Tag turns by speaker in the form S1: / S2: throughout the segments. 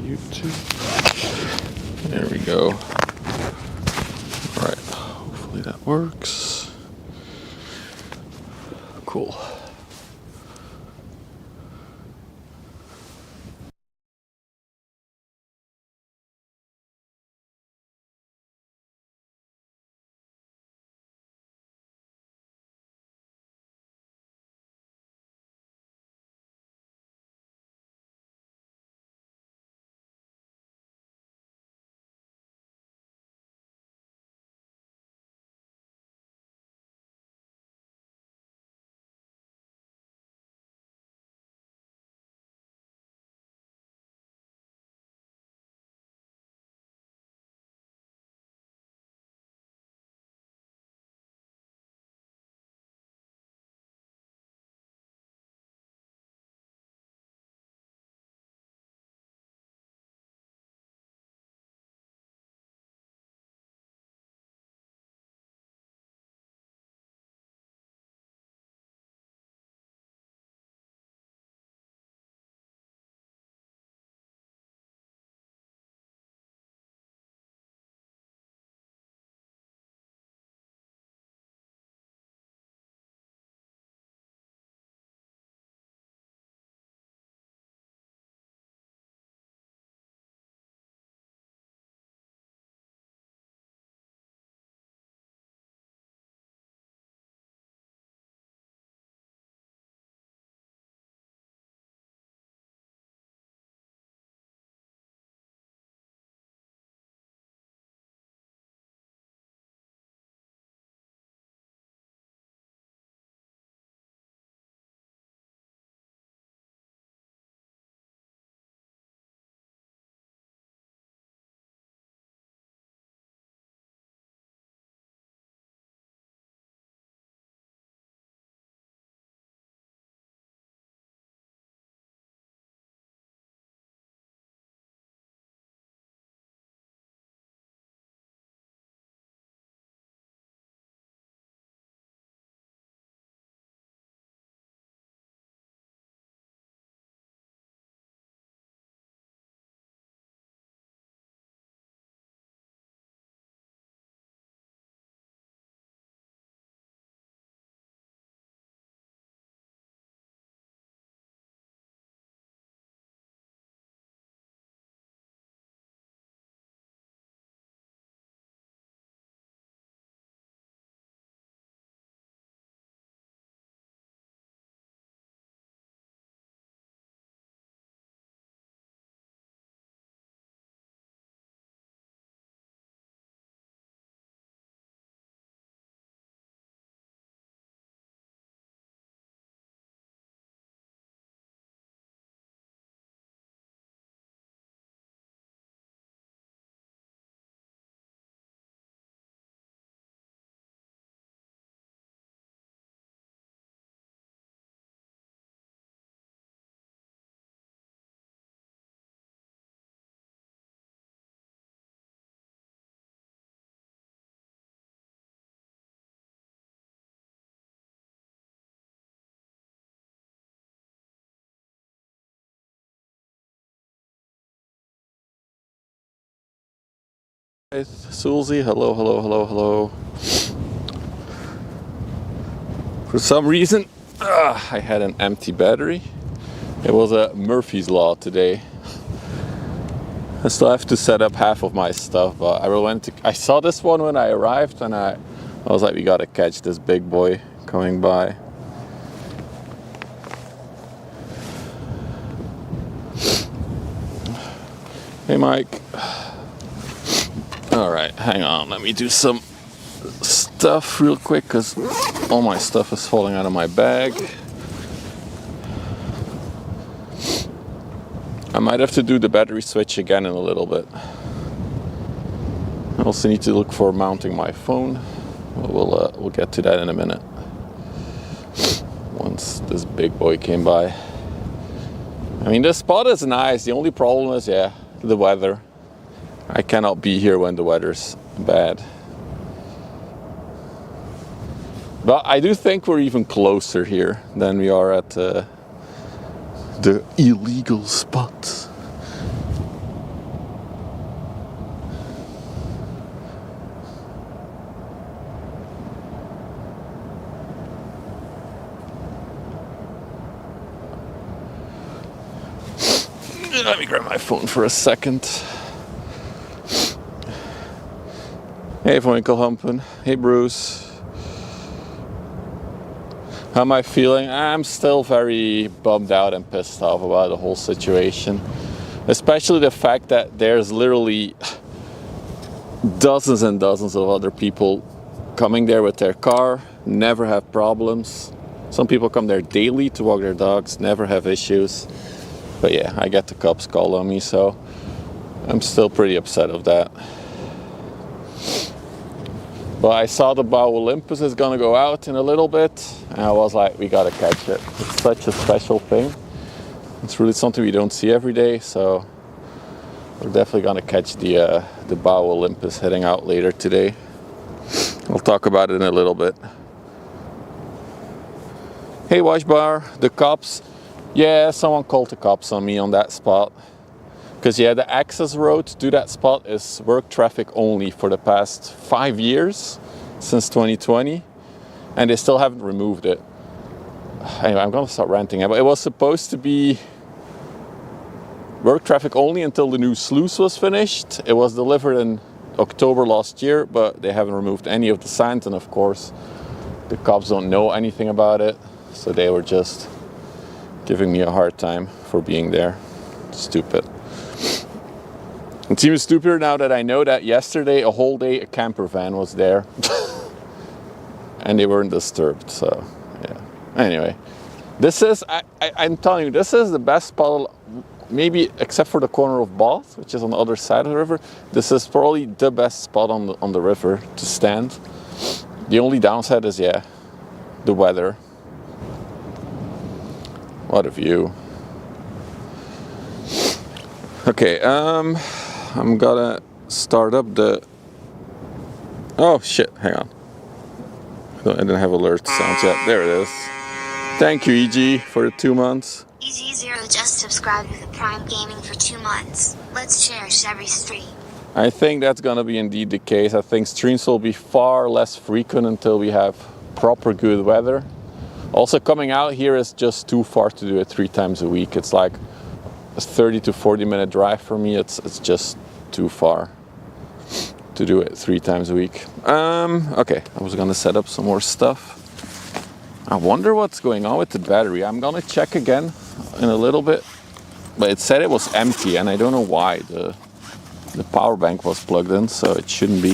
S1: YouTube. There we go. Alright, hopefully that works. Cool. Hey, Susie, hello, hello, hello, hello. For some reason, I had an empty battery. It was a Murphy's Law today. I still have to set up half of my stuff, but I saw this one when I arrived, and I was like, we gotta catch this big boy coming by. Hey, Mike. All right, hang on. Let me do some stuff real quick because all my stuff is falling out of my bag. I might have to do the battery switch again in a little bit. I also need to look for mounting my phone. We'll get to that in a minute. Once this big boy came by. I mean, this spot is nice. The only problem is, the weather. I cannot be here when the weather's bad. But I do think we're even closer here than we are at the illegal spots. Let me grab my phone for a second. Hey, Van Winkelhampen. Hey, Bruce. How am I feeling? I'm still very bummed out and pissed off about the whole situation. Especially the fact that there's literally dozens and dozens of other people coming there with their car, never have problems. Some people come there daily to walk their dogs, never have issues. But yeah, I get the cops call on me, so I'm still pretty upset of that. But I saw the Bow Olympus is gonna go out in a little bit, and I was like, we gotta catch it. It's such a special thing. It's really something we don't see every day, so we're definitely gonna catch the Bow Olympus heading out later today. I'll talk about it in a little bit. Hey, Washbar, the cops. Yeah, someone called the cops on me on that spot. Because yeah, the access road to that spot is work traffic only for the past 5 years, since 2020, and they still haven't removed it. Anyway, I'm gonna start ranting. But it was supposed to be work traffic only until the new sluice was finished. It was delivered in October last year, but they haven't removed any of the signs, and of course, the cops don't know anything about it, so they were just giving me a hard time for being there. Stupid. It seems stupider now that I know that yesterday, a whole day, a camper van was there. And they weren't disturbed, so yeah. Anyway, this is, I'm telling you, this is the best spot, maybe except for the corner of Bath, which is on the other side of the river. This is probably the best spot on the river to stand. The only downside is, yeah, the weather. What a view. Okay, I'm gonna start up the... Oh shit, hang on. I didn't have alert sounds yet. There it is. Thank you, EG, for the 2 months.
S2: EG0 just subscribed with the Prime Gaming for 2 months. Let's cherish every stream.
S1: I think that's gonna be indeed the case. I think streams will be far less frequent until we have proper good weather. Also, coming out here is just too far to do it 3 times a week. It's like a 30 to 40 minute drive for me. It's just too far to do it 3 times a week. Okay, I was gonna set up some more stuff. I wonder what's going on with the battery. I'm gonna check again in a little bit, but it said it was empty, and I don't know why. The power bank was plugged in, so it shouldn't be.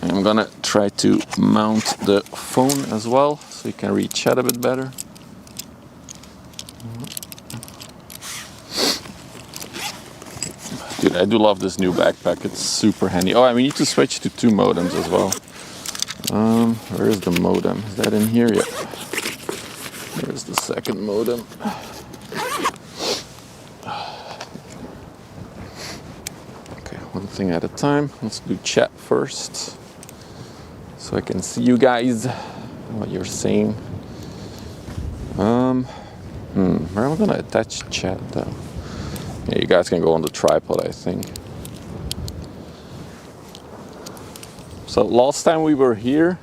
S1: I'm gonna try to mount the phone as well, so you can read chat a bit better. Dude, I do love this new backpack. It's super handy. Oh, and we need to switch to 2 modems as well. Where is the modem? Is that in here yet? There's the second modem. Okay, one thing at a time. Let's do chat first, so I can see you guys, what you're saying. Where am I gonna attach chat though? Yeah, you guys can go on the tripod, I think. So last time we were here,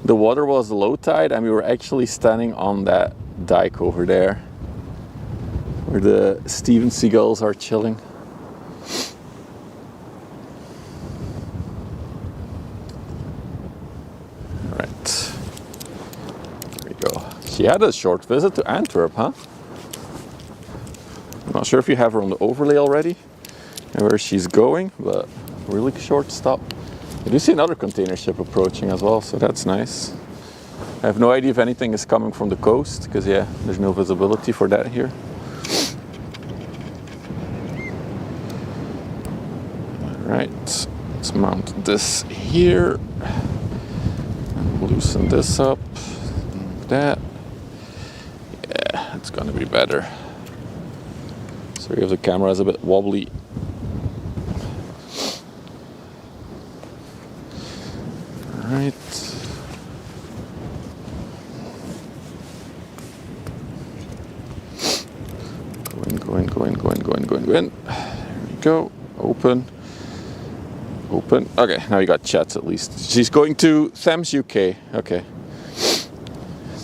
S1: the water was low tide, and we were actually standing on that dike over there, where the Steven Seagulls are chilling. She had a short visit to Antwerp, huh? I'm not sure if you have her on the overlay already and where she's going, but really short stop. I do see another container ship approaching as well, so that's nice. I have no idea if anything is coming from the coast, because yeah, there's no visibility for that here. Alright, let's mount this here. And loosen this up. That. Yeah, it's gonna be better. Sorry if the camera is a bit wobbly. Alright. Go in. There we go. Open. Okay, now we got chats at least. She's going to Thames UK. Okay.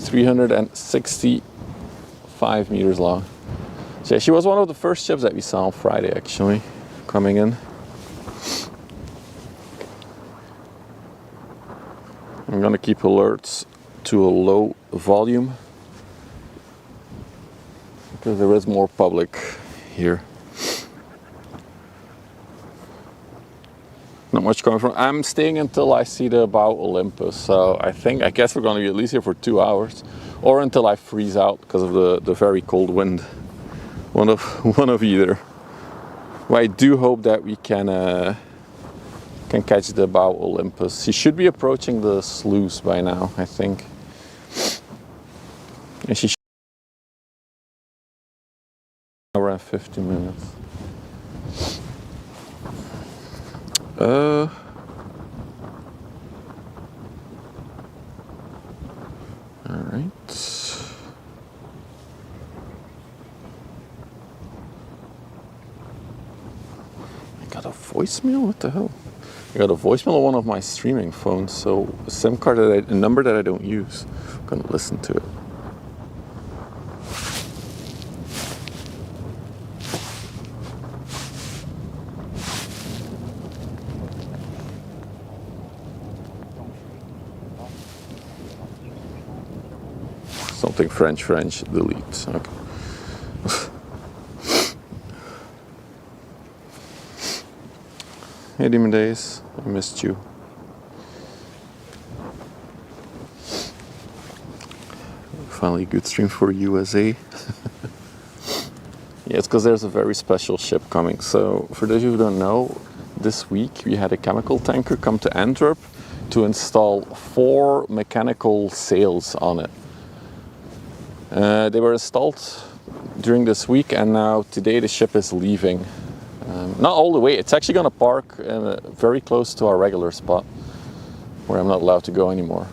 S1: 365 meters long. So yeah, she was one of the first ships that we saw on Friday, actually, coming in. I'm gonna keep alerts to a low volume because there is more public here. Not much coming from. I'm staying until I see the Bow Olympus, so I guess we're gonna be at least here for 2 hours, or until I freeze out because of the very cold wind. One of either. But I do hope that we can catch the Bow Olympus. He should be approaching the sluice by now, I think. And she should be around 50 minutes. All right. I got a voicemail? What the hell? I got a voicemail on one of my streaming phones, so a SIM card a number that I don't use. I'm gonna listen to it. Something French, delete. Okay. Hey Demon Days, I missed you. Finally a good stream for USA. Yeah, it's because there's a very special ship coming. So for those of you who don't know, this week we had a chemical tanker come to Antwerp to install 4 mechanical sails on it. They were installed during this week, and now today the ship is leaving. Not all the way, it's actually going to park very close to our regular spot where I'm not allowed to go anymore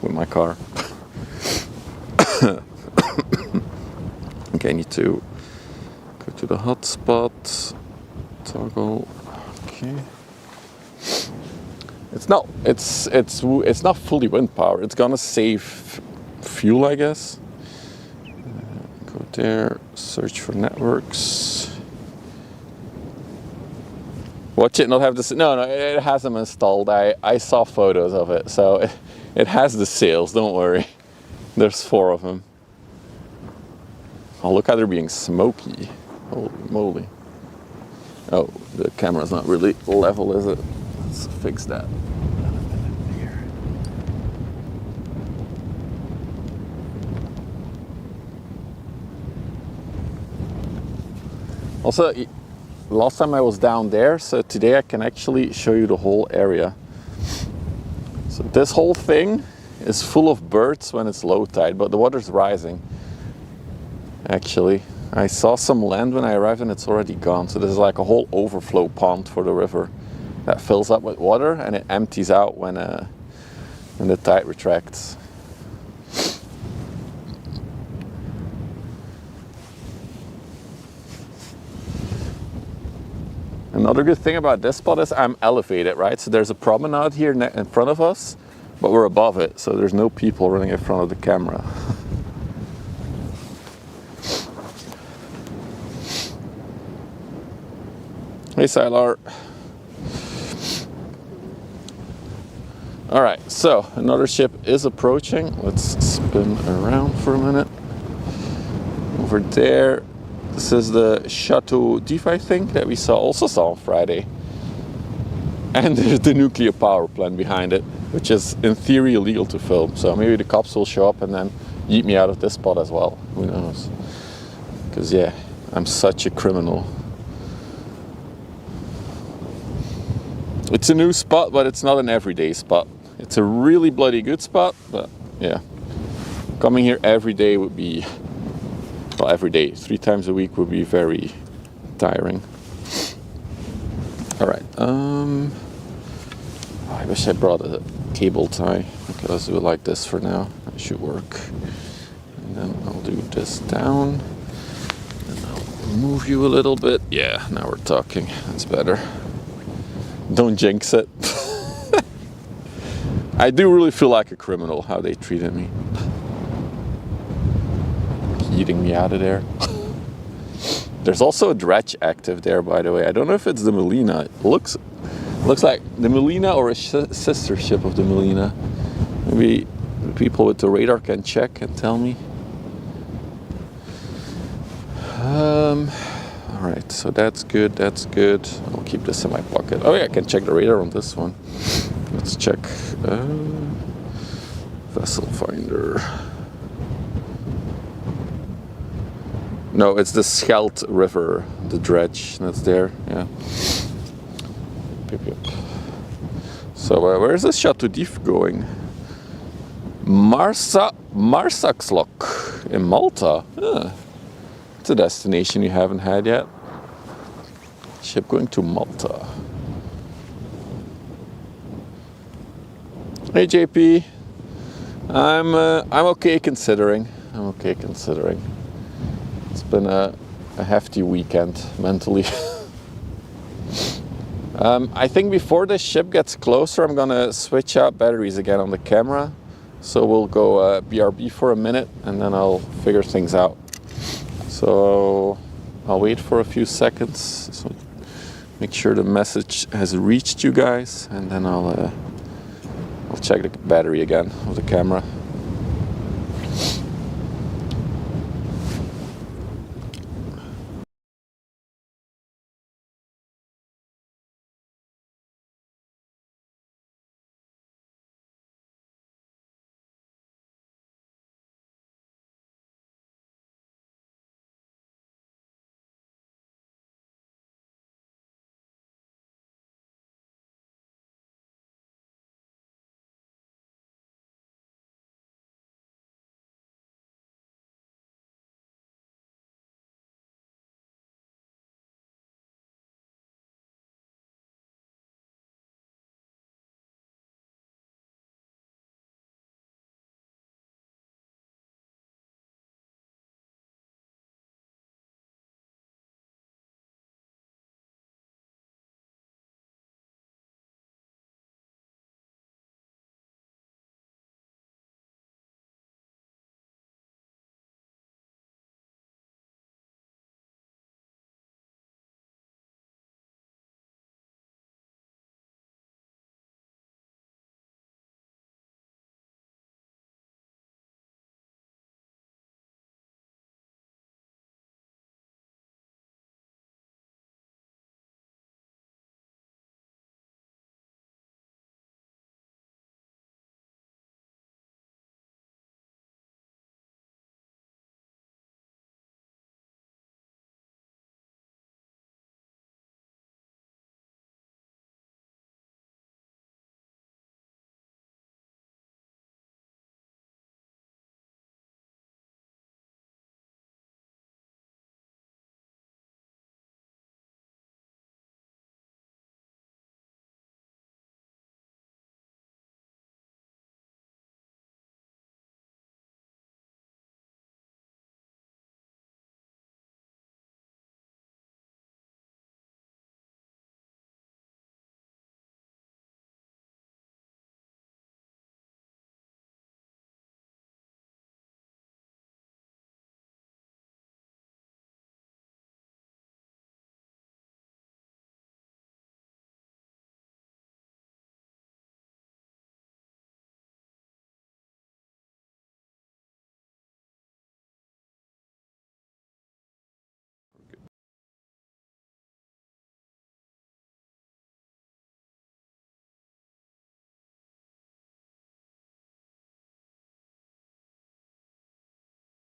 S1: with my car. Okay, I need to go to the hotspot, toggle, okay. It's not fully wind power, it's going to save fuel, I guess. Go there, search for networks. Watch it not have this. No, it has them installed. I saw photos of it, so it has the sails. Don't worry. There's 4 of them. Oh, look how they're being smoky. Holy moly. Oh, the camera's not really level, is it? Let's fix that. Also, last time I was down there, so today I can actually show you the whole area. So this whole thing is full of birds when it's low tide, but the water's rising. Actually, I saw some land when I arrived and it's already gone. So there's like a whole overflow pond for the river that fills up with water and it empties out when the tide retracts. Another good thing about this spot is I'm elevated, right? So there's a promenade here in front of us, but we're above it, so there's no people running in front of the camera. Hey, Sylar. All right, so another ship is approaching. Let's spin around for a minute. Over there. This is the Chateau d'If, I think, that we also saw on Friday. And there's the nuclear power plant behind it, which is in theory illegal to film. So maybe the cops will show up and then yeet me out of this spot as well. Who knows? Because yeah, I'm such a criminal. It's a new spot, but it's not an everyday spot. It's a really bloody good spot, but yeah. Coming here every day would be... Well, every day, 3 times a week would be very tiring. All right. I wish I brought a cable tie. Okay, let's do it like this for now. It should work. And then I'll do this down. And I'll move you a little bit. Yeah, now we're talking. That's better. Don't jinx it. I do really feel like a criminal how they treated me. Eating me out of there. There's also a dredge active there, by the way. I don't know if it's the Melina. It looks like the Melina or a sister ship of the Melina. Maybe the people with the radar can check and tell me. Alright, so that's good, that's good. I'll keep this in my pocket. Oh yeah, I can check the radar on this one. Let's check. Vessel finder. No, it's the Scheldt River, the dredge that's there, yeah. Yep, yep. So where is this Chateau d'If going? Marsakslok in Malta. Yeah. It's a destination you haven't had yet. Ship going to Malta. Hey JP, I'm okay considering. It's been a hefty weekend mentally. I think before the ship gets closer, I'm gonna switch out batteries again on the camera. So we'll go BRB for a minute and then I'll figure things out. So I'll wait for a few seconds. So make sure the message has reached you guys, and then I'll check the battery again of the camera.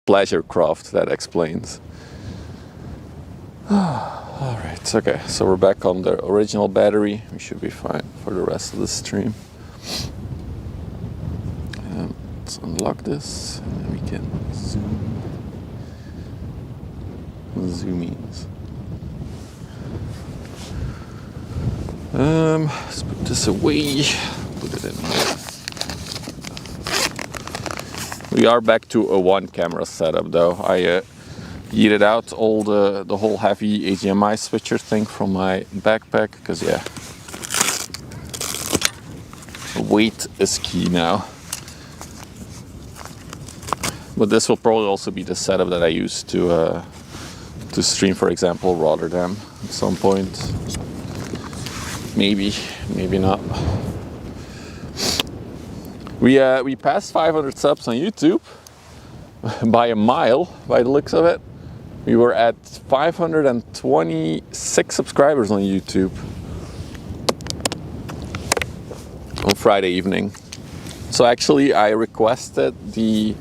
S1: Pleasure craft, that explains. Alright, okay, so we're back on the original battery. We should be fine for the rest of the stream. Let's unlock this and then we can zoom. Zoomies. Let's put this away. Put it in here. We are back to a one camera setup though. I yeeted out all the whole heavy HDMI switcher thing from my backpack because yeah, Weight is key now. But this will probably also be the setup that I use to stream, for example, Rotterdam at some point. Maybe not. We passed 500 subs on YouTube by a mile, by the looks of it. We were at 526 subscribers on YouTube on Friday evening. So actually, I requested the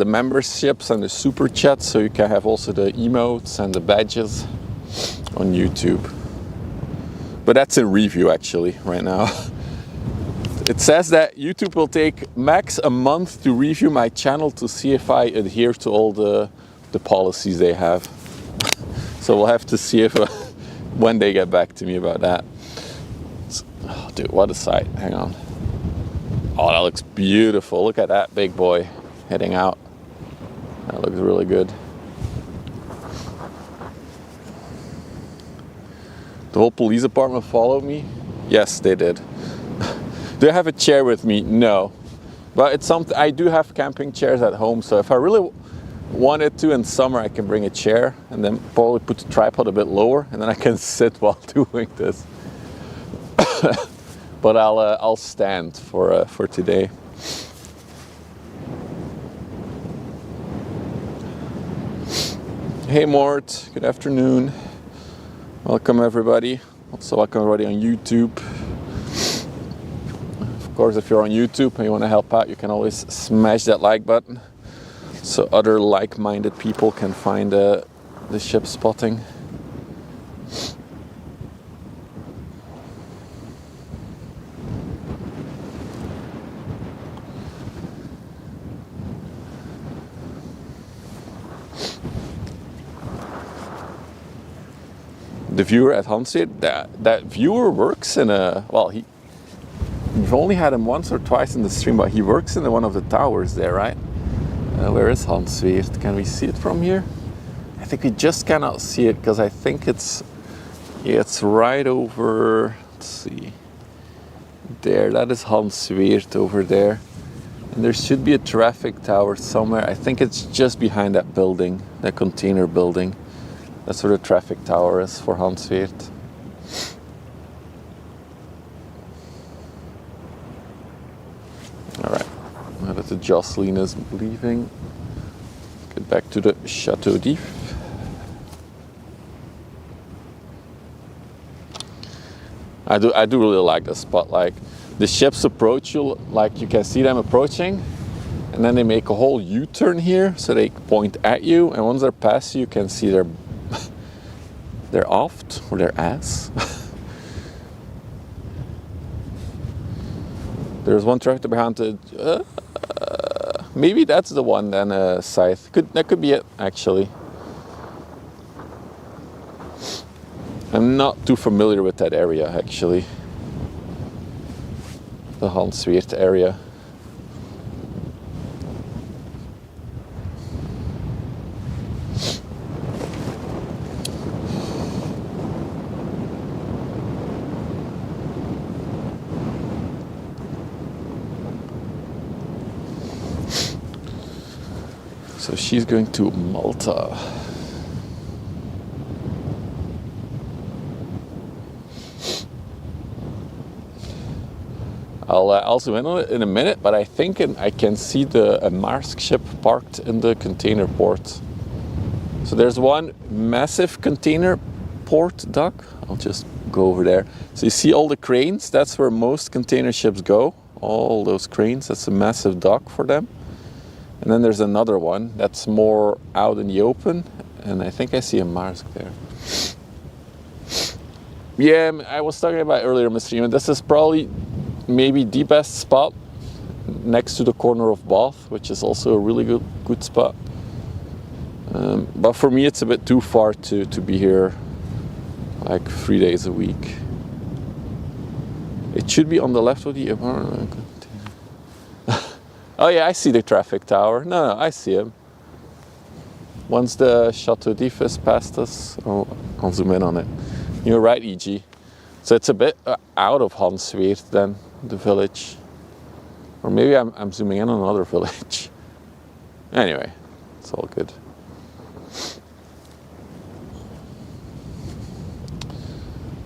S1: memberships and the super chats, so you can have also the emotes and the badges on YouTube. But that's in review actually right now. It says that YouTube will take max a month to review my channel to see if I adhere to all the policies they have. So we'll have to see if when they get back to me about that. Oh, dude, what a sight. Hang on. Oh, that looks beautiful. Look at that big boy heading out. That looks really good. The whole police department followed me? Yes, they did. Do I have a chair with me? No. But it's something, I do have camping chairs at home, so if I really wanted to in summer, I can bring a chair and then probably put the tripod a bit lower, and then I can sit while doing this. But I'll stand for today. Hey Mort, good afternoon. Welcome everybody. Also welcome everybody on YouTube. Of course, if you're on YouTube and you want to help out, you can always smash that like button so other like-minded people can find the ship spotting. The viewer at Hansweert, that viewer works in a, well, we've only had him once or twice in the stream, but he works in one of the towers there, right? Where is Hansweert? Can we see it from here? I think we just cannot see it because I think it's right over, let's see, there, that is Hansweert over there. And there should be a traffic tower somewhere. I think it's just behind that building, that container building. That's where the traffic tower is for Hansweert. All right, now that the Jocelyn is leaving, get back to the Chateau d'If. I do really like this spot. Like the ships approach you, like you can see them approaching, and then they make a whole U-turn here, so they point at you, and once they're past you, you can see their aft or their ass. There's one tractor behind the. Maybe that's the one then, Scythe. That could be it, actually. I'm not too familiar with that area, actually. The Hansweert area. So she's going to Malta. I'll zoom in on it in a minute, but I think I can see a Maersk ship parked in the container port. So there's one massive container port dock. I'll just go over there. So you see all the cranes, that's where most container ships go. All those cranes, that's a massive dock for them. And then there's another one that's more out in the open, and I think I see a Maersk there. Yeah, I was talking about earlier in the stream, and this is probably maybe the best spot next to the corner of Bath, which is also a really good spot. But for me, it's a bit too far to be here like 3 days a week. It should be on the left of the... Oh yeah, I see the traffic tower. No, I see him. Once the Chateau d'If is past us, I'll zoom in on it. You're right, EG. So it's a bit out of Hansweert then. the village. Or maybe I'm zooming in on another village. Anyway, it's all good.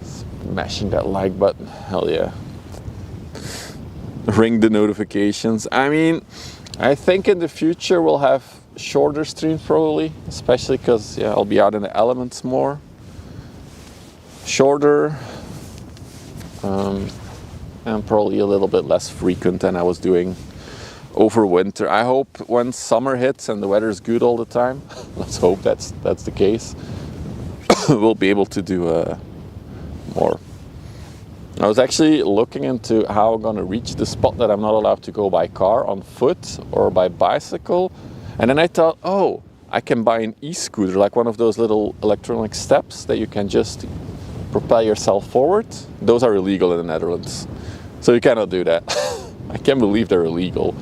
S1: Smashing that like button, hell yeah. Ring the notifications. I mean, I think in the future we'll have shorter streams probably, especially because yeah, I'll be out in the elements more. Shorter, and probably a little bit less frequent than I was doing over winter. I hope when summer hits and the weather is good all the time, let's hope that's the case, we'll be able to do more. I was actually looking into how I'm gonna reach the spot that I'm not allowed to go by car, on foot or by bicycle, and then I thought, oh, I can buy an e-scooter, like one of those little electronic steps that you can just propel yourself forward. Those are illegal in the Netherlands, so you cannot do that. I can't believe they're illegal.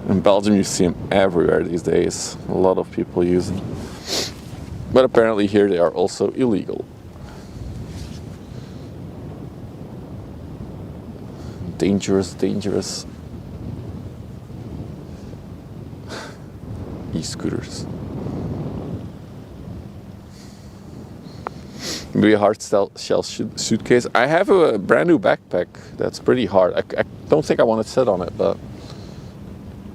S1: In Belgium you see them everywhere these days. A lot of people use them. But apparently here they are also illegal. Dangerous, dangerous e-scooters. Maybe a hard shell suitcase. I have a brand new backpack that's pretty hard. I don't think I want to sit on it, but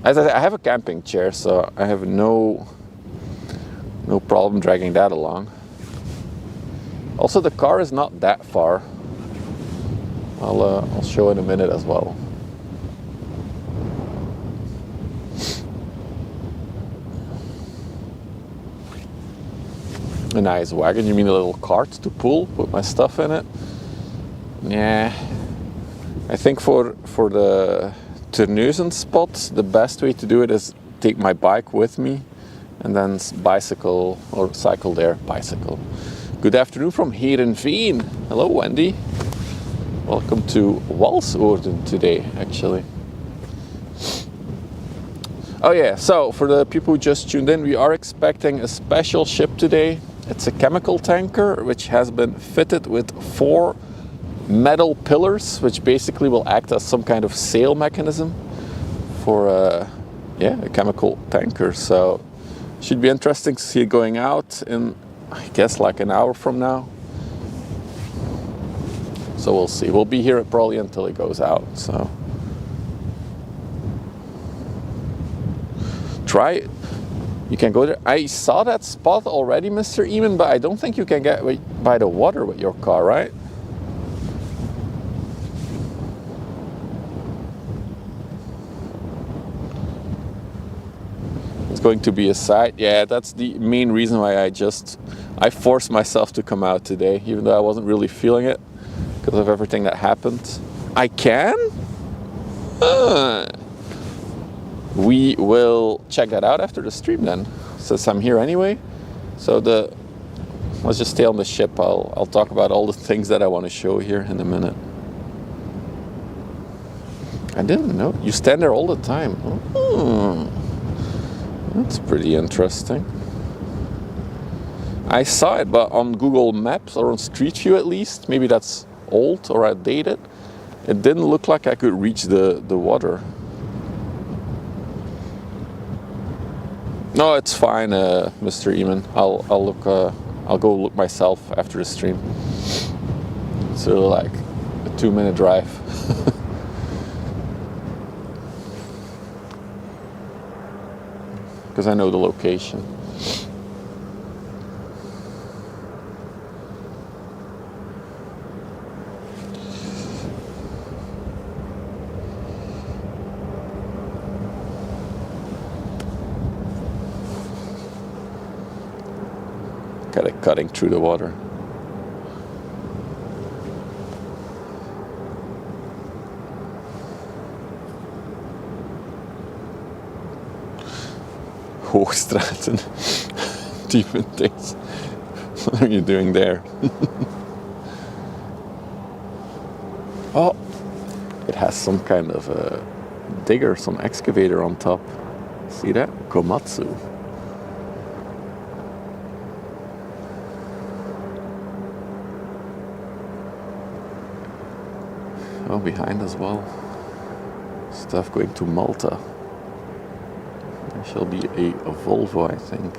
S1: as I have a camping chair, so I have no problem dragging that along. Also, the car is not that far. I'll show in a minute as well. A nice wagon. You mean a little cart to pull, put my stuff in it? Yeah. I think for the Terneuzen spot, the best way to do it is take my bike with me and then bicycle or cycle there. Bicycle. Good afternoon from Heerenveen. Hello, Wendy. Welcome to Walsoorden today, actually. Oh yeah, so for the people who just tuned in, we are expecting a special ship today. It's a chemical tanker which has been fitted with 4 metal pillars, which basically will act as some kind of sail mechanism for a chemical tanker. So should be interesting to see it going out in, I guess, like an hour from now. So we'll see. We'll be here probably until it goes out. So try it. You can go there. I saw that spot already, Mr. Eamon, but I don't think you can get by the water with your car, right? It's going to be a site. Yeah, that's the main reason why I forced myself to come out today, even though I wasn't really feeling it because of everything that happened. I can? We will check that out after the stream then, since I'm here anyway. So let's just stay on the ship. I'll talk about all the things that I want to show here in a minute. I didn't know. You stand there all the time. That's pretty interesting. I saw it, but on Google Maps or on Street View at least, maybe that's old or outdated, it didn't look like I could reach the water. No, it's fine, Mr. Eamon. I'll go look myself after the stream. So like a 2-minute drive. Because I know the location. Kind of cutting through the water. Hoogstraten. Demon things. What are you doing there? Oh, it has some kind of a digger, some excavator on top. See that? Komatsu. Oh behind as well. Stuff going to Malta. There shall be a Volvo, I think.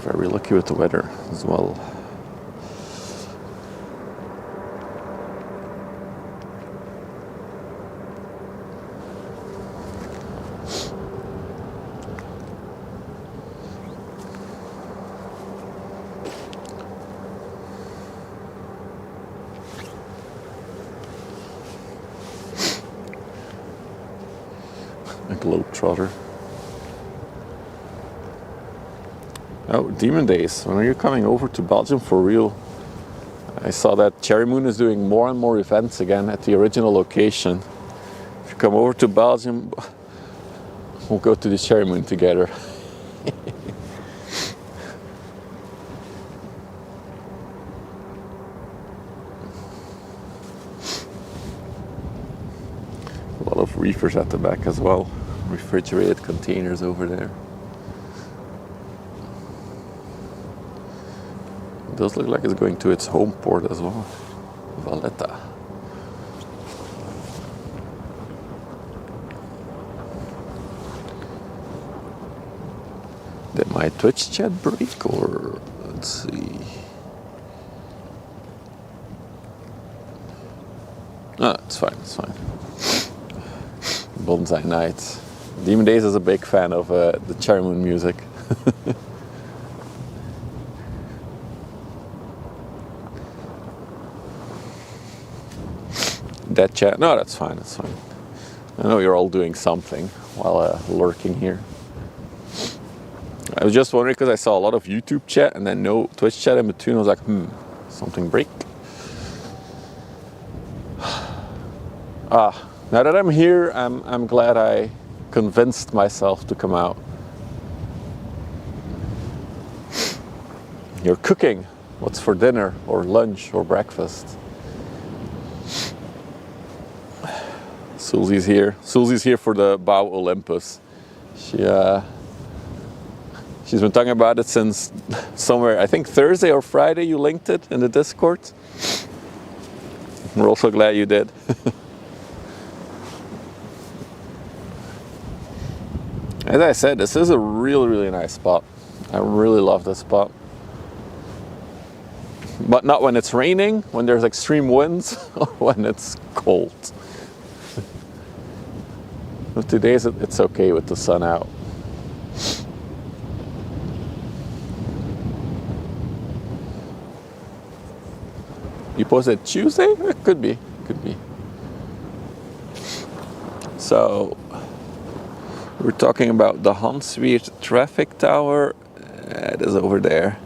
S1: Very lucky with the weather as well. A globetrotter. Oh, Demon Days. When are you coming over to Belgium for real? I saw that Cherry Moon is doing more and more events again at the original location. If you come over to Belgium, we'll go to the Cherry Moon together. A lot of reefers at the back as well. Refrigerated containers over there. It does look like it's going to its home port as well, Valletta. Did my Twitch chat break, or let's see? No, it's fine, it's fine. Bonsai Night. Demon Days is a big fan of the Cherry Moon music. Dead chat? No, that's fine, that's fine. I know you're all doing something while lurking here. I was just wondering because I saw a lot of YouTube chat and then no Twitch chat in between. I was like, something break. Now that I'm here, I'm glad I convinced myself to come out. You're cooking. What's for dinner or lunch or breakfast? Sulzy's here. Sulzy's here for the Bow Olympus. She's been talking about it since somewhere, I think Thursday or Friday you linked it in the Discord. We're also glad you did. As I said, this is a really, really nice spot. I really love this spot. But not when it's raining, when there's extreme winds, or when it's cold. But today it's okay with the sun out. You posted Tuesday? It could be, could be. So, we're talking about the Hansweert traffic tower. It is over there.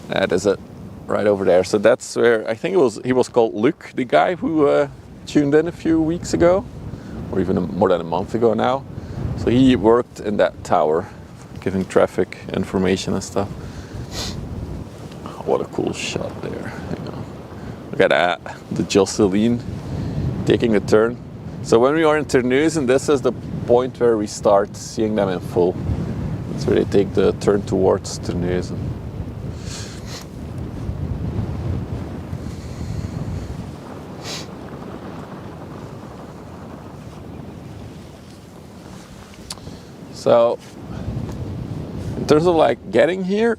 S1: That is it, right over there. So that's where, I think he was called Luc, the guy who tuned in a few weeks ago. Or even more than a month ago now. So he worked in that tower, giving traffic information and stuff. What a cool shot there. Look at that, the Jocelyn taking a turn. So when we are in Terneuzen, this is the point where we start seeing them in full. That's where they take the turn towards Terneuzen. So, in terms of like getting here,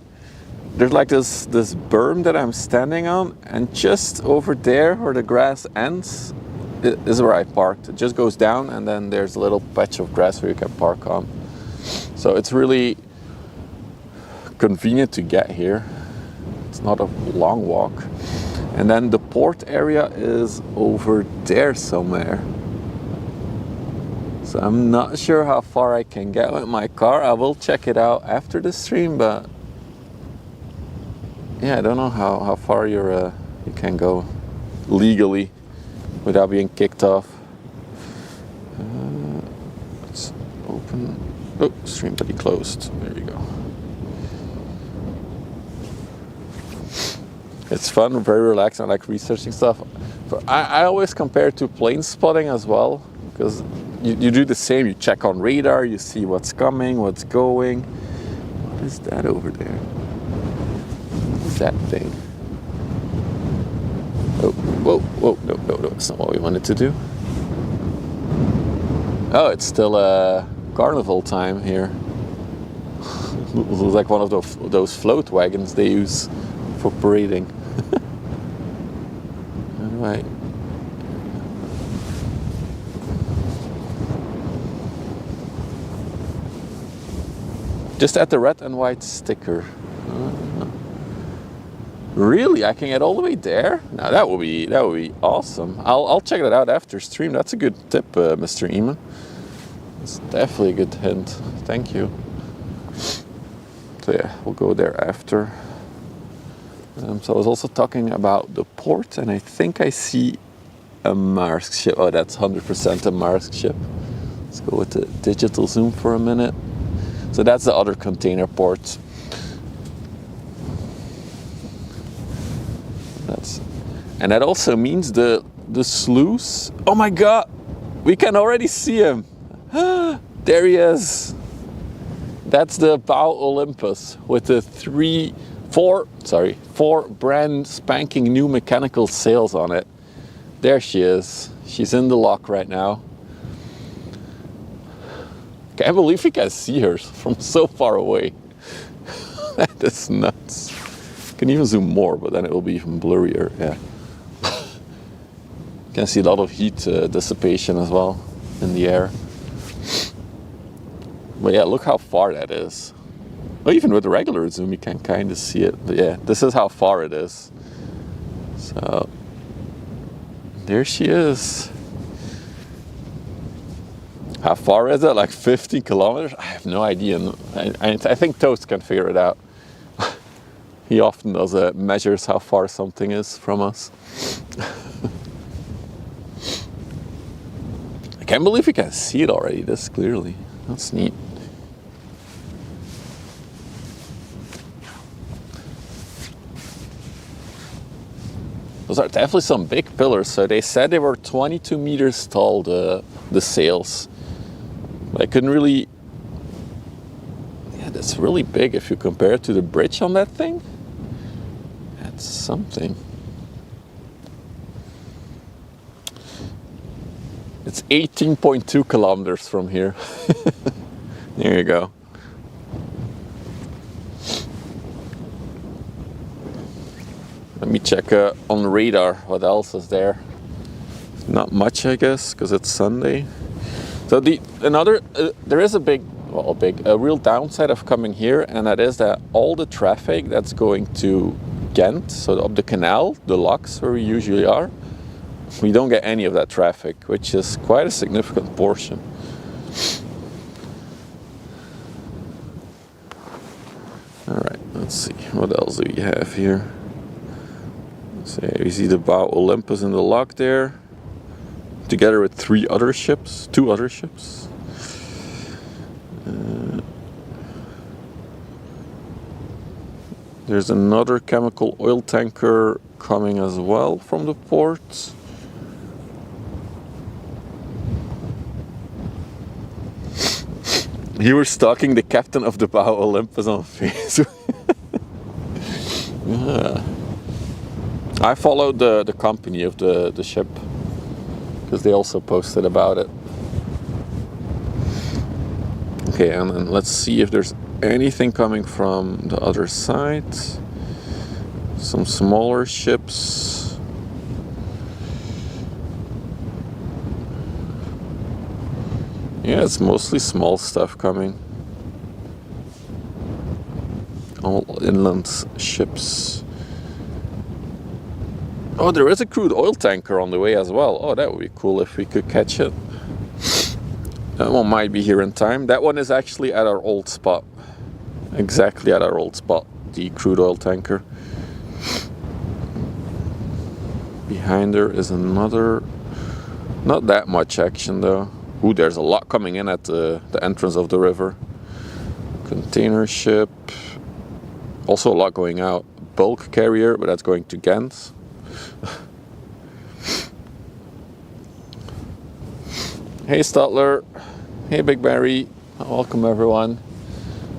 S1: there's like this berm that I'm standing on, and just over there where the grass ends is where I parked. It just goes down, and then there's a little patch of grass where you can park on. So it's really convenient to get here. It's not a long walk. And then the port area is over there somewhere. So I'm not sure how far I can get with my car. I will check it out after the stream, but yeah, I don't know how far you can go legally without being kicked off. Let's open Oh, stream pretty closed. There you go. It's fun, very relaxing. I like researching stuff. I always compare it to plane spotting as well, because you do the same. You check on radar, you see what's coming, what's going. What is that over there? What's that thing? Oh, whoa, whoa, no, it's not what we wanted to do. Oh, it's still carnival time here. Looks like one of those float wagons they use for parading. Alright. Just at the red and white sticker. Really? I can get all the way there? Now that would be awesome. I'll check that out after stream. That's a good tip, Mr. Eamon. It's definitely a good hint. Thank you. So yeah, we'll go there after. So I was also talking about the port, and I think I see a Maersk ship. Oh, that's 100% a Maersk ship. Let's go with the digital zoom for a minute. So that's the other container port. And that also means the sluice. Oh my God, we can already see him. There he is. That's the Bow Olympus with the four brand spanking new mechanical sails on it. There she is. She's in the lock right now. Can't believe you can see her from so far away. That is nuts. Can even zoom more, but then it will be even blurrier. Yeah. You can see a lot of heat dissipation as well in the air. But yeah, look how far that is. Well, even with the regular zoom, you can kind of see it. But yeah, this is how far it is. So there she is. How far is it? Like 50 kilometers? I have no idea. I think Toast can figure it out. He often does measures how far something is from us. I can't believe you can see it already this clearly. That's neat. Those are definitely some big pillars. So they said they were 22 meters tall, the sails. But I couldn't really... Yeah, that's really big if you compare it to the bridge on that thing. That's something. It's 18.2 kilometers from here. There you go. Let me check on radar what else is there. Not much, I guess, because it's Sunday. So there is a real downside of coming here, and that is that all the traffic that's going to Ghent, so up the canal, the locks where we usually are, we don't get any of that traffic, which is quite a significant portion. All right, let's see, what else do we have here? So we see the Bow Olympus in the lock there, together with two other ships. There's another chemical oil tanker coming as well from the port. You were stalking the captain of the Bow Olympus on Facebook. Yeah. I followed the company of the ship because they also posted about it. Okay, and then let's see if there's anything coming from the other side. Some smaller ships. Yeah, it's mostly small stuff coming. All inland ships. Oh, there is a crude oil tanker on the way as well. Oh, that would be cool if we could catch it. That one might be here in time. That one is actually at our old spot. Exactly at our old spot, the crude oil tanker. Behind there is another... Not that much action though. Ooh, there's a lot coming in at the entrance of the river. Container ship. Also a lot going out. Bulk carrier, but that's going to Ghent. Hey Stutler. Hey Big Barry. Welcome everyone.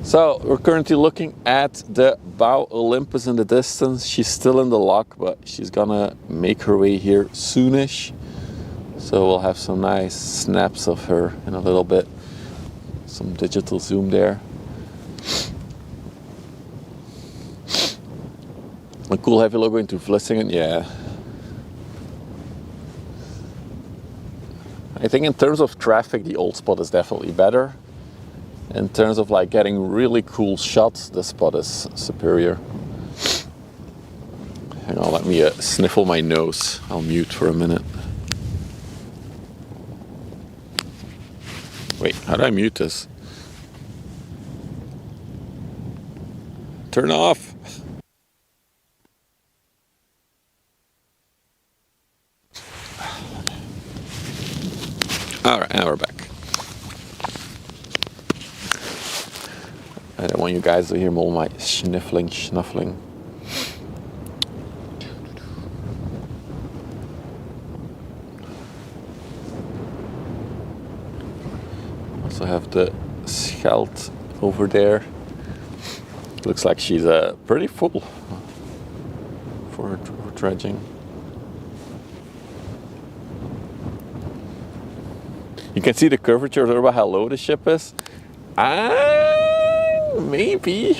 S1: So we're currently looking at the Bow Olympus in the distance. She's still in the lock, but she's gonna make her way here soonish. So we'll have some nice snaps of her in a little bit. Some digital zoom there. A cool heavy logo into Vlissingen, yeah. I think in terms of traffic, the old spot is definitely better. In terms of like getting really cool shots, this spot is superior. Hang on, let me sniffle my nose. I'll mute for a minute. Wait, how do I mute this? Turn off. All right, now we're back. I don't want you guys to hear all my snuffling. Also have the Schelde over there. Looks like she's pretty full for her dredging. You can see the curvature there about how low the ship is. Maybe.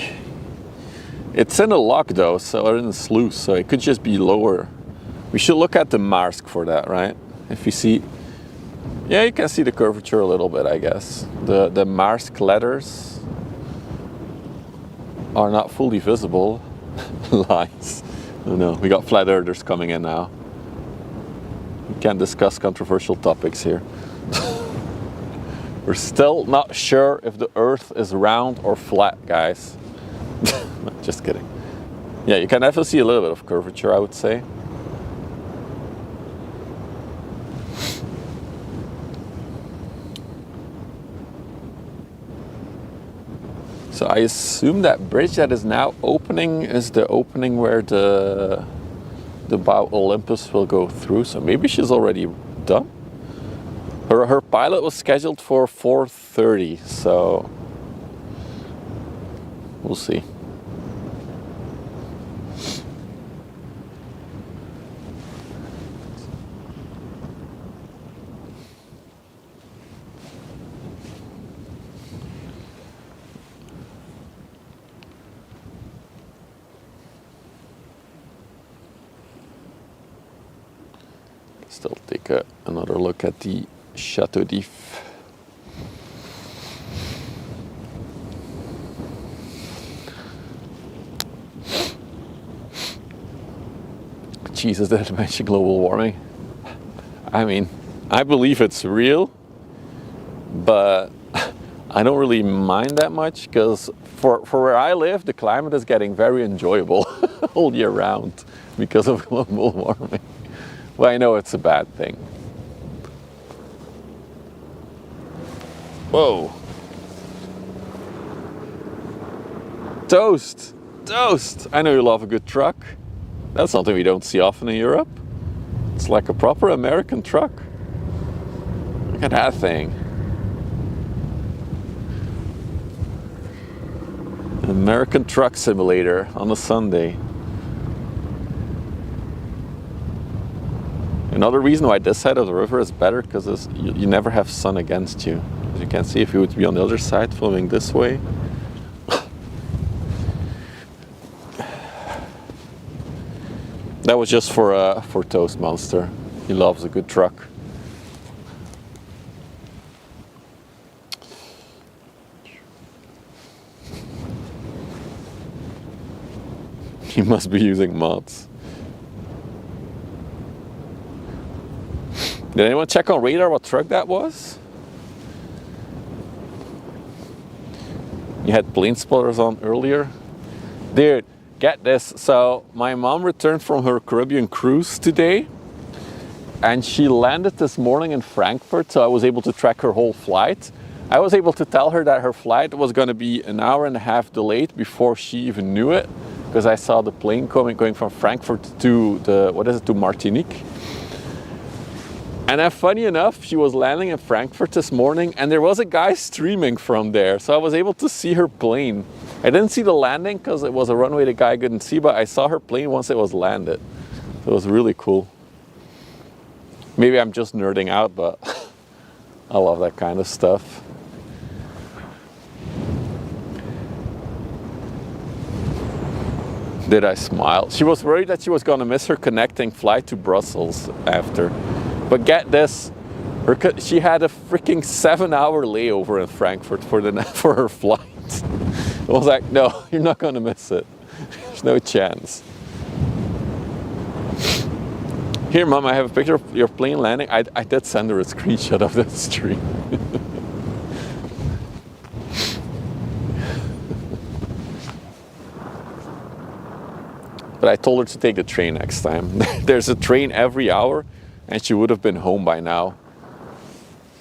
S1: It's in a lock though, so or in a sluice, so it could just be lower. We should look at the mask for that, right? If you see, yeah, you can see the curvature a little bit, I guess. The mask letters are not fully visible. Lies. Oh no, we got flat earthers coming in now. We can't discuss controversial topics here. We're still not sure if the Earth is round or flat, guys. Just kidding. Yeah, you can definitely see a little bit of curvature, I would say. So I assume that bridge that is now opening is the opening where the Bow Olympus will go through. So maybe she's already done. Her pilot was scheduled for 4:30, so we'll see. Still take another look at the Chateau d'If. Jesus, did I mention global warming? I mean, I believe it's real, but I don't really mind that much because for where I live, the climate is getting very enjoyable all year round because of global warming. Well, I know it's a bad thing. Whoa. Toast! Toast! I know you love a good truck. That's something we don't see often in Europe. It's like a proper American truck. Look at that thing. An American truck simulator on a Sunday. Another reason why this side of the river is better because you never have sun against you. As you can see, if you would be on the other side filming this way, that was just for Toast Monster. He loves a good truck. He must be using mods. Did anyone check on radar what truck that was? You had plane spotters on earlier. Dude, get this. So my mom returned from her Caribbean cruise today and she landed this morning in Frankfurt, so I was able to track her whole flight. I was able to tell her that her flight was going to be an hour and a half delayed before she even knew it, because I saw the plane going from Frankfurt to to Martinique. And then funny enough, she was landing in Frankfurt this morning and there was a guy streaming from there. So I was able to see her plane. I didn't see the landing because it was a runway the guy couldn't see, but I saw her plane once it was landed. So it was really cool. Maybe I'm just nerding out, but I love that kind of stuff. Did I smile? She was worried that she was going to miss her connecting flight to Brussels after. But get this, she had a freaking 7-hour layover in Frankfurt for her flight. I was like, no, you're not going to miss it. There's no chance. Here, Mom, I have a picture of your plane landing. I did send her a screenshot of that stream. But I told her to take the train next time. There's a train every hour, and she would have been home by now.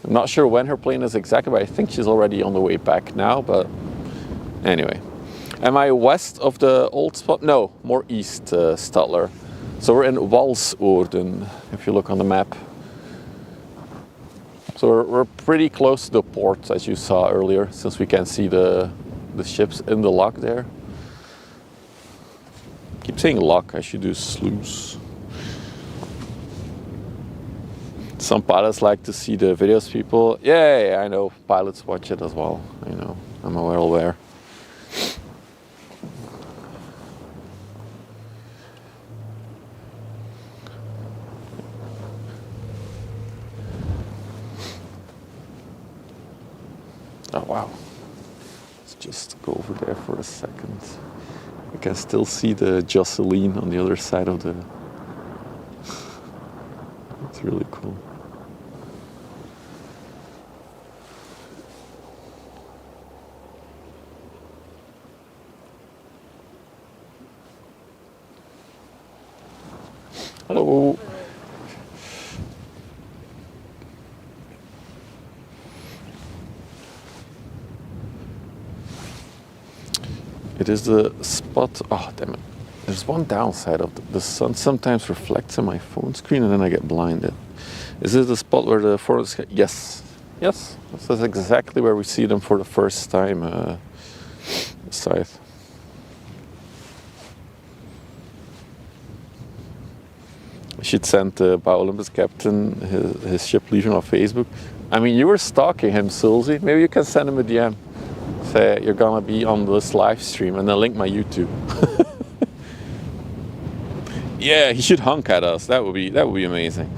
S1: I'm not sure when her plane is exactly, but I think she's already on the way back now. But anyway, am I west of the old spot? No, more east, Stadler. So we're in Walsoorden, if you look on the map. So we're pretty close to the port, as you saw earlier, since we can see the ships in the lock there. Keep saying lock, I should do sluice. Some pilots like to see the videos, people. Yeah, I know, pilots watch it as well. I know, I'm well aware. Oh wow, let's just go over there for a second. I can still see the Jocelyn on the other side of the... It's really cool. Hello. It is the spot. Oh, damn it. There's one downside of the sun sometimes reflects on my phone screen and then I get blinded. Is this the spot where the foreigners... Yes. Yes. This is exactly where we see them for the first time. Scythe. I should send the Bow Olympus captain his ship leaving on Facebook. I mean, you were stalking him, Sulzy. Maybe you can send him a DM. Say you're gonna be on this live stream and then link my YouTube. Yeah, he should honk at us. That would be amazing.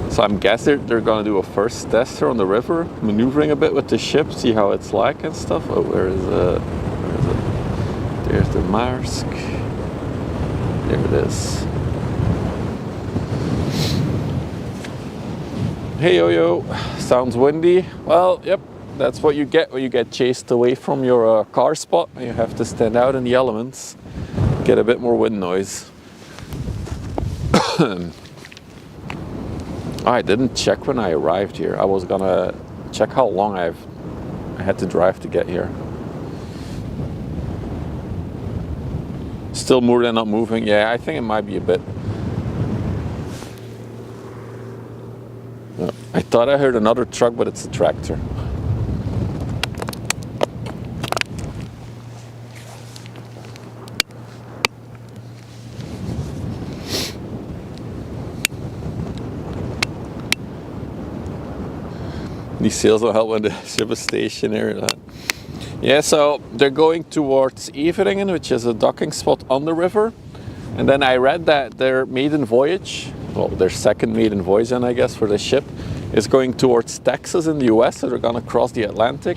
S1: So I'm guessing they're gonna do a first test here on the river, maneuvering a bit with the ship, see how it's like and stuff. Oh, where is it? There's the Maersk. There it is. Hey yo, sounds windy. Well, yep, that's what you get when you get chased away from your car spot. You have to stand out in the elements, get a bit more wind noise. I didn't check when I arrived here. I was gonna check how long I had to drive to get here. Still more than not moving. Yeah, I think it might be a bit. I thought I heard another truck, but it's a tractor. These sails will help when the ship is stationary. Yeah, so they're going towards Everingen, which is a docking spot on the river. And then I read that their maiden voyage, well, their second maiden voyage, then I guess, for the ship, is going towards Texas in the US. So they're gonna cross the Atlantic.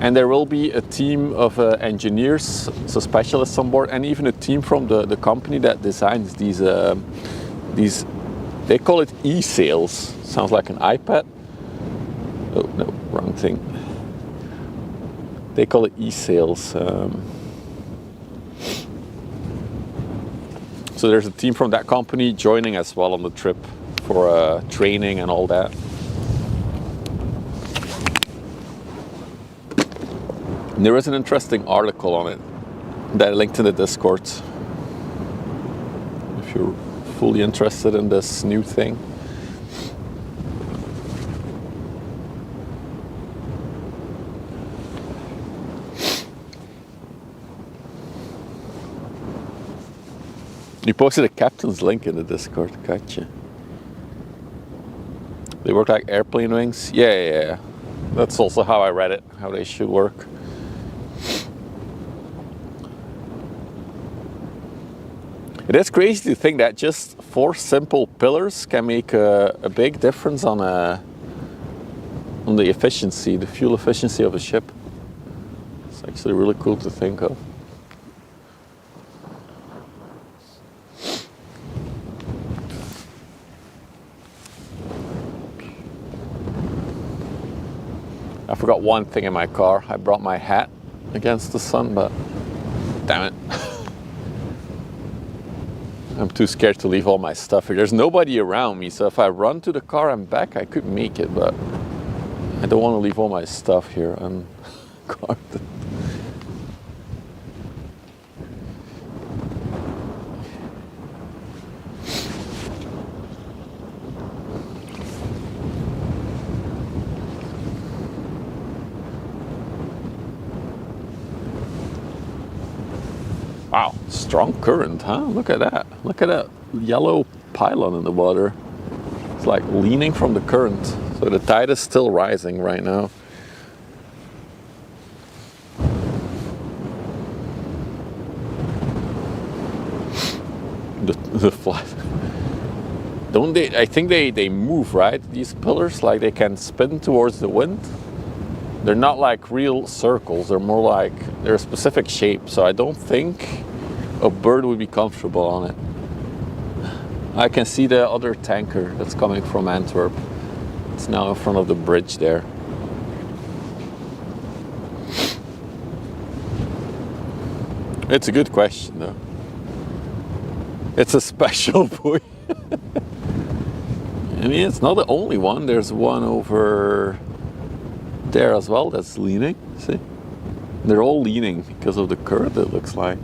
S1: And there will be a team of engineers, so specialists on board, and even a team from the company that designs these, they call it eSails. Sounds like an iPad. Oh, no, wrong thing. They call it eSails. So there's a team from that company joining as well on the trip for training and all that. And there is an interesting article on it that I linked in the Discord. If you're fully interested in this new thing. You posted a captain's link in the Discord, gotcha. They work like airplane wings? Yeah. That's also how I read it, how they should work. It is crazy to think that just 4 simple pillars can make a big difference on the efficiency, the fuel efficiency of a ship. It's actually really cool to think of. I forgot one thing in my car. I brought my hat against the sun, but damn it. I'm too scared to leave all my stuff here. There's nobody around me, so if I run to the car and back, I could make it, but I don't want to leave all my stuff here unguarded. Wow, strong current, huh? Look at that. Look at that yellow pylon in the water. It's like leaning from the current. So the tide is still rising right now. The flat. Don't they, I think they move, right? These pillars, like they can spin towards the wind. They're not like real circles, they're more like, they're a specific shape, so I don't think a bird would be comfortable on it. I can see the other tanker that's coming from Antwerp. It's now in front of the bridge there. It's a good question though. It's a special buoy. I mean, it's not the only one, there's one over there as well that's leaning, see? They're all leaning because of the current, it looks like.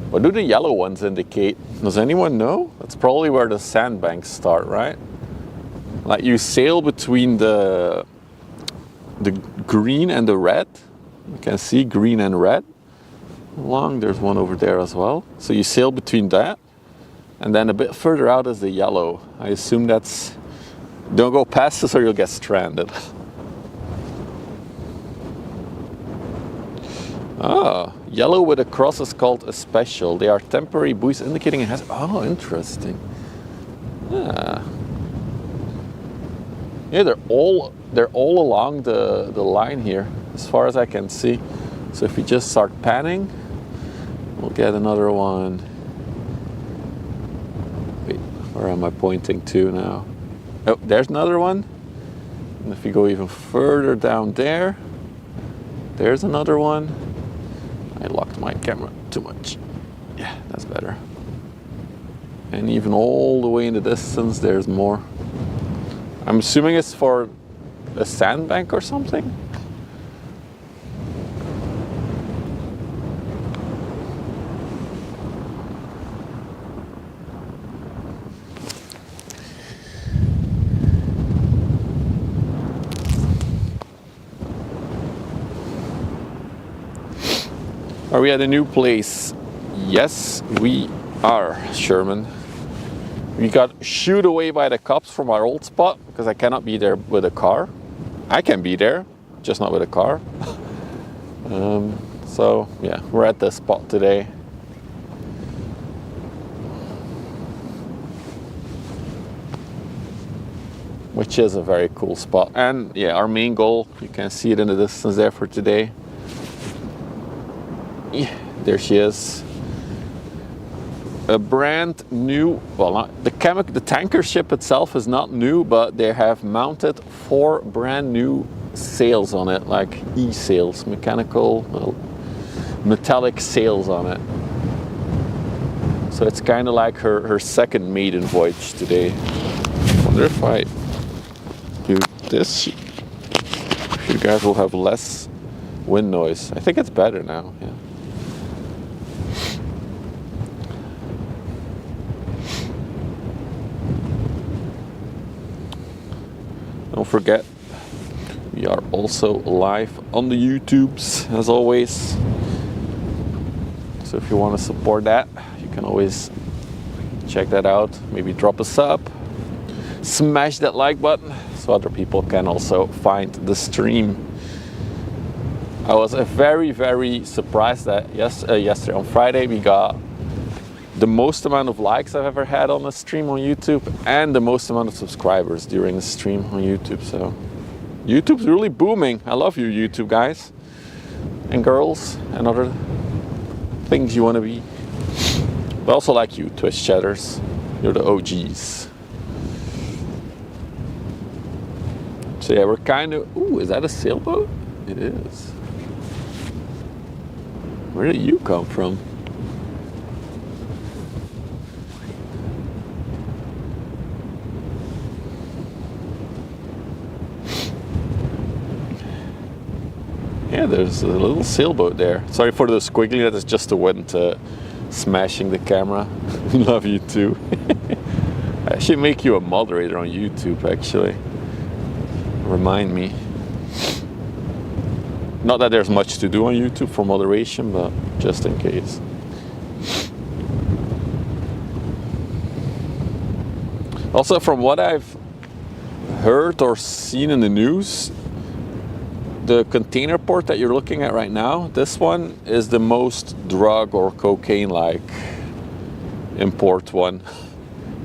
S1: What do the yellow ones indicate? Does anyone know? That's probably where the sandbanks start, right? Like you sail between the green and the red. You can see green and red. Along, there's one over there as well. So you sail between that, and then a bit further out is the yellow. I assume that's, don't go past this or you'll get stranded. Ah, yellow with a cross is called a special. They are temporary buoys indicating it has, oh, interesting. Yeah. Yeah, they're all along the line here, as far as I can see. So if we just start panning, we'll get another one. Wait, where am I pointing to now? Oh, there's another one. And if we go even further down there, there's another one. I locked my camera too much. Yeah, that's better. And even all the way in the distance, there's more. I'm assuming it's for a sandbank or something. Are we at a new place? Yes, we are, Sherman. We got shooed away by the cops from our old spot because I cannot be there with a car. I can be there, just not with a car. So yeah, we're at this spot today. which is a very cool spot. And yeah, our main goal, you can see it in the distance there for today. Yeah, there she is. A brand new, well, not, the tanker ship itself is not new, but they have mounted 4 brand new sails on it, like eSails, mechanical, well, metallic sails on it. So it's kind of like her second maiden voyage today. I wonder if I do this, you guys will have less wind noise. I think it's better now, yeah. Don't forget, we are also live on the YouTubes, as always. So if you want to support that, you can always check that out. Maybe drop a sub, smash that like button, so other people can also find the stream. I was very, very surprised that yesterday on Friday we got the most amount of likes I've ever had on a stream on YouTube and the most amount of subscribers during a stream on YouTube. So YouTube's really booming. I love you, YouTube guys and girls and other things you want to be. But also like you, Twitch chatters. You're the OGs. So yeah, we're kind of... Ooh, is that a sailboat? It is. Where did you come from? Yeah, there's a little sailboat there. Sorry for the squiggly, that is just the wind smashing the camera. Love you too. I should make you a moderator on YouTube, actually. Remind me. Not that there's much to do on YouTube for moderation, but just in case. Also, from what I've heard or seen in the news, the container port that you're looking at right now, this one is the most drug or cocaine-like import one.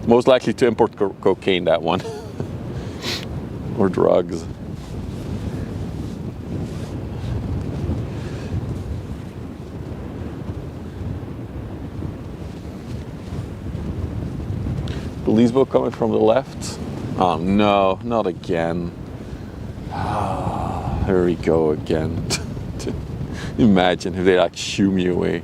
S1: Most likely to import cocaine, that one. Or drugs. Police boat coming from the left. Oh no, not again. Here we go again. Imagine if they like shoo me away.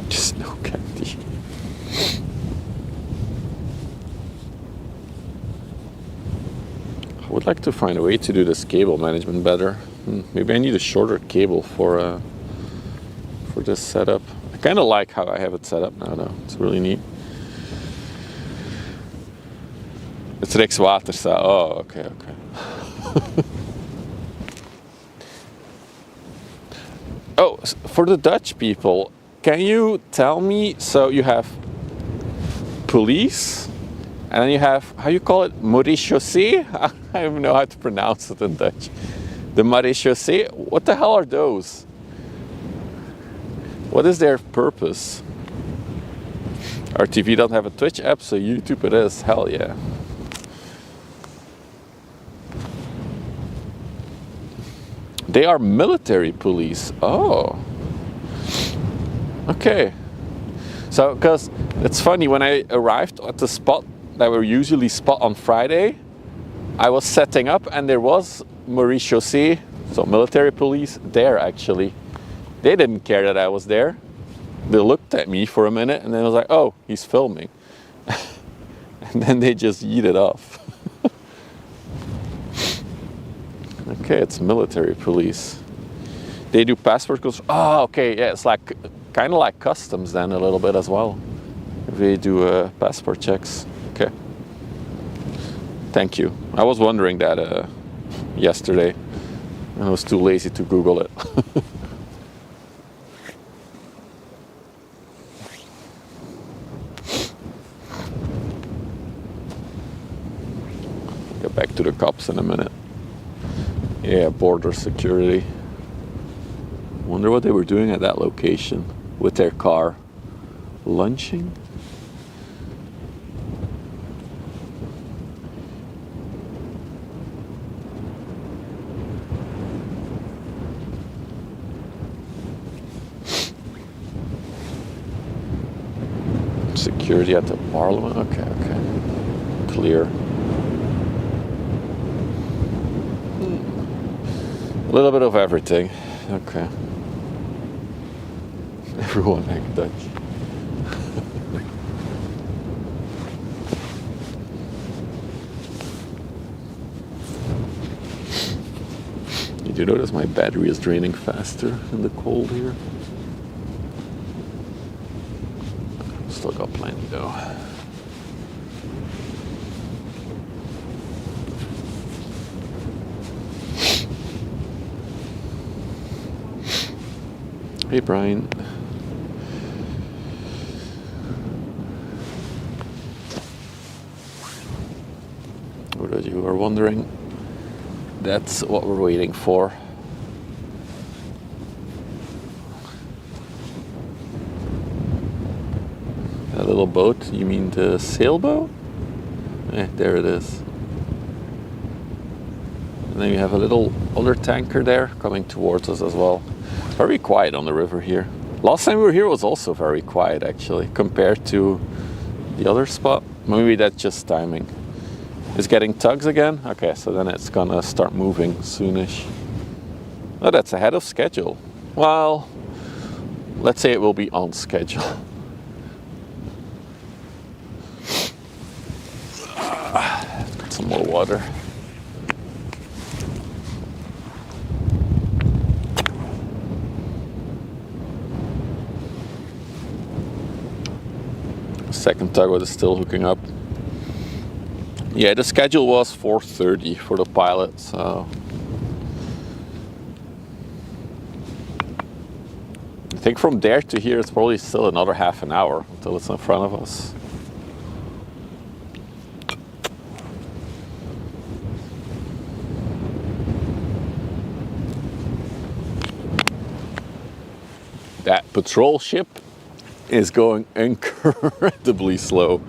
S1: Just no candy. I would like to find a way to do this cable management better. Maybe I need a shorter cable for this setup. I kind of like how I have it set up now though. It's really neat. Het Rijkswater staat. Oh, okay. Oh, for the Dutch people, can you tell me, so you have police, and then you have, how you call it, marechaussee? I don't even know how to pronounce it in Dutch. The marechaussee, what the hell are those? What is their purpose? Our TV doesn't have a Twitch app, so YouTube it is, hell yeah. They are military police. Oh. Okay. So, because it's funny, when I arrived at the spot that we usually spot on Friday, I was setting up and there was marechaussee, so military police, there actually. They didn't care that I was there. They looked at me for a minute and then I was like, oh, he's filming. And then they just yeeted off. Okay, it's military police. They do passport control. Oh, okay, yeah, it's like kind of like customs then a little bit as well. They do passport checks. Okay. Thank you. I was wondering that yesterday. I was too lazy to Google it. Get back to the cops in a minute. Yeah, border security. Wonder what they were doing at that location. with their car lunching. Security at the Parliament. Okay. Clear. A little bit of everything. Okay. Everyone act Dutch. You do notice my battery is draining faster in the cold here. Still got plenty though. Hey Brian. For those of you who are wondering, that's what we're waiting for. A little boat, you mean the sailboat? There it is. And then you have a little other tanker there coming towards us as well. Very quiet on the river here. Last time we were here it was also very quiet actually, compared to the other spot. Maybe that's just timing. It's getting tugs again? Okay, so then it's gonna start moving soonish. Oh, that's ahead of schedule. Well, let's say it will be on schedule. Got some more water. Second tugboat is still hooking up. Yeah, the schedule was 4:30 for the pilot, so I think from there to here it's probably still another half an hour until it's in front of us. That patrol ship is going incredibly slow.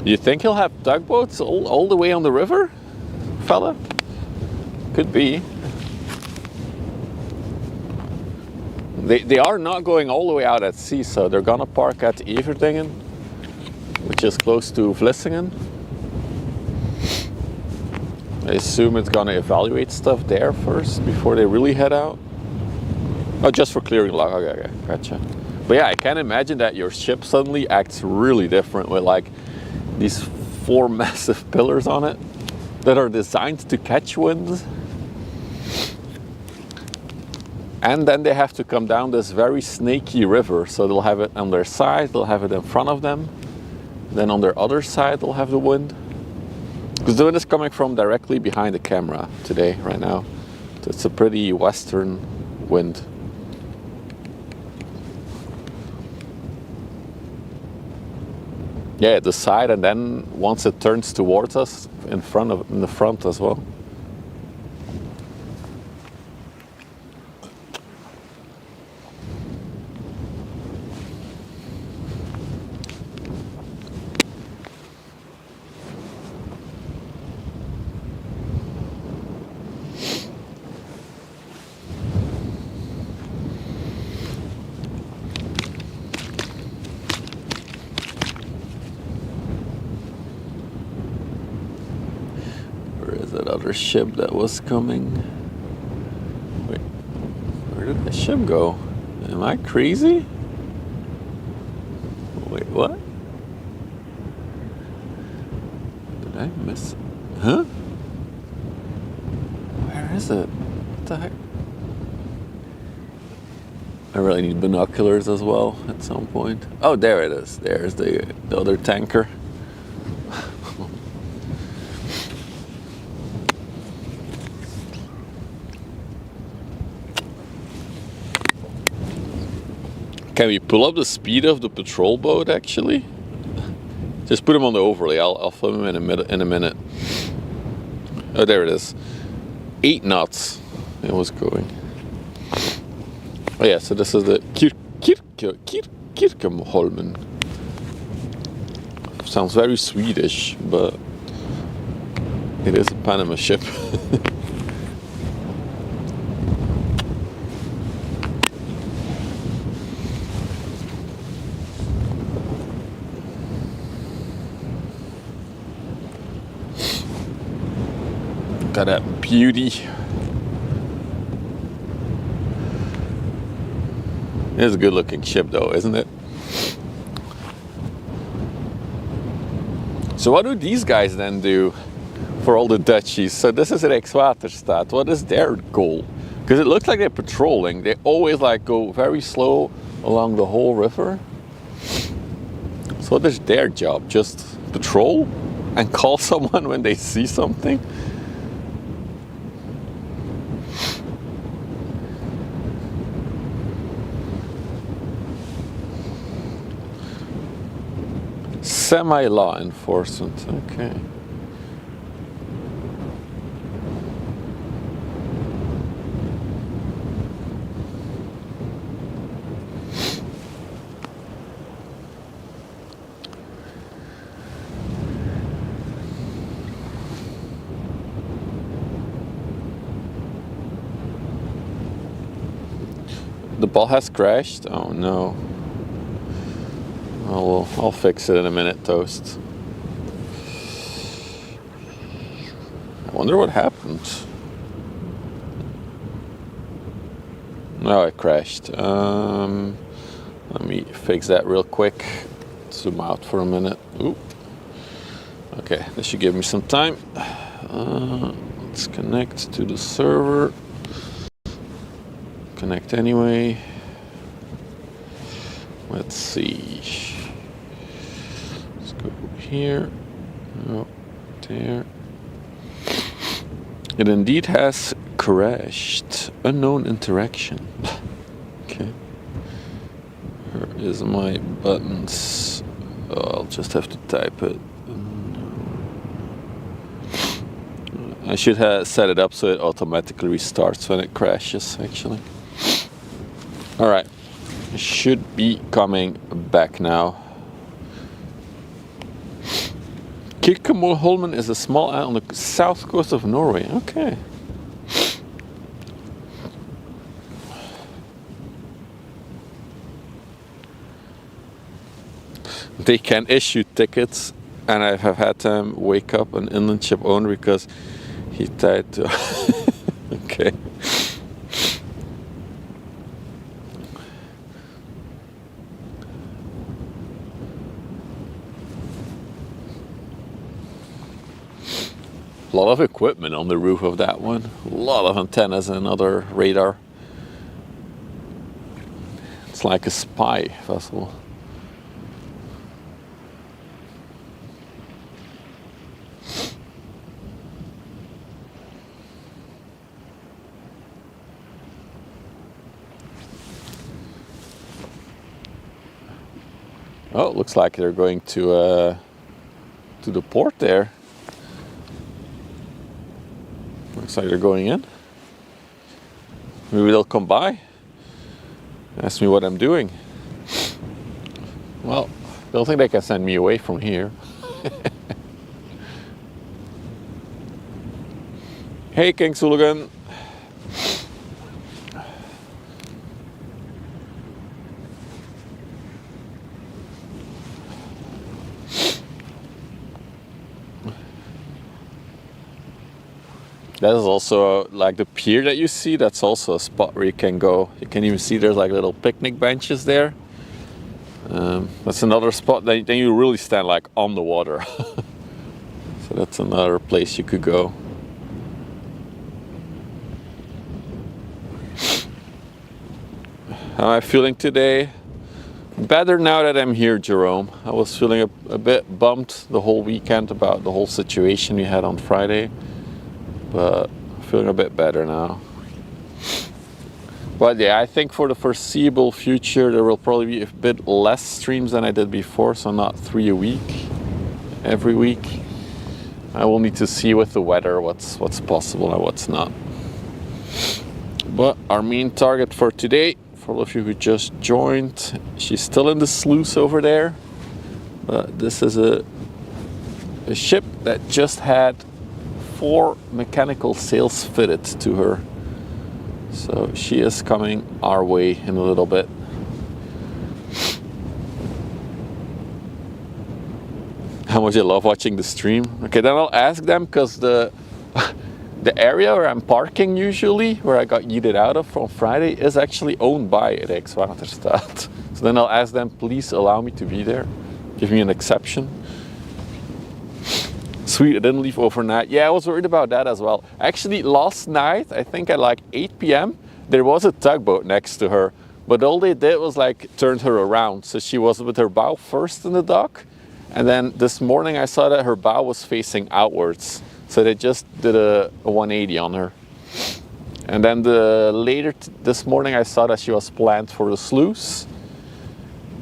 S1: You think he'll have tugboats all the way on the river, fella? Could be. They are not going all the way out at sea, so they're gonna park at Everdingen, which is close to Vlissingen. I assume it's gonna evaluate stuff there first before they really head out. Oh, just for clearing log. Okay, gotcha. But yeah, I can't imagine that your ship suddenly acts really different with like these 4 massive pillars on it that are designed to catch wind. And then they have to come down this very snaky river. So they'll have it on their side, they'll have it in front of them. Then on their other side, they'll have the wind. Because the wind is coming from directly behind the camera today, right now. So it's a pretty western wind. Yeah, the side, and then once it turns towards us, in the front as well. That other ship that was coming. Wait, where did the ship go? Am I crazy? Wait, what? Did I miss? Huh? Where is it? What the heck? I really need binoculars as well at some point. Oh, there it is. There's the other tanker. Can we pull up the speed of the patrol boat actually? Just put him on the overlay. I'll film him in a minute. Oh, there it is. 8 knots it was going. Oh yeah, so this is the Kirkeholmen. Sounds very Swedish, but it is a Panama ship. Got that beauty. It's a good looking ship though, isn't it? So what do these guys then do for all the Dutchies? So this is Rijkswaterstaat. What is their goal? Because it looks like they're patrolling. They always like go very slow along the whole river. So what is their job? Just patrol and call someone when they see something? Semi-law enforcement, okay. The ball has crashed? Oh no. Oh, well, I'll fix it in a minute, Toast. I wonder what happened. No, it crashed. Let me fix that real quick. Zoom out for a minute. Ooh. Okay, this should give me some time. Let's connect to the server. Connect anyway. Let's see. Let's go here. Oh, there. It indeed has crashed. Unknown interaction. Okay. Here is my buttons. Oh, I'll just have to type it. I should have set it up so it automatically restarts when it crashes, actually. Alright. Should be coming back now. Kirkeholmen is a small island on the south coast of Norway. Okay. They can issue tickets, and I have had them wake up an inland ship owner because he tried to. Okay. A lot of equipment on the roof of that one. A lot of antennas and other radar. It's like a spy vessel. Oh, it looks like they're going to the port there. Looks like they're going in. Maybe they'll come by. Ask me what I'm doing. Well, I don't think they can send me away from here. Hey, King Sullivan. That is also like the pier that you see. That's also a spot where you can go. You can even see there's like little picnic benches there. That's another spot. Then you really stand like on the water. So that's another place you could go. How am I feeling today? Better now that I'm here, Jerome. I was feeling a bit bummed the whole weekend about the whole situation we had on Friday. But feeling a bit better now. But yeah, I think for the foreseeable future there will probably be a bit less streams than I did before, so not 3 a week, every week. I will need to see with the weather what's possible and what's not. But our main target for today, for all of you who just joined, she's still in the sluice over there. But this is a ship that just had 4 mechanical sails fitted to her. So she is coming our way in a little bit. How much I love watching the stream. Okay, then I'll ask them, because the area where I'm parking usually, where I got yeeted out of on Friday, is actually owned by Rijkswaterstaat. So then I'll ask them, please allow me to be there. Give me an exception. Sweet, I didn't leave overnight. Yeah, I was worried about that as well. Actually, last night, I think at like 8 p.m, there was a tugboat next to her. But all they did was like turned her around. So she was with her bow first in the dock. And then this morning I saw that her bow was facing outwards. So they just did a 180 on her. And then this morning I saw that she was planned for the sluice.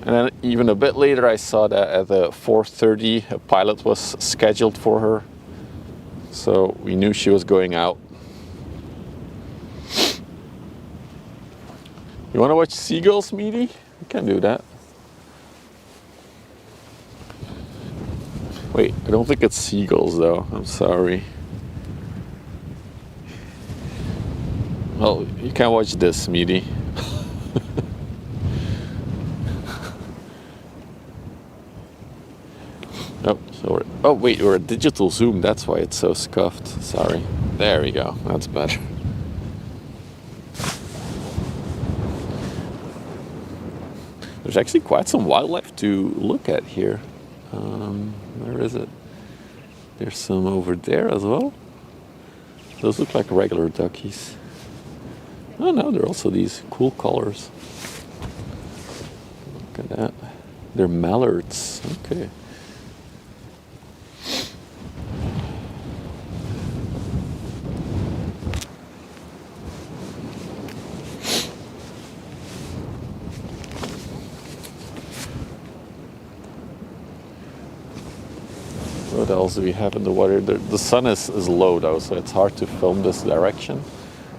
S1: And then even a bit later I saw that at 4:30 a pilot was scheduled for her. So we knew she was going out. You want to watch seagulls, Meaty? We can do that. Wait, I don't think it's seagulls though, I'm sorry. Well, you can watch this, Meaty. Oh, wait, we're a digital zoom, that's why it's so scuffed. Sorry. There we go, that's better. There's actually quite some wildlife to look at here. Where is it? There's some over there as well. Those look like regular duckies. Oh no, there are also these cool colors. Look at that. They're mallards. Okay. What else do we have in the water? The sun is low though, so it's hard to film this direction.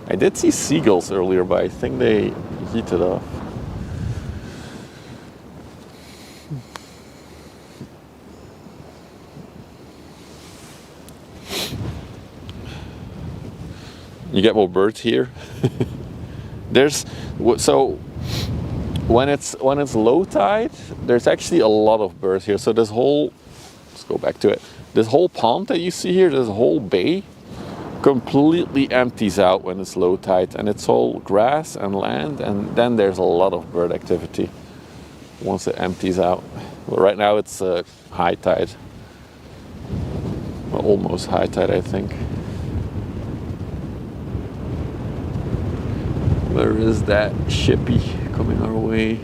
S1: I did see seagulls earlier, but I think they heated off. You get more birds here. So when it's low tide, there's actually a lot of birds here. So this whole, let's go back to it. This whole pond that you see here, this whole bay, completely empties out when it's low tide, and it's all grass and land, and then there's a lot of bird activity once it empties out. Well, right now it's high tide. Well, almost high tide, I think. Where is that shippy coming our way?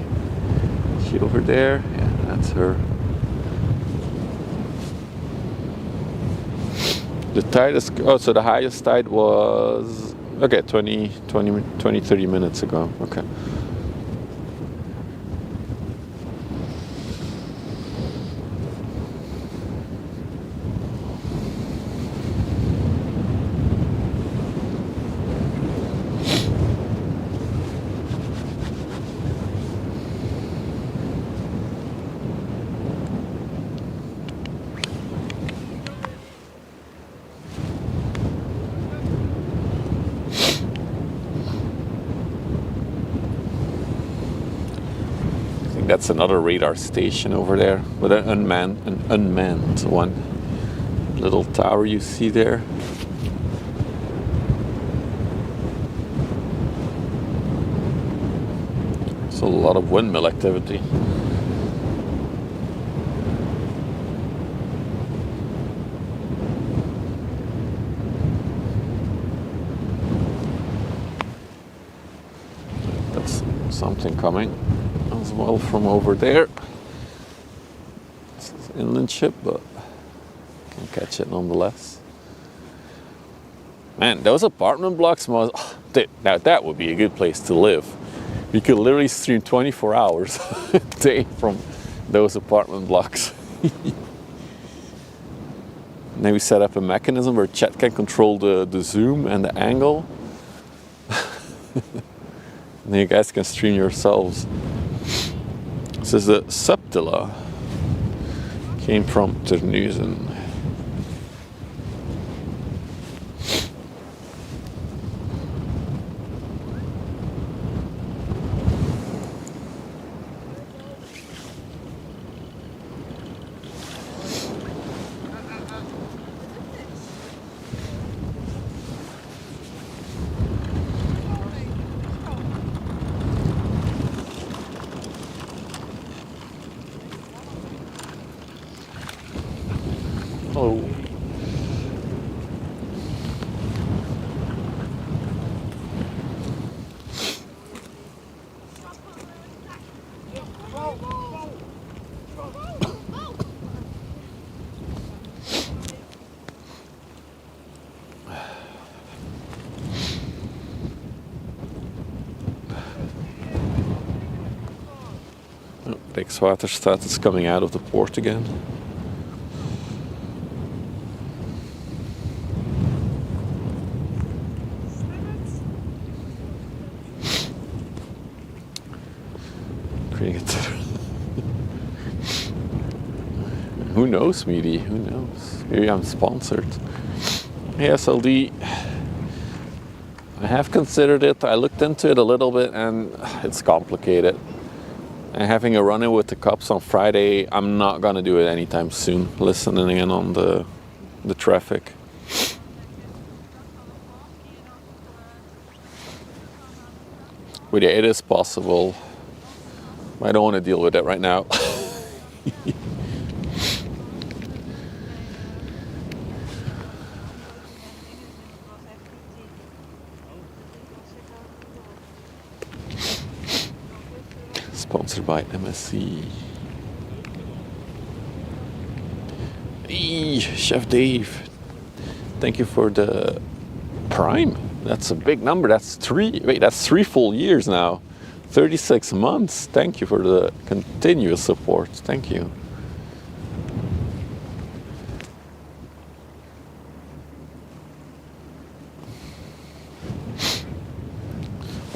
S1: Is she over there? Yeah, that's her. The tide is, so the highest tide was, okay, 30 minutes ago, okay. That's another radar station over there, with an unmanned one. Little tower you see there. There's a lot of windmill activity. That's something coming as well from over there. It's an inland ship, but can catch it nonetheless. Man, those apartment blocks must, now that would be a good place to live. You could literally stream 24 hours a day from those apartment blocks. Now we set up a mechanism where Chat can control the zoom and the angle. And you guys can stream yourselves. This is the Subtila. Came from Terneuzen. Oh. Rijkswaterstaat is coming out of the port again. Who knows, Meaty? Who knows? Maybe I'm sponsored. ASLD. I have considered it. I looked into it a little bit and it's complicated. And having a run-in with the cops on Friday, I'm not gonna do it anytime soon. Listening in on the traffic. But yeah, it is possible. I don't want to deal with it right now. Sponsored by MSC. Hey, Chef Dave. Thank you for the Prime. That's a big number. That's three full years now. 36 months. Thank you for the continuous support. Thank you.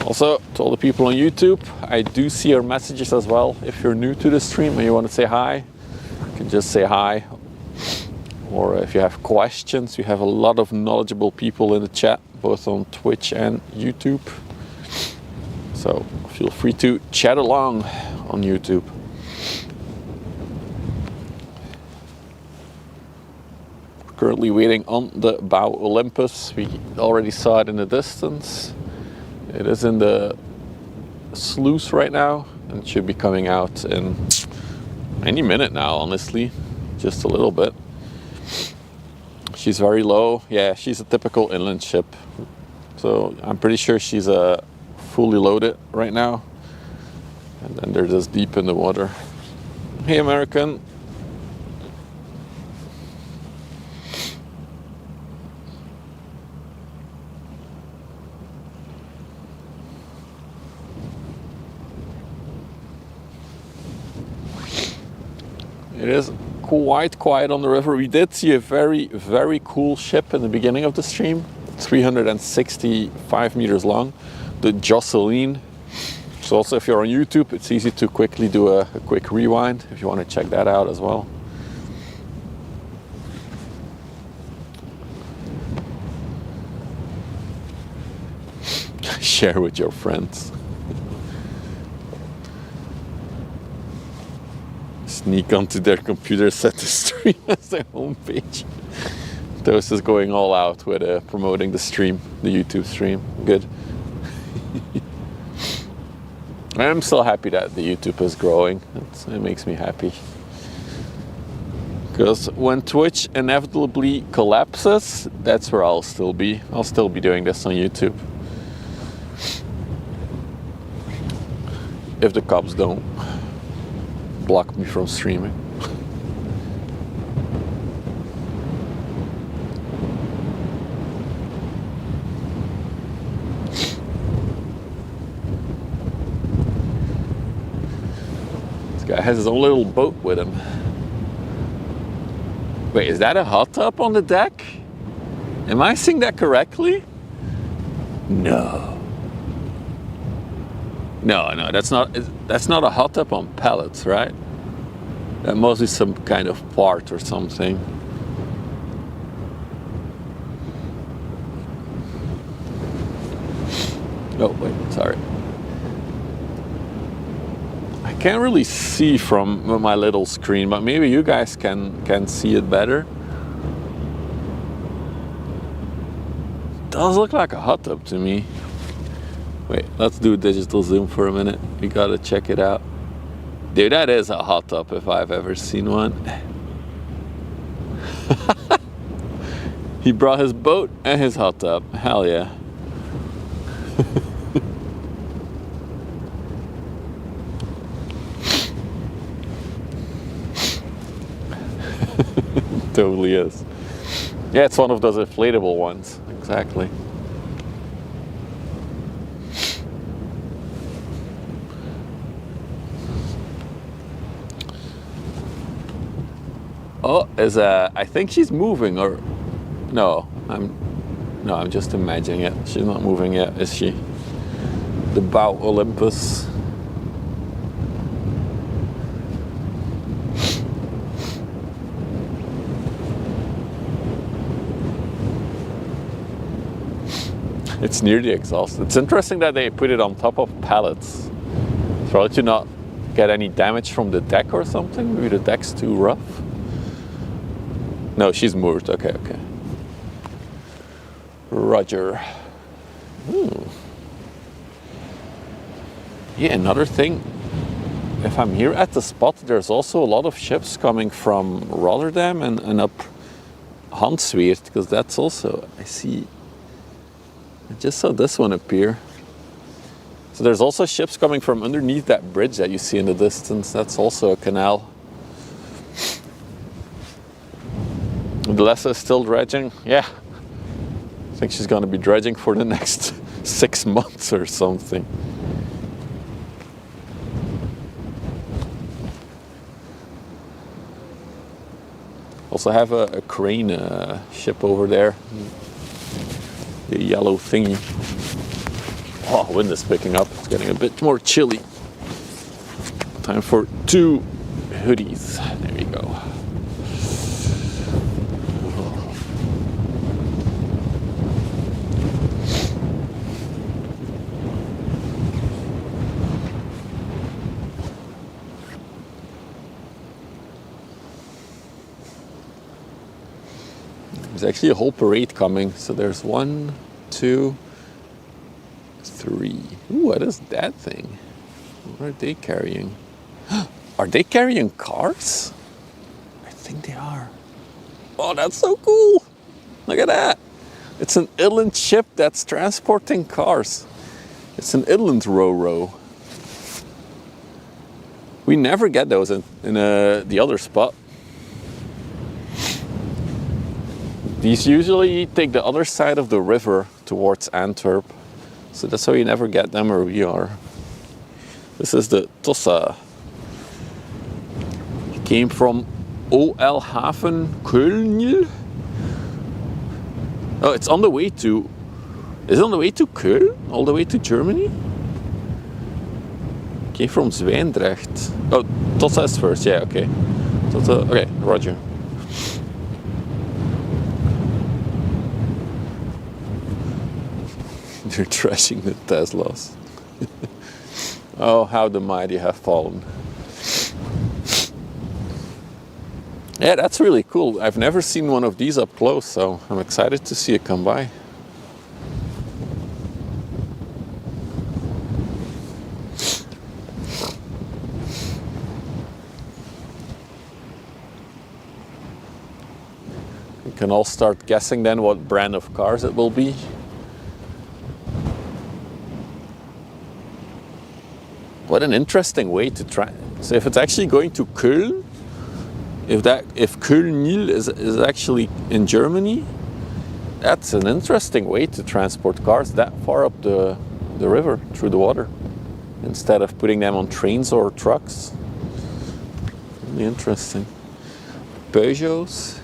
S1: Also, to all the people on YouTube, I do see your messages as well. If you're new to the stream and you want to say hi, you can just say hi. Or if you have questions, we have a lot of knowledgeable people in the chat, both on Twitch and YouTube. So feel free to chat along on YouTube. We're currently waiting on the Bow Olympus. We already saw it in the distance. It is in the sluice right now and should be coming out in any minute now, honestly. Just a little bit. She's very low. Yeah, she's a typical inland ship. So I'm pretty sure she's fully loaded right now. And then they're just deep in the water. Hey, American. It is quite quiet on the river. We did see a very, very cool ship in the beginning of the stream, 365 meters long, the Jocelyn. So also if you're on YouTube, it's easy to quickly do a quick rewind if you want to check that out as well. Share with your friends. Sneak onto their computer, set the stream as their homepage. Toast is going all out with promoting the stream, the YouTube stream. Good. I'm so happy that the YouTube is growing. It makes me happy. Because when Twitch inevitably collapses, that's where I'll still be. I'll still be doing this on YouTube. If the cops don't block me from streaming. This guy has his own little boat with him. Wait, is that a hot tub on the deck? Am I seeing that correctly? No. No, that's not a hot tub on pallets, right? That must be some kind of part or something. Oh wait, sorry. I can't really see from my little screen, but maybe you guys can see it better. Does look like a hot tub to me. Wait, let's do digital zoom for a minute. We gotta check it out. Dude, that is a hot tub if I've ever seen one. He brought his boat and his hot tub. Hell yeah. Totally is. Yeah, it's one of those inflatable ones. Exactly. Oh, I think she's moving, or no, I'm just imagining it. She's not moving yet, is she? The Bow Olympus. It's near the exhaust. It's interesting that they put it on top of pallets. Probably to not get any damage from the deck or something. Maybe the deck's too rough. No, she's moored. Okay. Roger. Yeah, another thing. If I'm here at the spot, there's also a lot of ships coming from Rotterdam and up Hansweert, because that's also, I just saw this one appear. So there's also ships coming from underneath that bridge that you see in the distance. That's also a canal. Delessa is still dredging. Yeah. I think she's going to be dredging for the next 6 months or something. Also have a crane ship over there. The yellow thingy. Oh, wind is picking up. It's getting a bit more chilly. Time for 2 hoodies. There you go. There's actually a whole parade coming. So there's 1, 2, 3. Ooh, what is that thing? What are they carrying? Are they carrying cars? I think they are. Oh, that's so cool. Look at that. It's an inland ship that's transporting cars. It's an inland ro-ro. We never get those in the other spot. These usually take the other side of the river towards Antwerp. So that's why you never get them where we are. This is the Tossa. It came from OL Haven Köln. Oh, it's on the way to... Is it on the way to Köln? All the way to Germany? It came from Zwijndrecht. Oh, Tossa is first. Yeah, okay. Tossa, okay, roger. They're trashing the Teslas. Oh, how the mighty have fallen. Yeah, that's really cool. I've never seen one of these up close, so I'm excited to see it come by. We can all start guessing then what brand of cars it will be. What an interesting way to try. So if it's actually going to Köln, if Köln-Nil is actually in Germany, that's an interesting way to transport cars that far up the river through the water, instead of putting them on trains or trucks. Really interesting. Peugeots.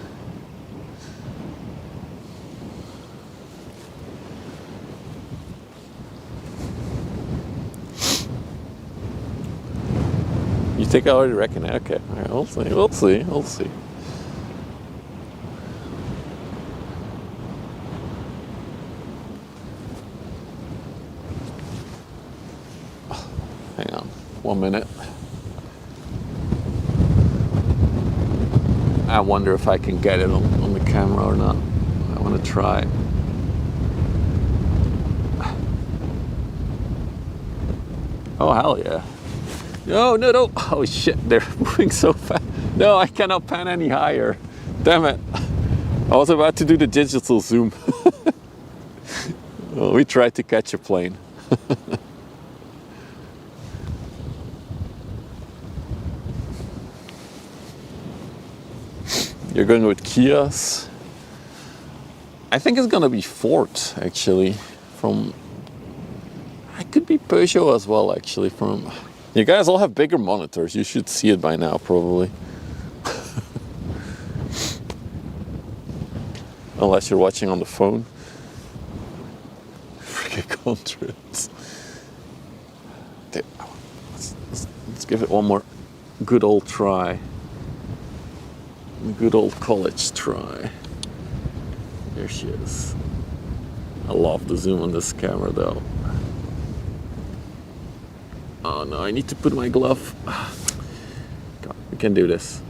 S1: You think I already reckon it? Okay, all right, we'll see, we'll see, we'll see. Hang on, 1 minute. I wonder if I can get it on the camera or not. I want to try. Oh, hell yeah. No, no, no. Oh, shit. They're moving so fast. No, I cannot pan any higher. Damn it. I was about to do the digital zoom. Well, we tried to catch a plane. You're going with Kias. I think it's gonna be Ford, actually. It could be Peugeot as well, actually. You guys all have bigger monitors. You should see it by now, probably. Unless you're watching on the phone. Freaking contrast. Let's give it one more good old try. A good old college try. There she is. I love the zoom on this camera though. Oh no, I need to put my glove. God, we can do this.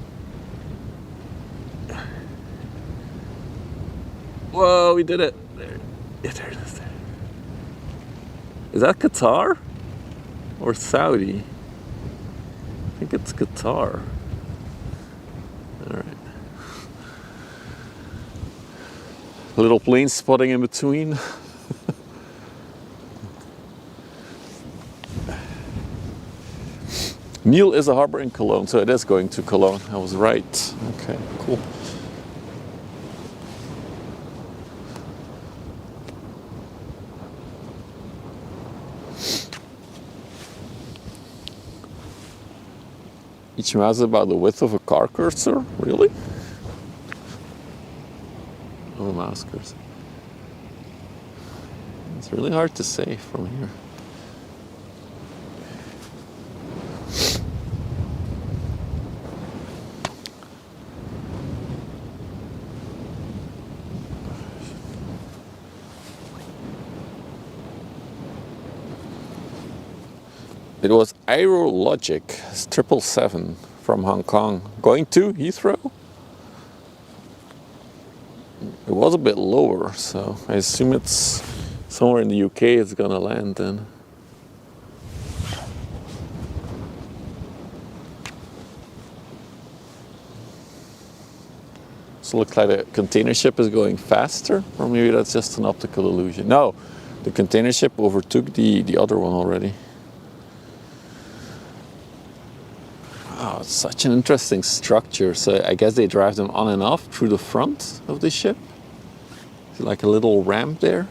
S1: Whoa, we did it. There, yeah, there it is. There. Is that Qatar? Or Saudi? I think it's Qatar. Alright. A little plane spotting in between. Niel is a harbor in Cologne, so it is going to Cologne. I was right. Okay, cool. Each mouse is about the width of a car cursor? Really? Oh, a mouse cursor. It's really hard to say from here. It was Aerologic 777 from Hong Kong. Going to Heathrow? It was a bit lower, so I assume it's somewhere in the UK it's gonna land then. So it looks like the container ship is going faster, or maybe that's just an optical illusion. No, the container ship overtook the other one already. Oh, it's such an interesting structure. So I guess they drive them on and off through the front of the ship. Is it like a little ramp there?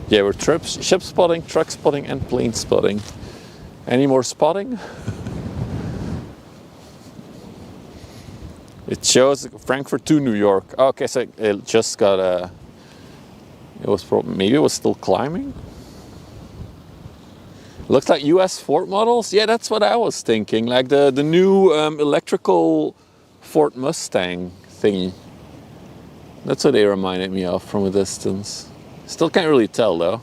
S1: Yeah, we're ship spotting, truck spotting, and plane spotting. Any more spotting? It shows Frankfurt to New York. Oh, okay, so it just got a. It was maybe it was still climbing. Looks like US Ford models. Yeah, that's what I was thinking. Like the new electrical Ford Mustang thingy. That's what they reminded me of from a distance. Still can't really tell though.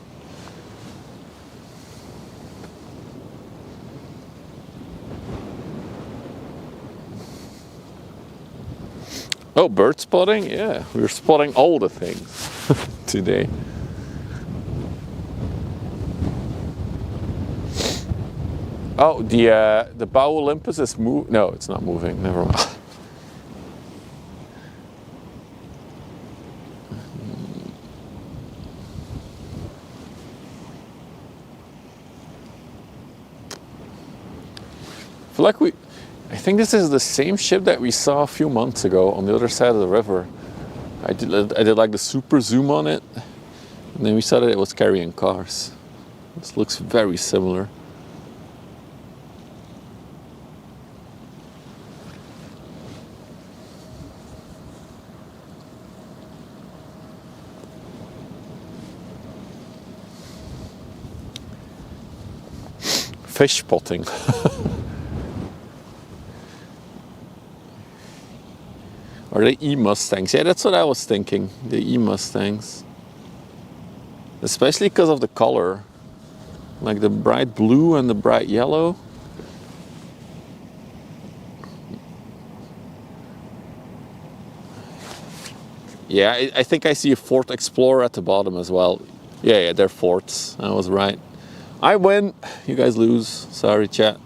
S1: Oh, bird spotting? Yeah, we're spotting all the things today. Oh, the Bow Olympus is moving. No, it's not moving. Never mind. I feel like I think this is the same ship that we saw a few months ago on the other side of the river. I did like the super zoom on it, and then we saw that it was carrying cars. This looks very similar. fish potting. Or the E-Mustangs. Yeah, that's what I was thinking. The E-Mustangs. Especially because of the color. Like the bright blue and the bright yellow. Yeah, I think I see a Ford Explorer at the bottom as well. Yeah, they're Fords. I was right. I win. You guys lose. Sorry, chat.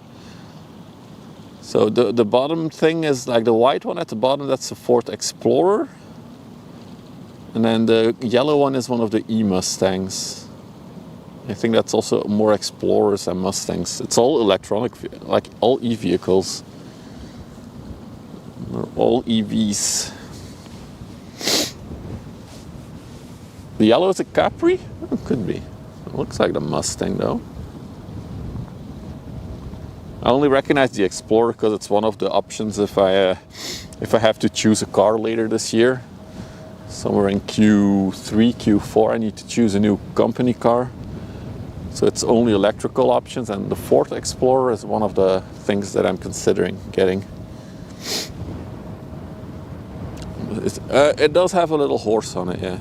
S1: So the bottom thing is like the white one at the bottom, that's a Ford Explorer. And then the yellow one is one of the E-Mustangs. I think that's also more Explorers than Mustangs. It's all electronic, like all E-vehicles. They're all EVs. The yellow is a Capri? Oh, it could be. It looks like the Mustang though. I only recognize the Explorer because it's one of the options if I have to choose a car later this year. Somewhere in Q3, Q4 I need to choose a new company car. So it's only electrical options, and the Ford Explorer is one of the things that I'm considering getting. It does have a little horse on it, yeah.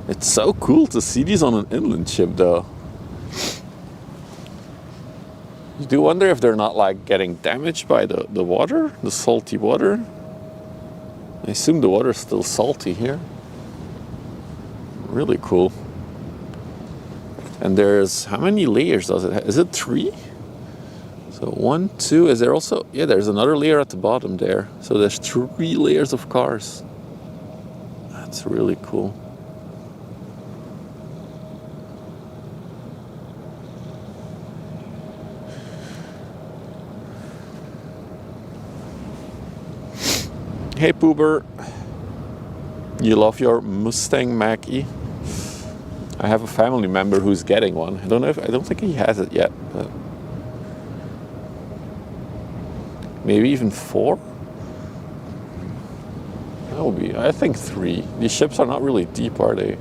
S1: It's so cool to see these on an inland ship though. You do wonder if they're not like getting damaged by the water, the salty water. I assume the water is still salty here. Really cool. And there's, how many layers does it have? Is it 3? So 1, 2, is there also, yeah, there's another layer at the bottom there. So there's 3 layers of cars. That's really cool. Hey Poober, you love your Mustang Mach-E? I have a family member who's getting one. I don't think he has it yet, but maybe even 4? That would be, I think 3. These ships are not really deep, are they?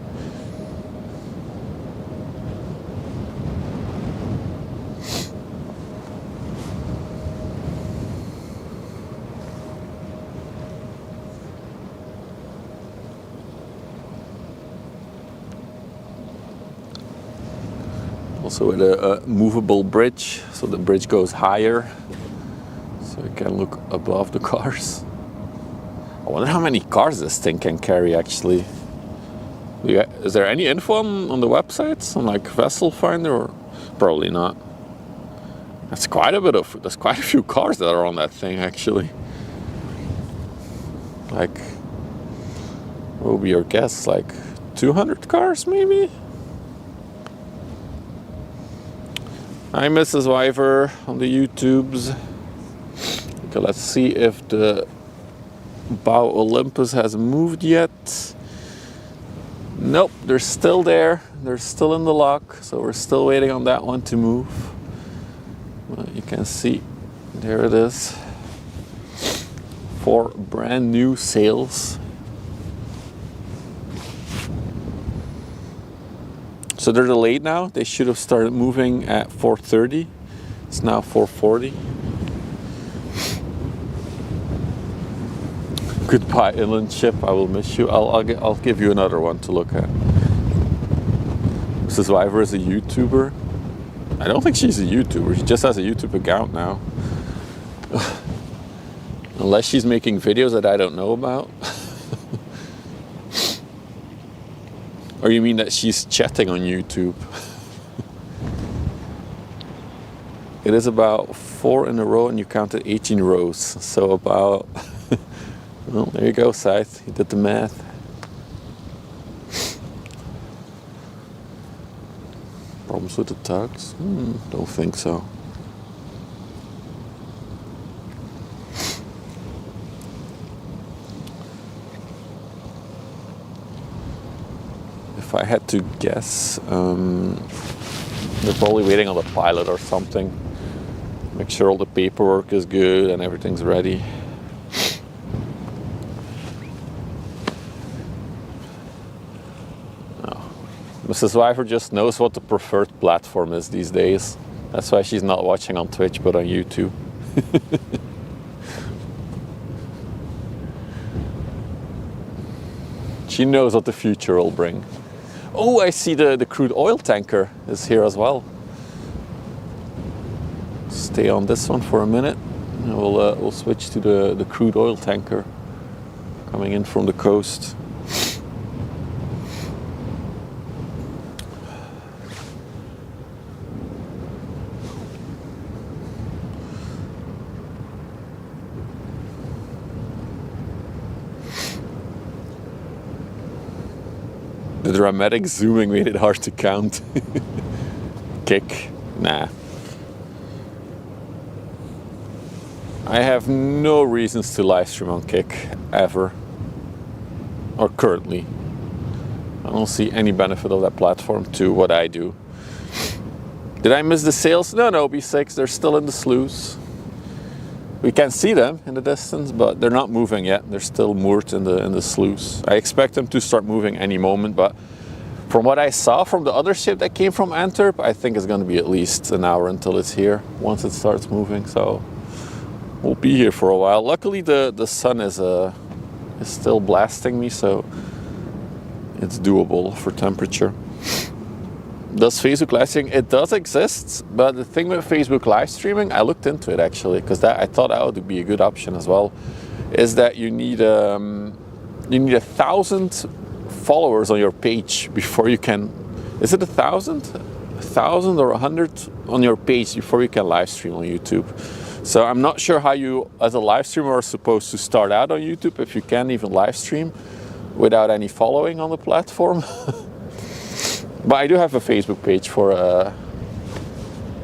S1: Also with a movable bridge, so the bridge goes higher, so you can look above the cars. I wonder how many cars this thing can carry actually. Is there any info on the websites, on like Vessel Finder, or probably not? There's quite a few cars that are on that thing actually. Like, what would be your guess? Like 200 cars maybe? Hi Mrs. Wyver on the YouTubes. Okay, let's see if the Bow Olympus has moved yet. Nope, they're still there. They're still in the lock, so we're still waiting on that one to move. Well, you can see, there it is. 4 brand new sails. So they're delayed now. They should have started moving at 4:30. It's now 4:40. Goodbye, inland ship. I will miss you. I'll give you another one to look at. Mrs. Wyver is a YouTuber. I don't think she's a YouTuber. She just has a YouTube account now. Unless she's making videos that I don't know about. Or you mean that she's chatting on YouTube? It is about 4 in a row and you counted 18 rows. So about, well, there you go, Scythe. You did the math. Problems with the tugs? Don't think so. If I had to guess, they're probably waiting on the pilot or something. Make sure all the paperwork is good and everything's ready. Mrs. Wyver just knows what the preferred platform is these days. That's why she's not watching on Twitch but on YouTube. She knows what the future will bring. Oh, I see the crude oil tanker is here as well. Stay on this one for a minute. And we'll switch to the crude oil tanker coming in from the coast. The dramatic zooming made it hard to count. Kick? Nah. I have no reasons to live stream on Kick, ever. Or currently. I don't see any benefit of that platform to what I do. Did I miss the sails? No, B6, they're still in the sluice. We can see them in the distance, but they're not moving yet. They're still moored in the sluice. I expect them to start moving any moment, but from what I saw from the other ship that came from Antwerp, I think it's going to be at least an hour until it's here, once it starts moving. So we'll be here for a while. Luckily, the sun is still blasting me, so it's doable for temperature. Does Facebook live streaming? It does exist, but the thing with Facebook live streaming, I looked into it actually, because I thought that would be a good option as well, is that you need 1,000 followers on your page before you can. Is it 1,000? 1,000 or 100 on your page before you can live stream on YouTube. So I'm not sure how you, as a live streamer, are supposed to start out on YouTube if you can't even live stream without any following on the platform. But I do have a Facebook page for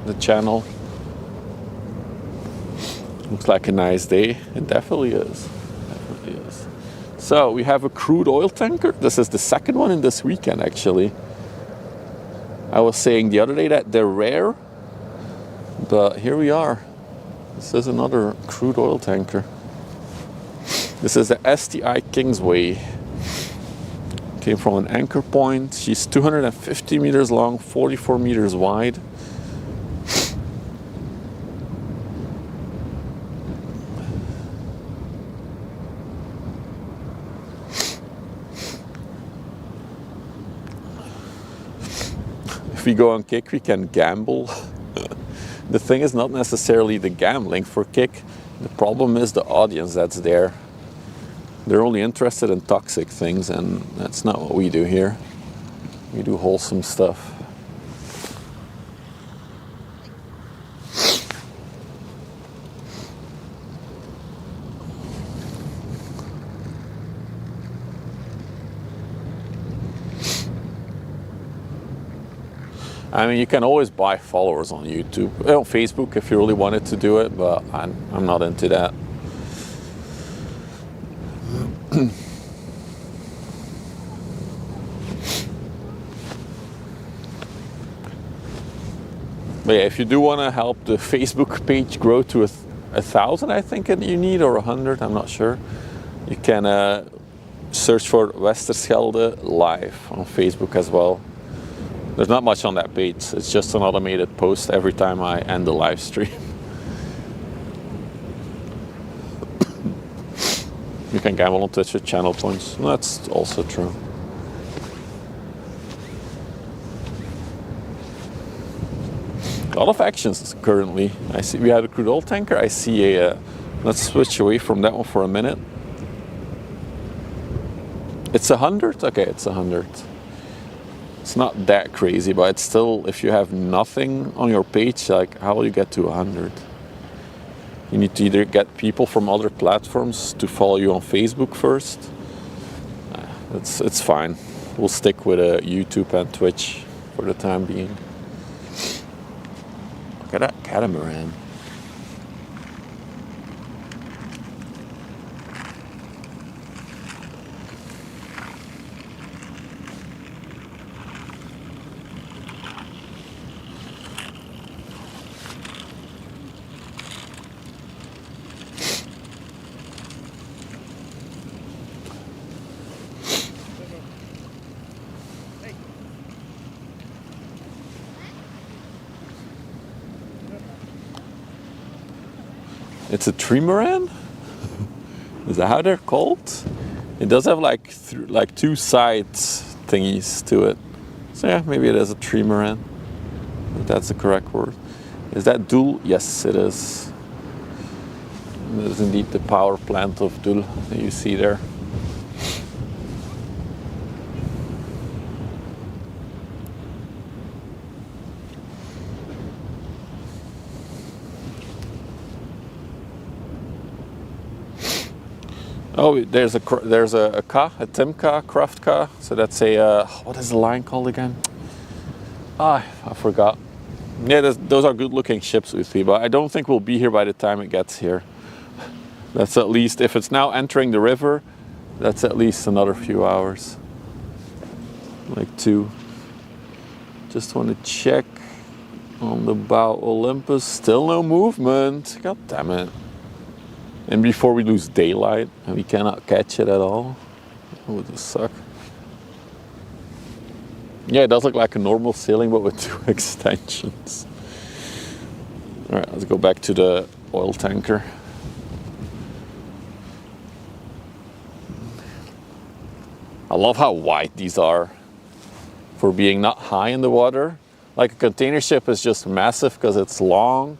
S1: the channel. Looks like a nice day. It definitely is. Definitely is. So we have a crude oil tanker. This is the second one in this weekend, actually. I was saying the other day that they're rare, but here we are. This is another crude oil tanker. This is the STI Kingsway. Came from an anchor point. She's 250 meters long, 44 meters wide. If we go on Kick, we can gamble. The thing is not necessarily the gambling for Kick. The problem is the audience that's there. They're only interested in toxic things, and that's not what we do here. We do wholesome stuff. I mean, you can always buy followers on YouTube, on Facebook if you really wanted to do it, but I'm not into that. But yeah, if you do want to help the Facebook page grow to 1,000, I think you need, or 100, I'm not sure. You can search for Westerschelde live on Facebook as well. There's not much on that page. It's just an automated post every time I end the live stream. You can gamble on Twitch with channel points. That's also true. A lot of actions currently. I see we have a crude oil tanker. I see a. Let's switch away from that one for a minute. It's 100. Okay, it's 100. It's not that crazy, but it's still. If you have nothing on your page, like how will you get to 100? You need to either get people from other platforms to follow you on Facebook first. It's fine. We'll stick with YouTube and Twitch for the time being. Look at that catamaran. It's a trimaran? Is that how they're called? It does have like two sides thingies to it. So yeah, maybe it is a trimaran. If that's the correct word. Is that Doel? Yes, it is. It is indeed the power plant of Doel that you see there. Oh, there's a car, a Tim car, Craft car. So that's a what is the line called again? Ah, I forgot. Yeah, those are good-looking ships, Uthi, but I don't think we'll be here by the time it gets here. That's at least, if it's now entering the river, that's at least another few hours. Like 2. Just want to check on the Bow Olympus. Still no movement. God damn it. And before we lose daylight, and we cannot catch it at all. That would just suck. Yeah, it does look like a normal sailing, but with 2 extensions. Alright, let's go back to the oil tanker. I love how wide these are for being not high in the water. Like a container ship is just massive because it's long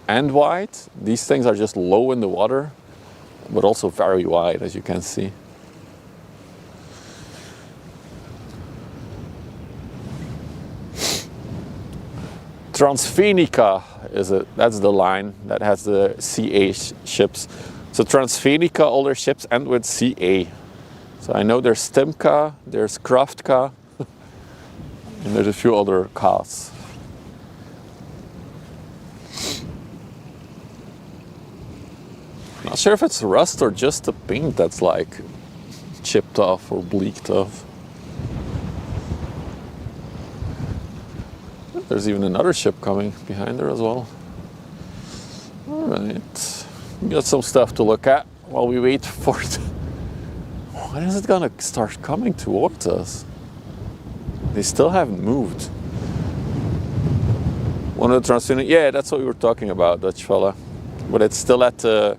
S1: and wide. These things are just low in the water, but also very wide, as you can see. Transfenica that's the line that has the CA ships. So Transfenica, all their ships end with CA. So I know there's Stimca, there's Kraftka, and there's a few other cars. Not sure if it's rust or just the paint that's like chipped off or bleaked off. There's even another ship coming behind there as well. Alright, we got some stuff to look at while we wait for it. When is it gonna start coming towards us? They still haven't moved. One of the Transunion, yeah, that's what we were talking about, Dutch fella. But it's still at the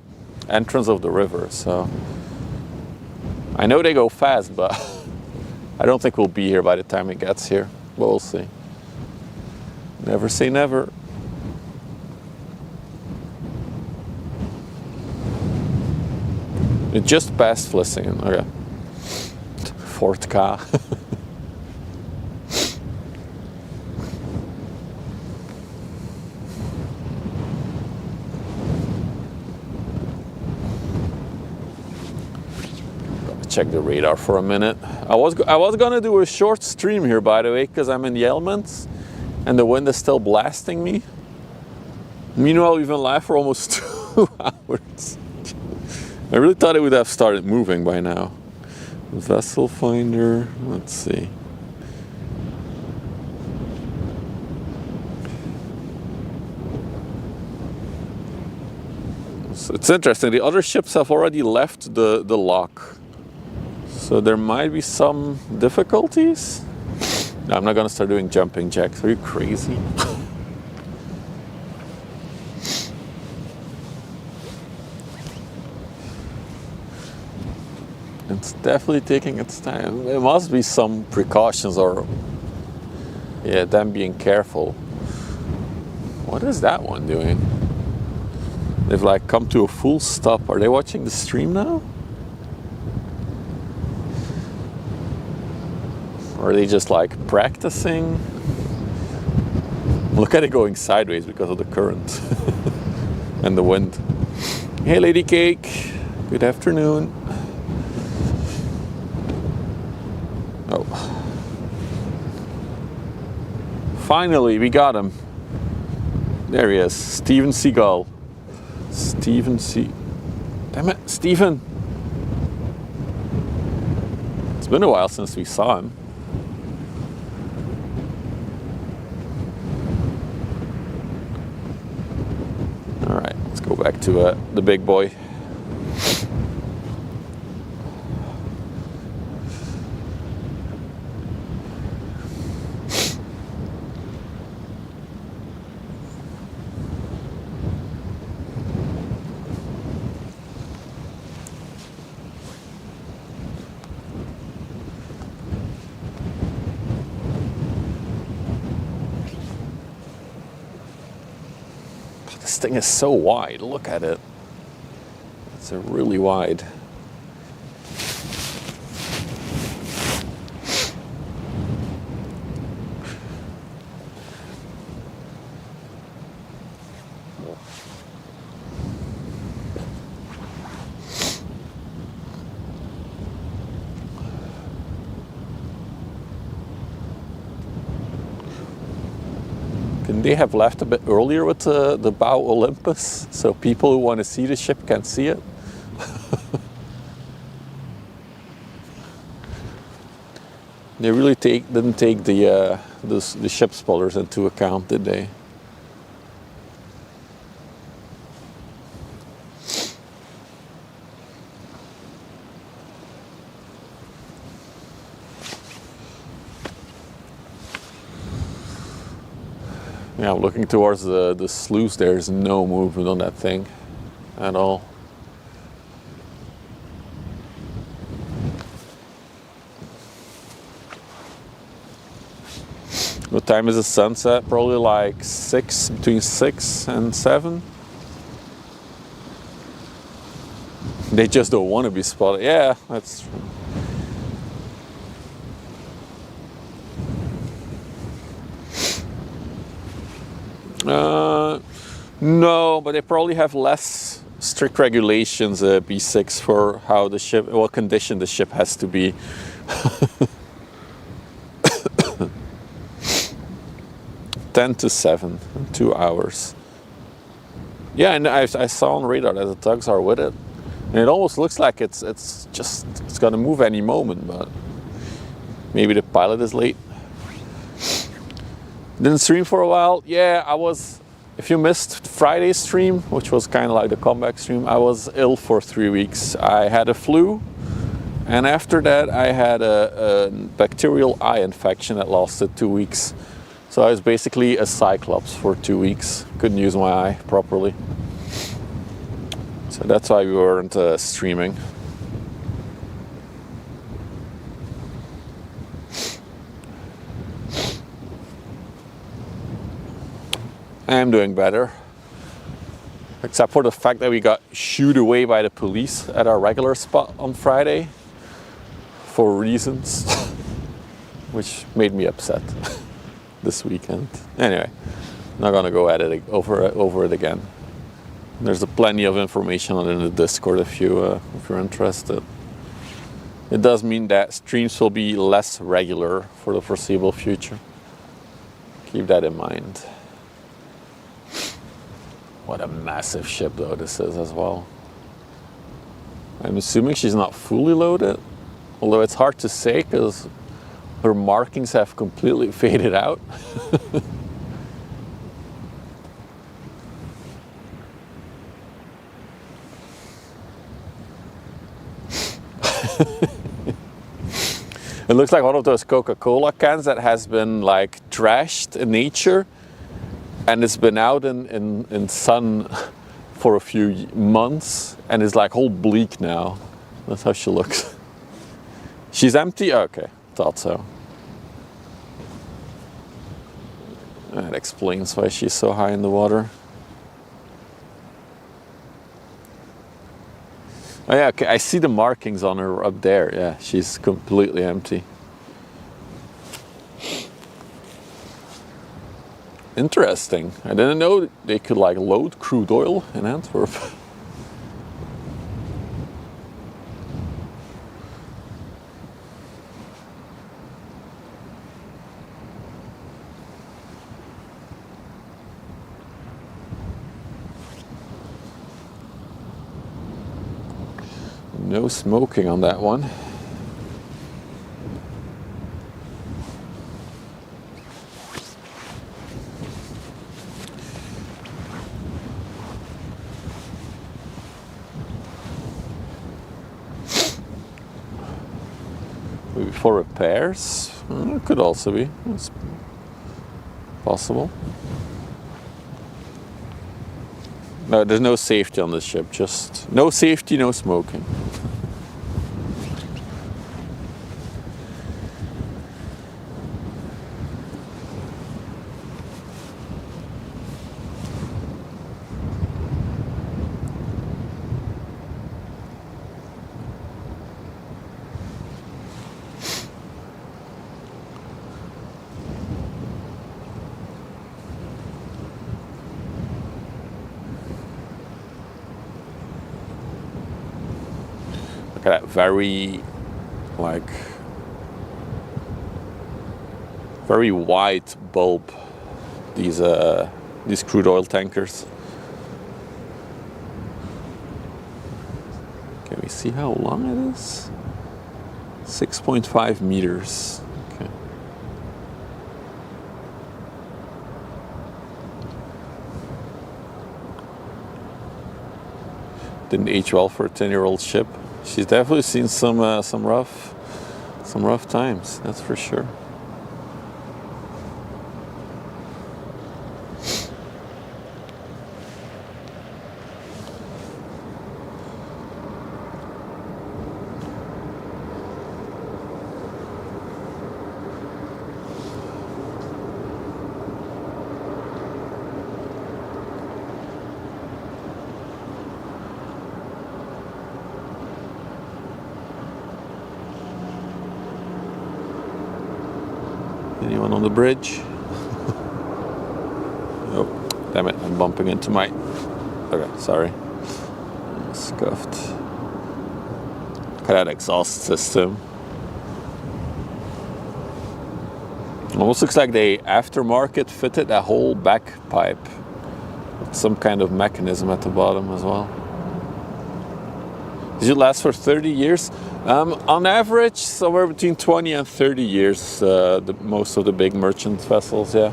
S1: entrance of the river, so I know they go fast, but I don't think we'll be here by the time it gets here. But we'll see. Never say never. It just passed Vlissingen. Okay. Fort K. Check the radar for a minute. I was gonna do a short stream here, by the way, because I'm in the elements and the wind is still blasting me. Meanwhile, we've been live for almost 2 hours. I really thought it would have started moving by now. Vessel finder, let's see. So it's interesting, the other ships have already left the lock. So there might be some difficulties. No, I'm not gonna start doing jumping jacks. Are you crazy? It's definitely taking its time. There must be some precautions or, yeah, them being careful. What is that one doing? They've like come to a full stop. Are they watching the stream now? Or are they just like practicing? Look at it going sideways because of the current and the wind. Hey, Lady Cake. Good afternoon. Oh. Finally, we got him. There he is. Steven Seagull. Steven C. Damn it, Steven. It's been a while since we saw him. Alright, let's go back to the big boy. This thing is so wide. Look at it. It's really wide. Couldn't they have left a bit earlier with the Bow Olympus so people who want to see the ship can see it? They really didn't take the ship spoilers into account, did they? Yeah, looking towards the sluice, there's no movement on that thing at all. What time is the sunset? Probably like between 6 and 7. They just don't want to be spotted. Yeah, that's true. No, but they probably have less strict regulations, B6, for how the ship, what condition the ship has to be. Ten to 7, 2 hours. Yeah, and I saw on radar that the tugs are with it, and it almost looks like it's gonna move any moment, but maybe the pilot is late. Didn't stream for a while. Yeah, if you missed Friday's stream, which was kind of like the comeback stream, I was ill for 3 weeks. I had a flu, and after that I had a bacterial eye infection that lasted 2 weeks. So I was basically a cyclops for 2 weeks. Couldn't use my eye properly. So that's why we weren't streaming. I am doing better. Except for the fact that we got shooed away by the police at our regular spot on Friday. For reasons. Which made me upset. This weekend. Anyway, not gonna go at it over it again. There's plenty of information on it in the Discord if you're interested. It does mean that streams will be less regular for the foreseeable future. Keep that in mind. What a massive ship though this is as well. I'm assuming she's not fully loaded, although it's hard to say because her markings have completely faded out. It looks like one of those Coca-Cola cans that has been like trashed in nature and it's been out in sun for a few months and is like whole bleak now. That's how she looks. She's empty? Okay. Thought so. That explains why she's so high in the water. Oh yeah, okay, I see the markings on her up there. Yeah, she's completely empty. Interesting. I didn't know they could like load crude oil in Antwerp. No smoking on that one. Maybe for repairs? It could also be. It's possible. No, there's no safety on this ship. Just no safety, no smoking. at that very, like, very wide bulb. These crude oil tankers. Can we see how long it is? 6.5 meters. Okay. Didn't age well for a 10-year-old ship. She's definitely seen some rough times. That's for sure. Anyone on the bridge? Oh, damn it, I'm bumping into my... Okay, sorry. Scuffed. Look at that exhaust system. Almost looks like they aftermarket fitted a whole back pipe with some kind of mechanism at the bottom as well. Does it last for 30 years? On average, somewhere between 20 and 30 years, most of the big merchant vessels, yeah.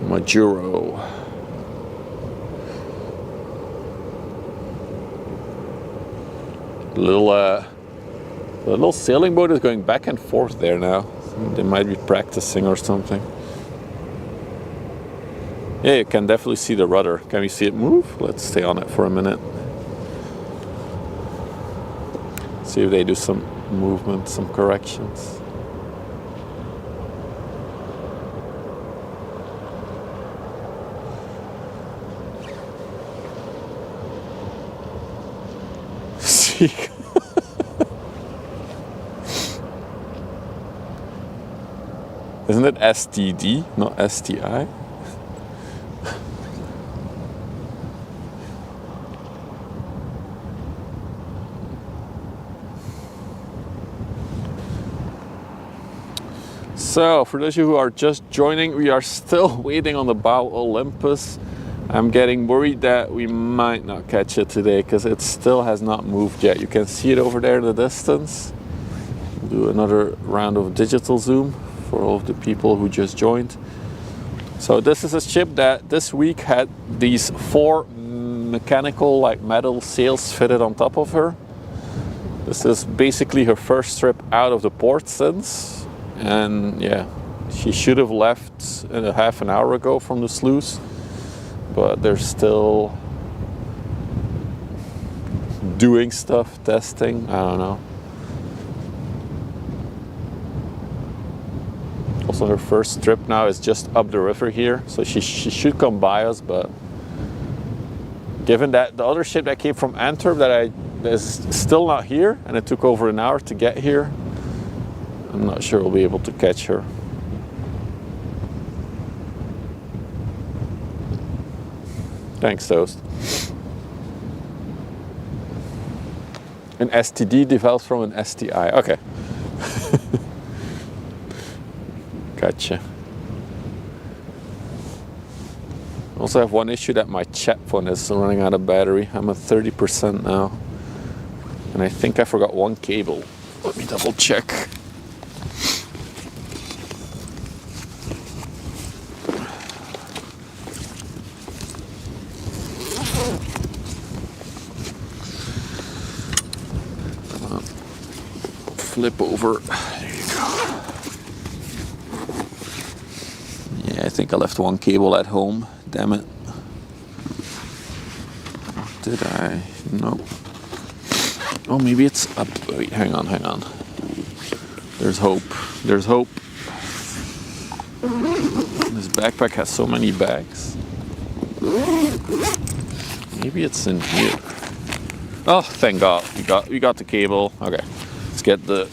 S1: Majuro. The little sailing boat is going back and forth there now. They might be practicing or something. Yeah, you can definitely see the rudder. Can we see it move? Let's stay on it for a minute. See if they do some movement, some corrections. See? Isn't it STD, not STI? So, for those of you who are just joining, we are still waiting on the Bow Olympus. I'm getting worried that we might not catch it today because it still has not moved yet. You can see it over there in the distance. We'll do another round of digital zoom for all of the people who just joined. So this is a ship that this week had these 4 mechanical, like metal sails fitted on top of her. This is basically her first trip out of the port since, and yeah, she should have left a half an hour ago from the sluice, but they're still doing stuff, testing, I don't know. Also, her first trip now is just up the river here, so she should come by us, but given that the other ship that came from Antwerp that is still not here, and it took over an hour to get here, I'm not sure we'll be able to catch her. Thanks, Toast. An STD develops from an STI. Okay. Gotcha. I also have one issue that my chat phone is running out of battery. I'm at 30% now. And I think I forgot one cable. Let me double check. Flip over. There you go. Yeah, I think I left one cable at home. Damn it. Did I? Nope. Oh, maybe it's up. Wait, hang on. There's hope. There's hope. This backpack has so many bags. Maybe it's in here. Oh, thank God. We got the cable. Okay. Let's get the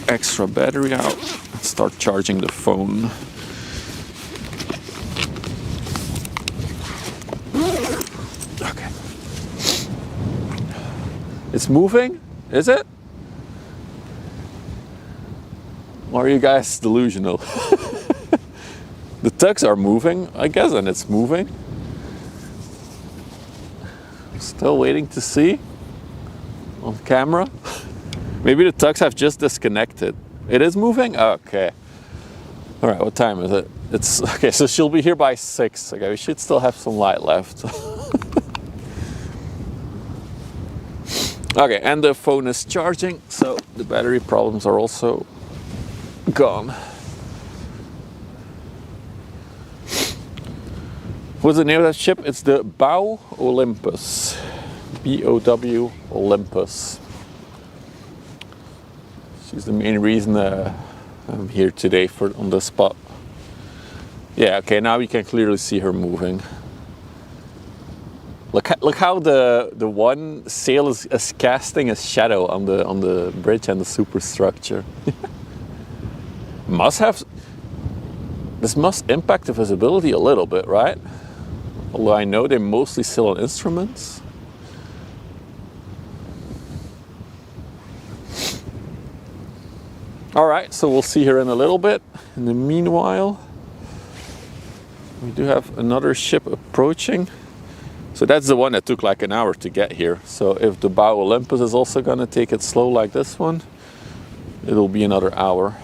S1: extra battery out. start charging the phone. Okay. It's moving? Is it? Or are you guys delusional? The tugs are moving, I guess, and it's moving. Still waiting to see on camera. Maybe the tugs have just disconnected. It is moving? Okay. All right, what time is it? It's okay, so she'll be here by 6. Okay, we should still have some light left. Okay, and the phone is charging, so the battery problems are also gone. What's the name of that ship? It's the Bow Olympus. B-O-W Olympus. She's the main reason I'm here today on the spot. Yeah, okay, now we can clearly see her moving. Look how the one sail is casting a shadow on the bridge and the superstructure. This must impact the visibility a little bit, right? Although I know they mostly sail on instruments. All right, so we'll see her in a little bit. In the meanwhile, we do have another ship approaching. So that's the one that took like an hour to get here. So if the Bow Olympus is also gonna take it slow like this one, it'll be another hour.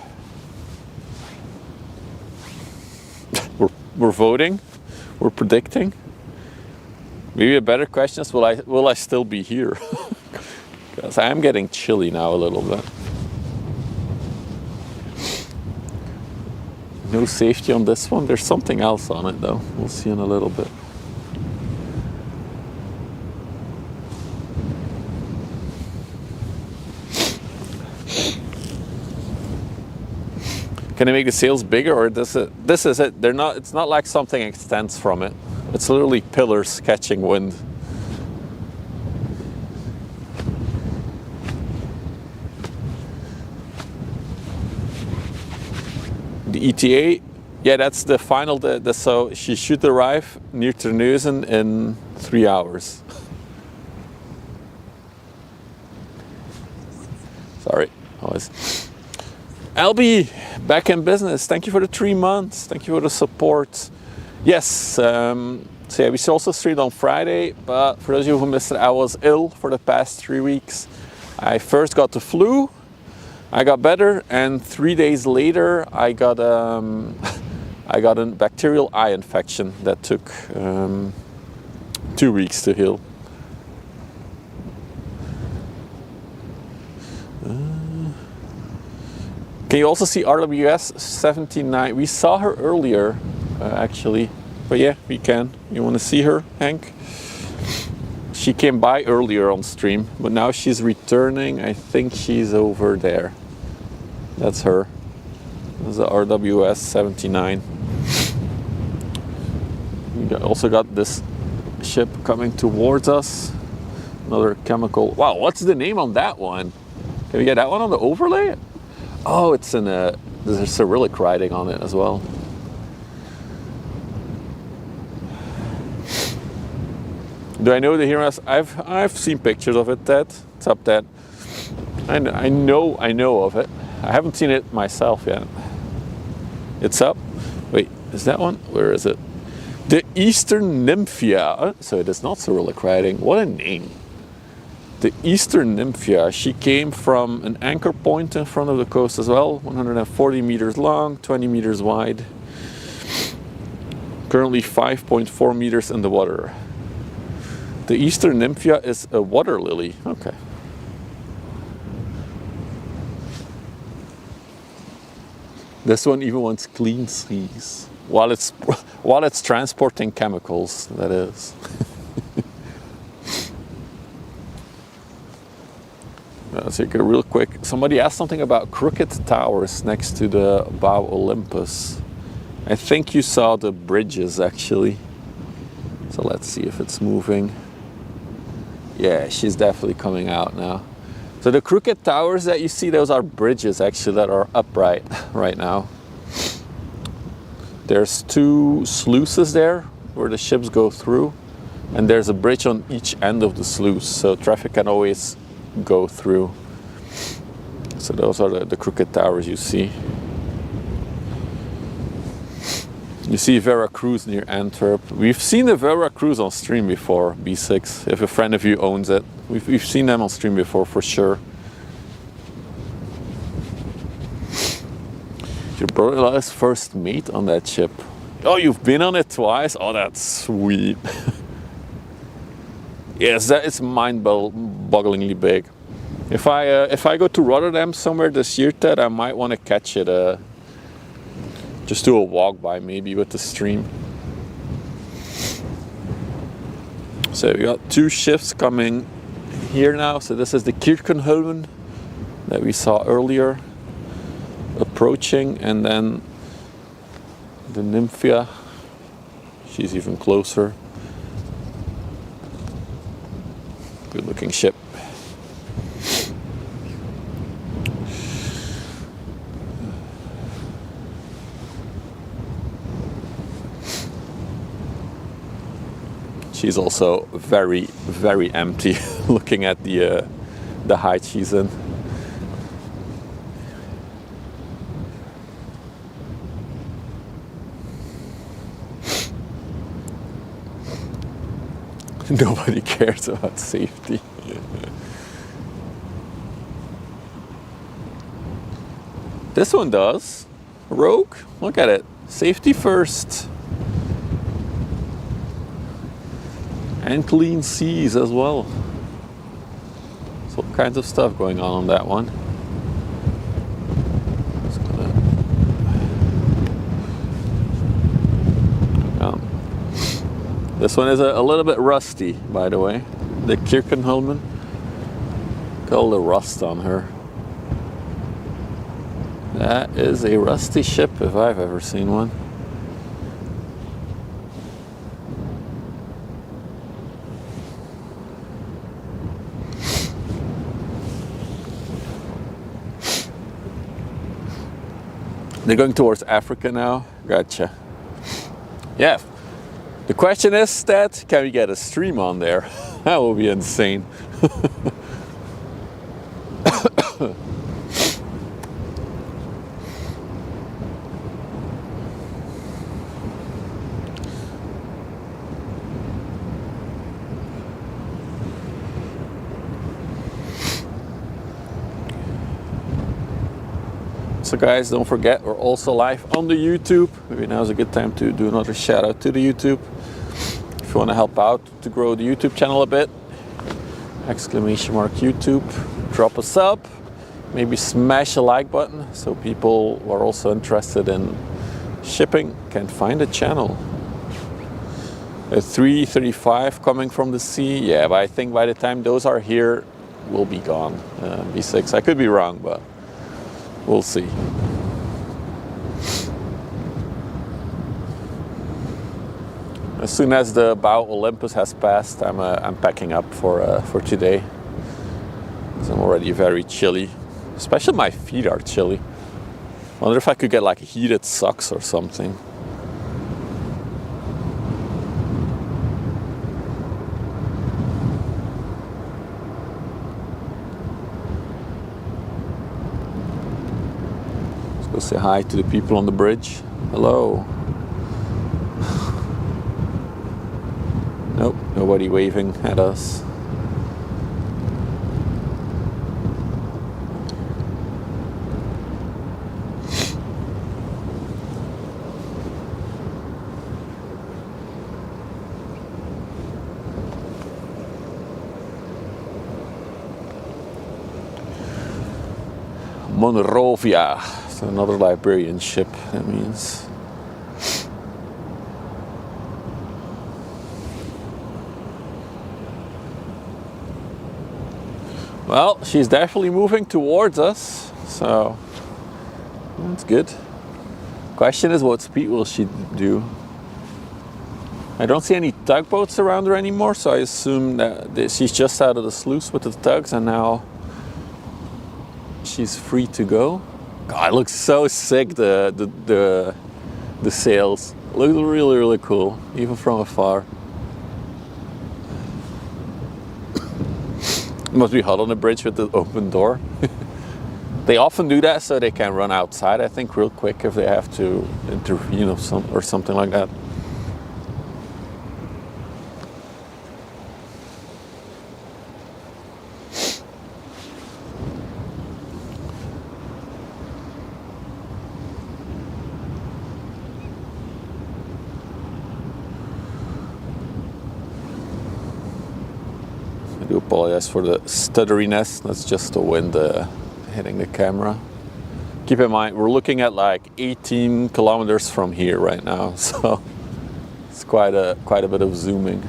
S1: We're voting, we're predicting. Maybe a better question is, will I still be here? Because I am getting chilly now a little bit. No safety on this one. There's something else on it though. We'll see in a little bit. Can I make the sails bigger, or this is it? They're not. It's not like something extends from it. It's literally pillars catching wind. The ETA, yeah, that's the final. So she should arrive near Terneuzen in 3 hours. Sorry, always. Albie, back in business. Thank you for the 3 months. Thank you for the support. Yes, so yeah, we also streamed on Friday, but for those of you who missed it, I was ill for the past 3 weeks. I first got the flu, I got better, and 3 days later I got a bacterial eye infection that took 2 weeks to heal. Can you also see RWS 79? We saw her earlier, actually. But yeah, we can. You want to see her, Hank? She came by earlier on stream, but now she's returning. I think she's over there. That's her. That's the RWS 79. We also got this ship coming towards us. Another chemical. Wow, what's the name on that one? Can we get that one on the overlay? Oh, it's in there's a Cyrillic writing on it as well. Do I know the heroes? I've seen pictures of it, Ted. It's up, Ted. I know of it. I haven't seen it myself yet. It's up. Wait, is that one? Where is it? The Eastern Nymphia. So it is not Cyrillic writing. What a name. The Eastern Nymphia, she came from an anchor point in front of the coast as well, 140 meters long, 20 meters wide. Currently 5.4 meters in the water. The Eastern Nymphia is a water lily. Okay. This one even wants clean seas while it's transporting chemicals. That is. Let's take it real quick. Somebody asked something about crooked towers next to the Bow Olympus. I think you saw the bridges actually. So let's see if it's moving. Yeah, she's definitely coming out now. So the crooked towers that you see, those are bridges actually that are upright right now. There's 2 sluices there where the ships go through, and there's a bridge on each end of the sluice, so traffic can always go through. So those are the crooked towers you see. You see Veracruz near Antwerp. We've seen the Veracruz on stream before, B6, if a friend of you owns it. We've seen them on stream before for sure. Your brother-in-law's first mate on that ship. Oh, you've been on it twice? Oh, that's sweet. Yes, that is mind-bogglingly big. If I go to Rotterdam somewhere this year, Ted, I might want to catch it. Just do a walk by maybe with the stream. So we got 2 ships coming here now. So this is the Kirkenholmen that we saw earlier approaching, and then the Nymphia. She's even closer. Good looking ship. She's also very, very empty looking at the height she's in. Nobody cares about safety. This one does. Rogue, look at it. Safety first. And clean seas as well. So all kinds of stuff going on that one. This one is a little bit rusty, by the way. The Kirkenholmen. Got all the rust on her. That is a rusty ship if I've ever seen one. They're going towards Africa now. Gotcha. Yeah. The question is that, can we get a stream on there? That will be insane. So guys, don't forget, we're also live on the YouTube. Maybe now's a good time to do another shout out to the YouTube. If you want to help out to grow the YouTube channel a bit, !YouTube, drop a sub, maybe smash a like button so people who are also interested in shipping can find the channel. A 335 coming from the sea, yeah, but I think by the time those are here, we'll be gone. B6, I could be wrong, but we'll see. As soon as the Bow Olympus has passed, I'm packing up for today. Because I'm already very chilly. Especially my feet are chilly. I wonder if I could get like heated socks or something. Let's go say hi to the people on the bridge. Hello. Nope, nobody waving at us. Monrovia, so another Liberian ship, that means. Well, she's definitely moving towards us, so that's good. Question is, what speed will she do? I don't see any tugboats around her anymore, so I assume that she's just out of the sluice with the tugs and now she's free to go. God, it looks so sick, the sails. Look really, really cool, even from afar. It must be hot on the bridge with the open door. They often do that so they can run outside, I think, real quick if they have to intervene or something like that. I do apologize for the stutteriness. That's just the wind hitting the camera. Keep in mind, we're looking at like 18 kilometers from here right now, so it's quite a bit of zooming.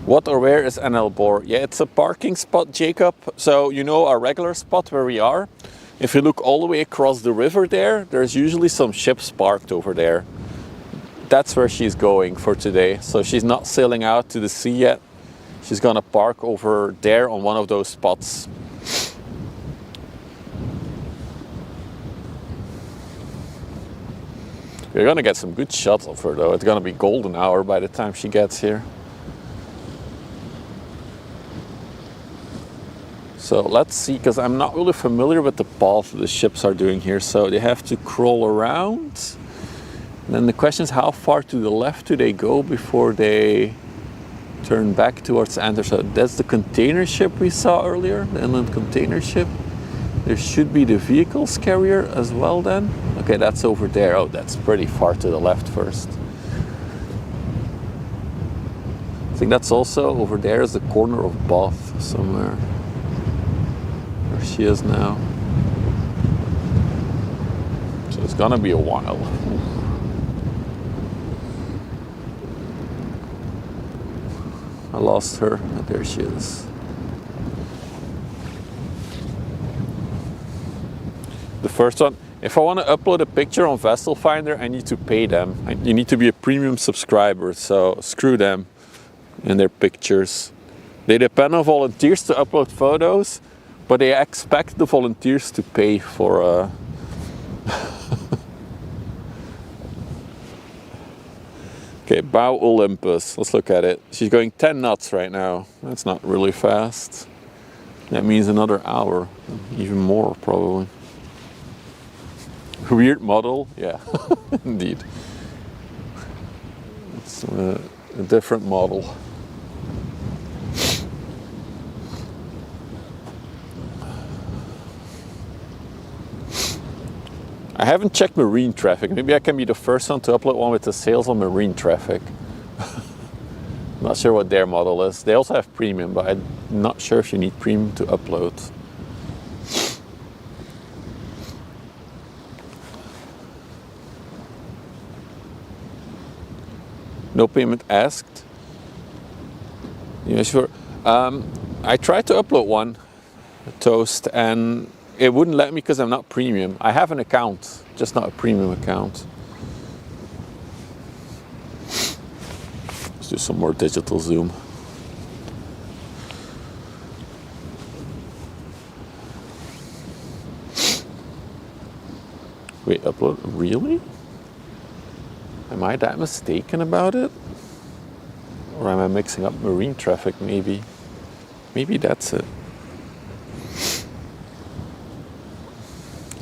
S1: What or where is NL Bor? Yeah, it's a parking spot, Jacob. So you know our regular spot where we are. If you look all the way across the river there's usually some ships parked over there. That's where she's going for today. So she's not sailing out to the sea yet. She's gonna park over there on one of those spots. We're gonna get some good shots of her though. It's gonna be golden hour by the time she gets here. So let's see, because I'm not really familiar with the path the ships are doing here. So they have to crawl around. And then the question is, how far to the left do they go before they turn back towards Antwerp? So that's the container ship we saw earlier, the inland container ship. There should be the vehicles carrier as well then. Okay, that's over there. Oh, that's pretty far to the left first. I think that's also over there is the corner of Bath somewhere. Where she is now. So it's gonna be a while. I lost her. There she is. The first one. If I want to upload a picture on Vessel Finder, I need to pay them. You need to be a premium subscriber, so screw them and their pictures. They depend on volunteers to upload photos, but they expect the volunteers to pay for Okay, Bow Olympus. Let's look at it. She's going 10 knots right now. That's not really fast. That means another hour, even more probably. Weird model, yeah, indeed. It's a different model. I haven't checked marine traffic. Maybe I can be the first one to upload one with the sails on marine traffic. Not sure what their model is. They also have premium, but I'm not sure if you need premium to upload. No payment asked. Yeah, sure. I tried to upload one, a toast, and it wouldn't let me because I'm not premium. I have an account, just not a premium account. Let's do some more digital zoom. Wait, upload? Really? Am I that mistaken about it? Or am I mixing up marine traffic maybe? Maybe that's it.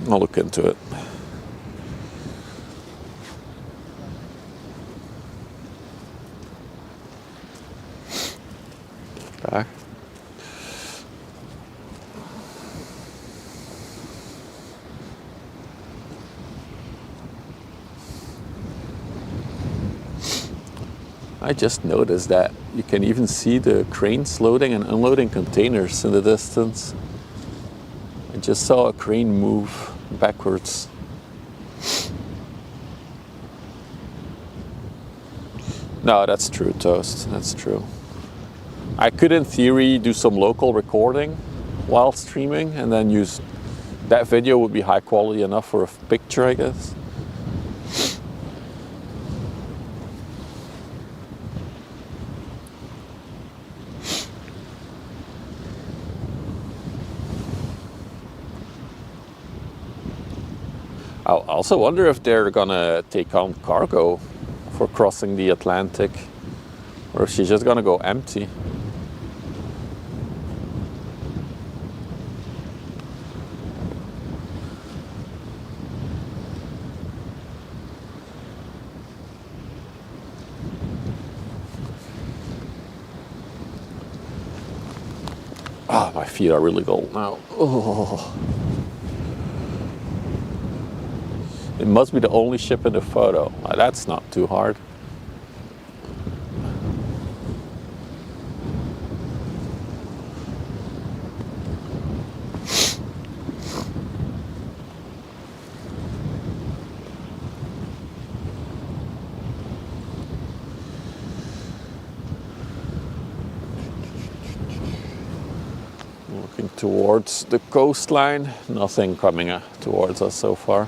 S1: I'll look into it. Back. I just noticed that you can even see the cranes loading and unloading containers in the distance. I just saw a crane move backwards. No, that's true, Toast. That's true. I could, in theory, do some local recording while streaming, and then use that video would be high quality enough for a picture, I guess. I also wonder if they're gonna take on cargo for crossing the Atlantic, or if she's just gonna go empty. Ah, my feet are really cold now. Oh. It must be the only ship in the photo. That's not too hard. Looking towards the coastline, nothing coming towards us so far.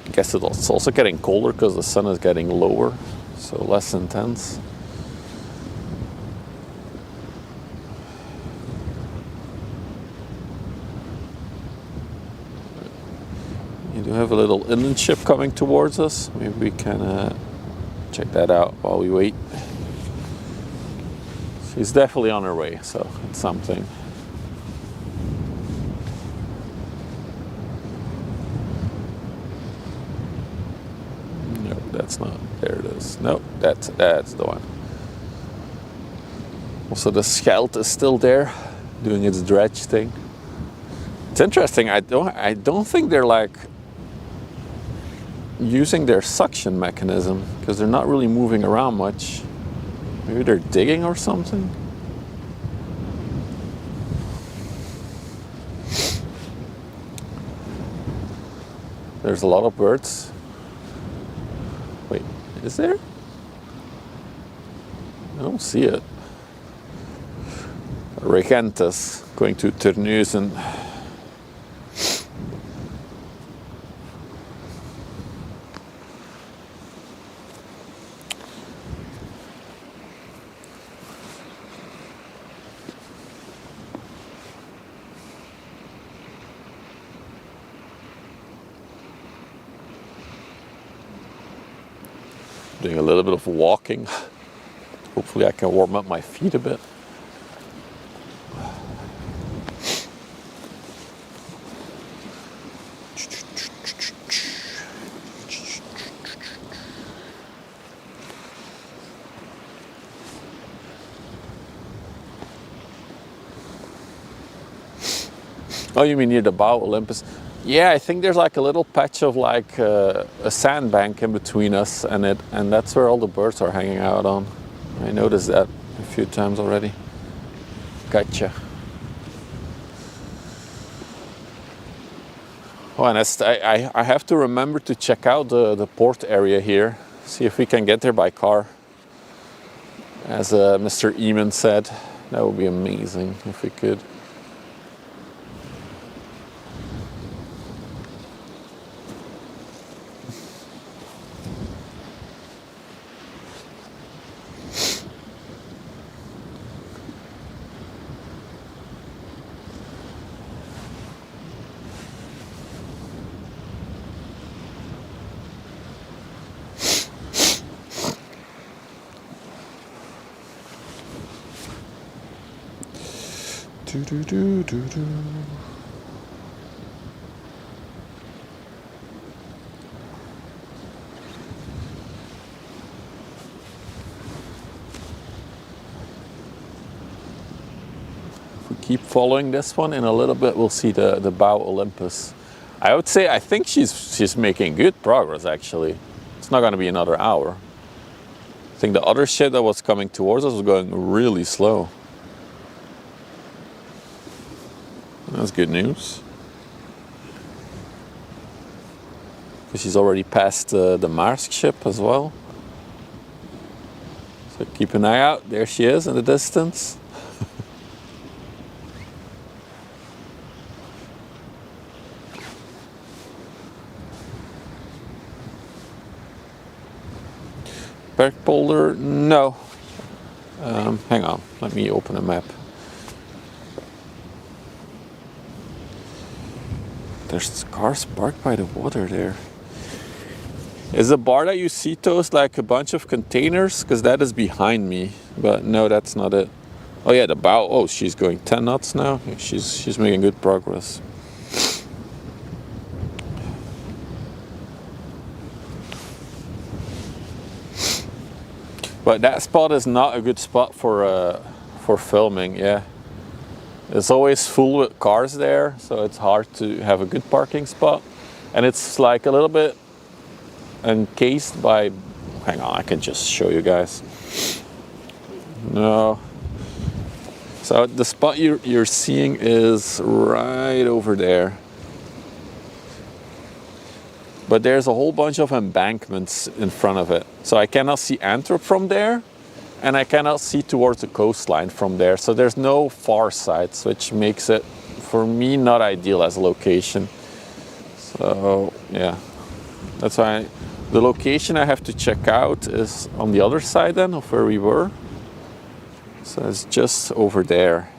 S1: I guess it's also getting colder because the sun is getting lower, so less intense. You do have a little inland ship coming towards us. Maybe we can check that out while we wait. She's definitely on her way, so it's something. That's not, there it is. No, that's the one. Also the Scheldt is still there, doing its dredge thing. It's interesting, I don't think they're like using their suction mechanism, because they're not really moving around much. Maybe they're digging or something. There's a lot of birds. Wait, is there? I don't see it. Regentus going to Terneuzen. Doing a little bit of walking. Hopefully I can warm up my feet a bit. Oh, you mean near the Bow Olympus? Yeah, I think there's like a little patch of like a sandbank in between us and it, and that's where all the birds are hanging out on. I noticed that a few times already. Gotcha. Oh, and I have to remember to check out the port area here, see if we can get there by car. As Mr. Eamon said, that would be amazing if we could. Do, do, do, do. we keep following this one, in a little bit we'll see the Bow Olympus. I would say I think she's making good progress actually. It's not going to be another hour. I think the other ship that was coming towards us was going really slow. That's good news. Because she's already passed the Maersk ship as well. So keep an eye out. There she is in the distance. Bergpolder, no. Hang on, let me open a map. There's cars parked by the water there. Is the bar that you see, Toast, like a bunch of containers? Because that is behind me. But no, that's not it. Oh yeah, the bow. Oh, she's going 10 knots now. She's making good progress. But that spot is not a good spot for filming. Yeah, it's always full with cars there, so it's hard to have a good parking spot. And it's like a little bit encased by. Hang on, I can just show you guys. No. So the spot you're seeing is right over there. But there's a whole bunch of embankments in front of it. So I cannot see Antwerp from there, and I cannot see towards the coastline from there. So there's no far sights, which makes it, for me, not ideal as a location. So, yeah. That's why the location I have to check out is on the other side then of where we were. So it's just over there.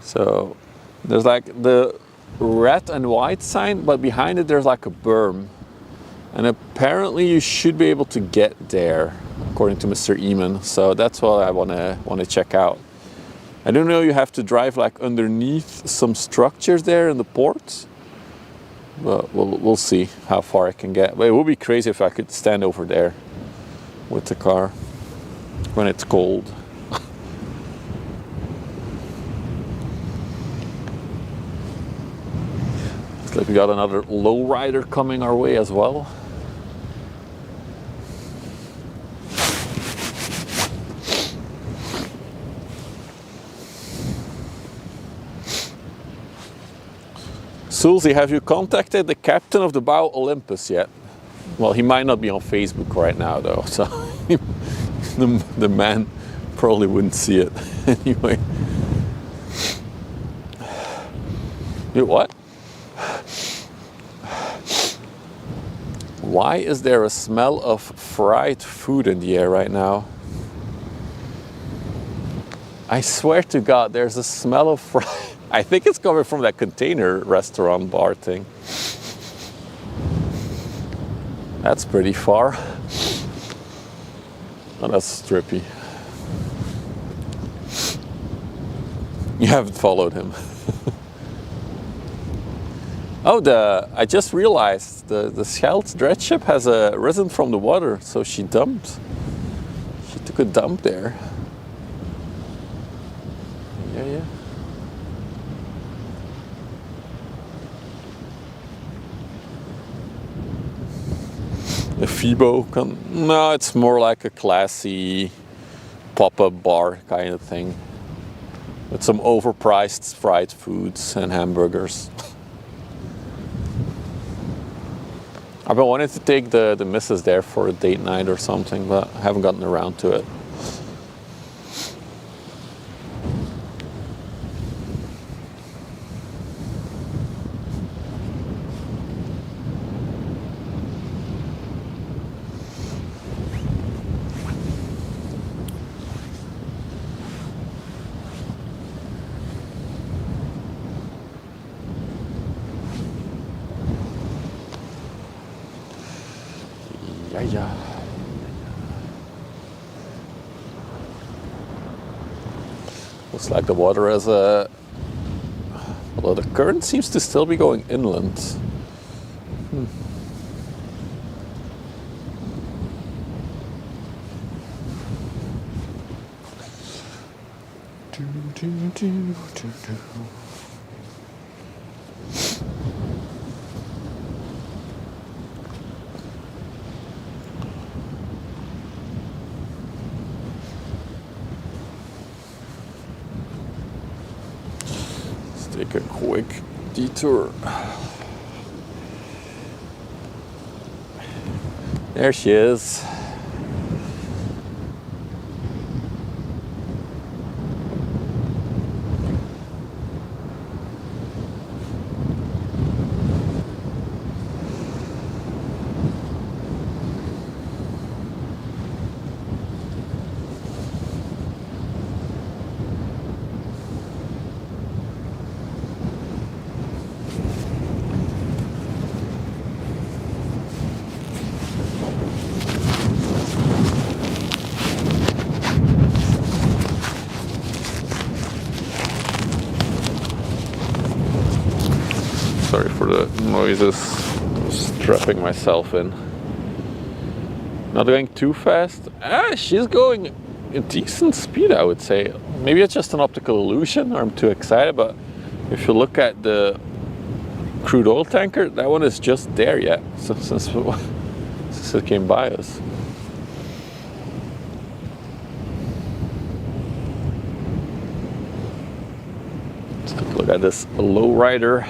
S1: So there's like the red and white sign, but behind it there's like a berm, and apparently you should be able to get there according to Mr. Eamon. So that's what I want to check out. I don't know, you have to drive like underneath some structures there in the port, but we'll see how far I can get. But it would be crazy if I could stand over there with the car when it's cold. Like we got another lowrider coming our way as well. Sulzy, have you contacted the captain of the Bow Olympus yet? Well, he might not be on Facebook right now though, so the man probably wouldn't see it anyway. You what? Why is there a smell of fried food in the air right now? I swear to God, there's a smell of fried. I think it's coming from that container restaurant bar thing. That's pretty far. Oh, that's trippy. You haven't followed him. Oh, I just realized the Scheldt dread ship has risen from the water, so she dumped. She took a dump there. Yeah. The Fibo no, it's more like a classy pop-up bar kind of thing. With some overpriced fried foods and hamburgers. I've been wanting to take the missus there for a date night or something, but I haven't gotten around to it. Yeah. Looks like the water has a. Although the current seems to still be going inland. Let's take a quick detour. There she is. Sorry for the noises. I'm strapping myself in. Not going too fast. She's going a decent speed, I would say. Maybe it's just an optical illusion, or I'm too excited, but if you look at the crude oil tanker, that one is just there yet, since it came by us. Let's take a look at this lowrider.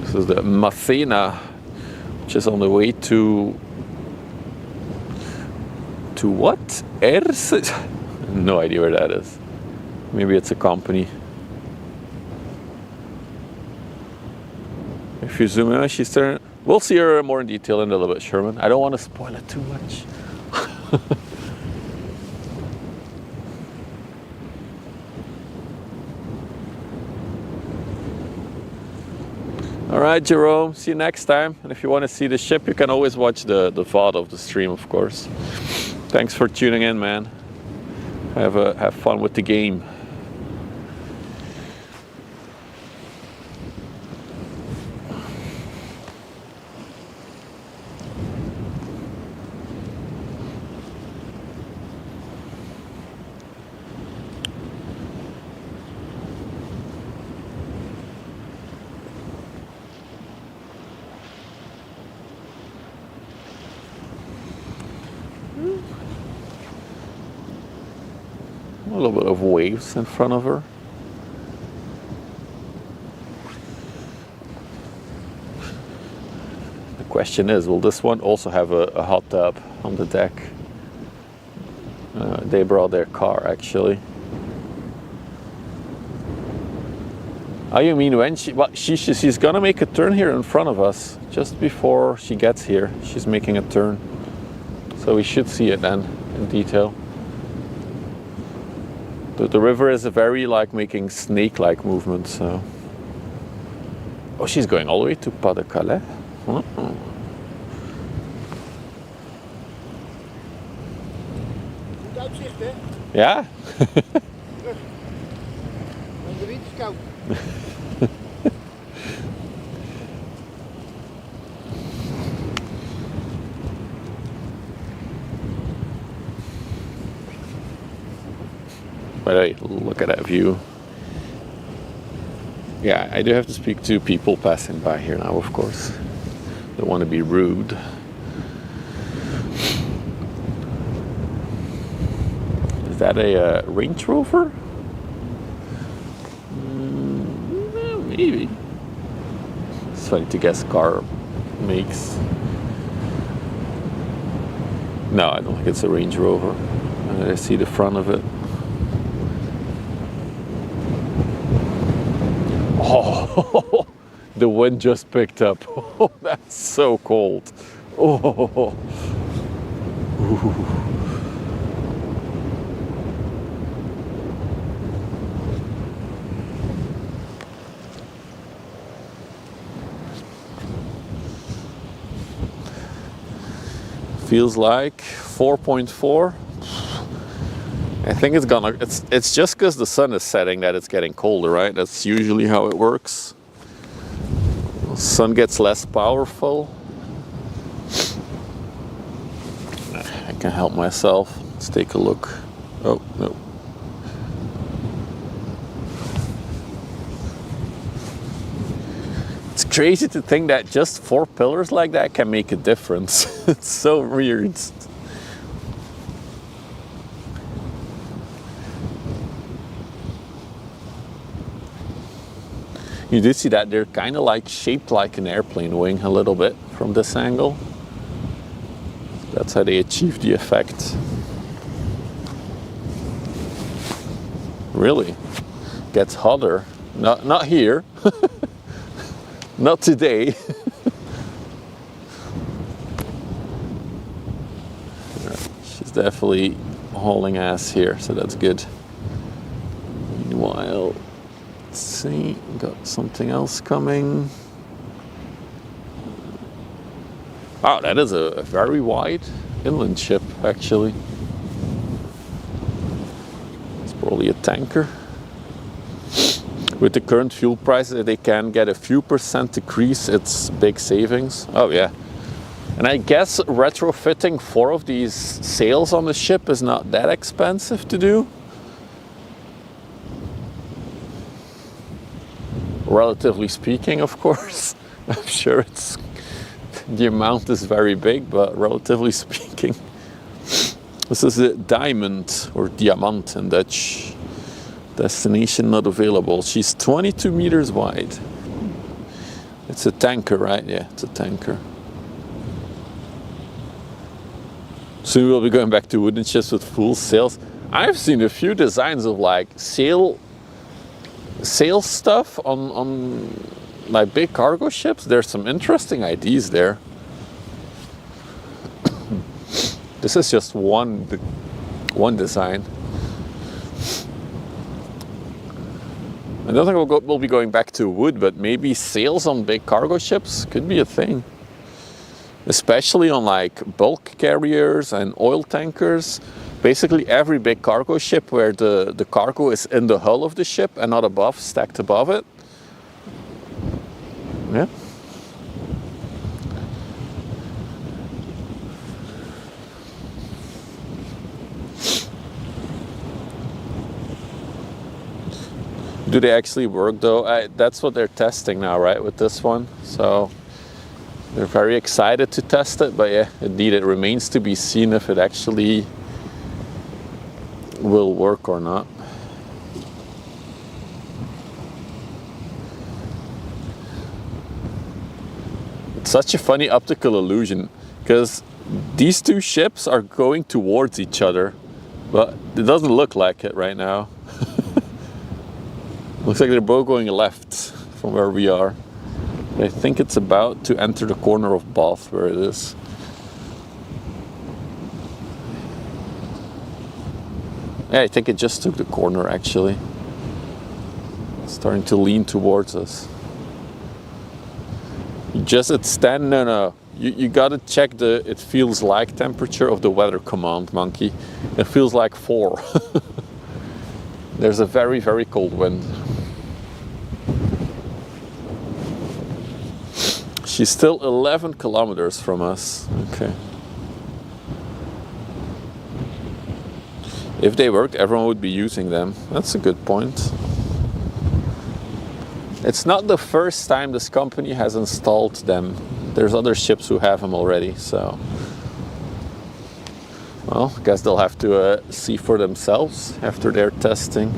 S1: This is the Mathena, which is on the way to what? Ers? No idea where that is. Maybe it's a company. If you zoom in, she's turning. We'll see her more in detail in a little bit, Sherman. I don't want to spoil it too much. All right, Jerome, see you next time. And if you want to see the ship, you can always watch the VOD of the stream, of course. Thanks for tuning in, man. Have fun with the game. A little bit of waves in front of her. The question is, will this one also have a hot tub on the deck? They brought their car, actually. Oh, you mean when she's gonna make a turn here in front of us, just before she gets here. She's making a turn. So we should see it then, in detail. The river is very making snake-like movements. So. Oh, she's going all the way to Pas de Calais.
S3: Goed uitzicht, hè?
S1: Ja.
S3: En de wind is koud.
S1: But hey, look at that view. Yeah, I do have to speak to people passing by here now, of course. Don't want to be rude. Is that a Range Rover? Maybe. It's funny to guess car makes. No, I don't think it's a Range Rover. I see the front of it. Oh, the wind just picked up. Oh, that's so cold. Oh. Ooh. Feels like 4.4. I think it's gonna. It's just because the sun is setting that it's getting colder, right? That's usually how it works. The sun gets less powerful. I Can't help myself. Let's take a look. Oh, no. It's crazy to think that just 4 pillars like that can make a difference. It's so weird. You do see that they're kind of like shaped like an airplane wing a little bit from this angle. That's how they achieve the effect. Really gets hotter. Not here. Not today. She's definitely hauling ass here, so that's good. Meanwhile, let's see, got something else coming. Wow, that is a very wide inland ship, actually. It's probably a tanker. With the current fuel prices, they can get a few percent decrease. It's big savings. Oh yeah. And I guess retrofitting 4 of these sails on the ship is not that expensive to do. Relatively speaking, of course. I'm sure the amount is very big, but relatively speaking. This is a diamond, or diamant in Dutch. Destination not available. She's 22 meters wide. It's a tanker, right? Yeah, it's a tanker. Soon we'll be going back to wooden ships with full sails. I've seen a few designs of like sail stuff on like big cargo ships. There's some interesting ideas there. This is just one design. I don't think we'll be going back to wood, but maybe sails on big cargo ships could be a thing. Especially on like bulk carriers and oil tankers. Basically every big cargo ship where the cargo is in the hull of the ship and not above, stacked above it. Yeah. Do they actually work though? That's what they're testing now, right, with this one. So they're very excited to test it, but yeah, indeed it remains to be seen if it actually will work or not. It's such a funny optical illusion because these 2 ships are going towards each other, but it doesn't look like it right now. Looks like they're both going left from where we are. I think it's about to enter the corner of Bath where it is. Yeah, I think it just took the corner actually. It's starting to lean towards us. You gotta check the it feels like temperature of the weather command, monkey. It feels like 4. There's a very, very cold wind. She's still 11 kilometers from us. Okay. If they worked, everyone would be using them. That's a good point. It's not the first time this company has installed them. There's other ships who have them already, so... Well, I guess they'll have to see for themselves after their testing.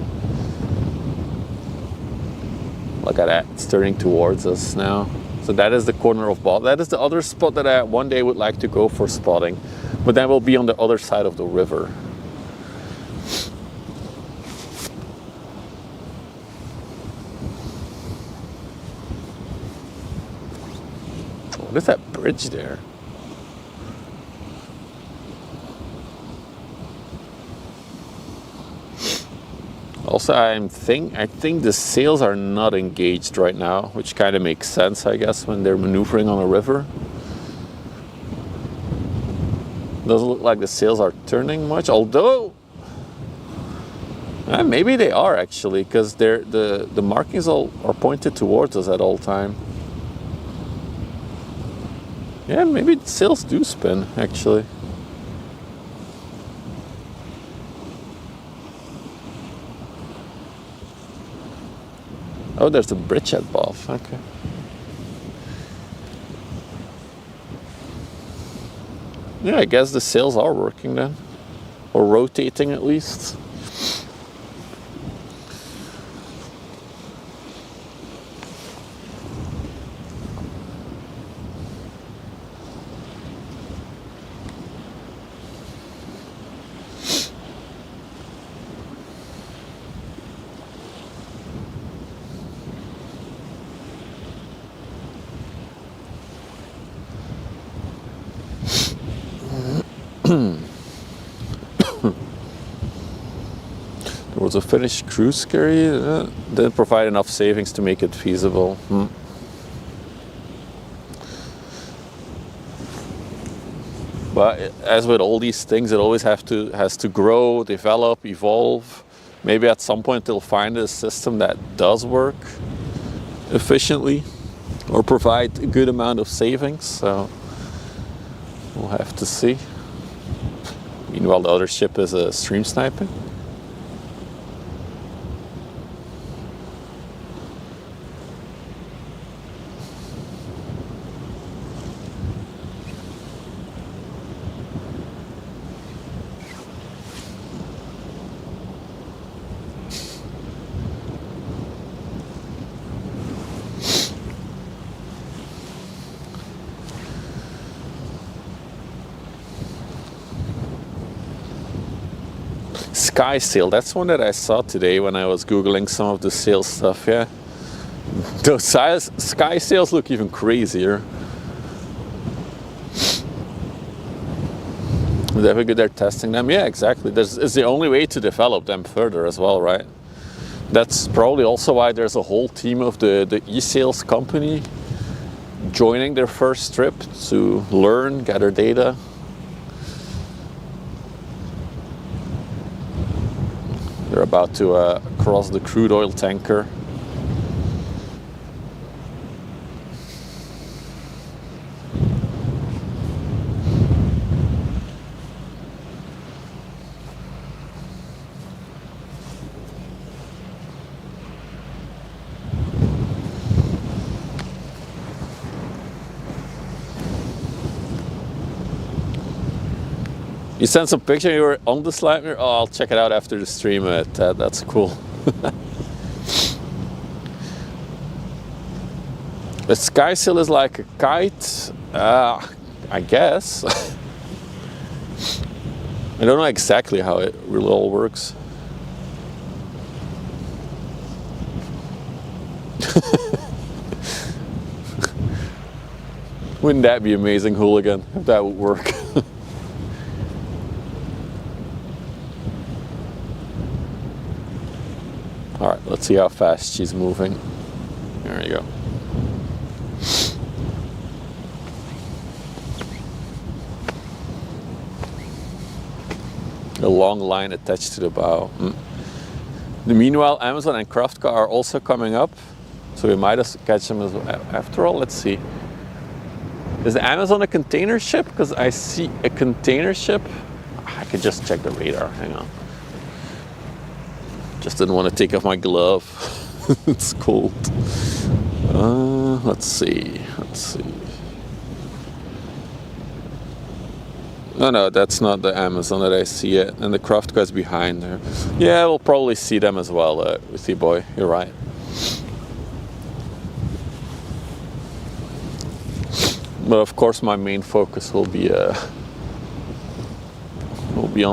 S1: Look at that, it's turning towards us now. So that is the corner of Bath. That is the other spot that I one day would like to go for spotting. But then we'll be on the other side of the river. What is that bridge there? Also, I think the sails are not engaged right now, which kind of makes sense, I guess, when they're maneuvering on a river. Doesn't look like the sails are turning much, although maybe they are actually, because the markings are pointed towards us at all time. Yeah, maybe the sails do spin actually. Oh, there's a bridge above. Okay. Yeah, I guess the sails are working then. Or rotating at least. There was a Finnish cruise carrier, didn't provide enough savings to make it feasible. But as with all these things, it always has to grow, develop, evolve. Maybe at some point they'll find a system that does work efficiently or provide a good amount of savings. So we'll have to see. Meanwhile, the other ship is stream sniping. Sky sail, that's one that I saw today when I was googling some of the sail stuff. Yeah, those sky sails look even crazier. Is that good they're testing them? Yeah, exactly. It's the only way to develop them further as well, right? That's probably also why there's a whole team of the eSails company joining their first trip to learn, gather data. They're about to cross the crude oil tanker. You sent some picture, you were on the slide mirror? Oh, I'll check it out after the stream. That's cool. The sky sail is like a kite, I guess. I don't know exactly how it really all works. Wouldn't that be amazing, hooligan, if that would work? All right, let's see how fast she's moving. There you go. A long line attached to the bow. Meanwhile, Amazon and Kraftka are also coming up, so we might catch them as well. After all, let's see. Is Amazon a container ship? Because I see a container ship. I could just check the radar. Hang on. Just didn't want to take off my glove. It's cold. Let's see. No, that's not the Amazon that I see yet. And the Kraftka is behind there. Yeah, we'll probably see them as well, with you, boy. You're right. But of course, my main focus will be on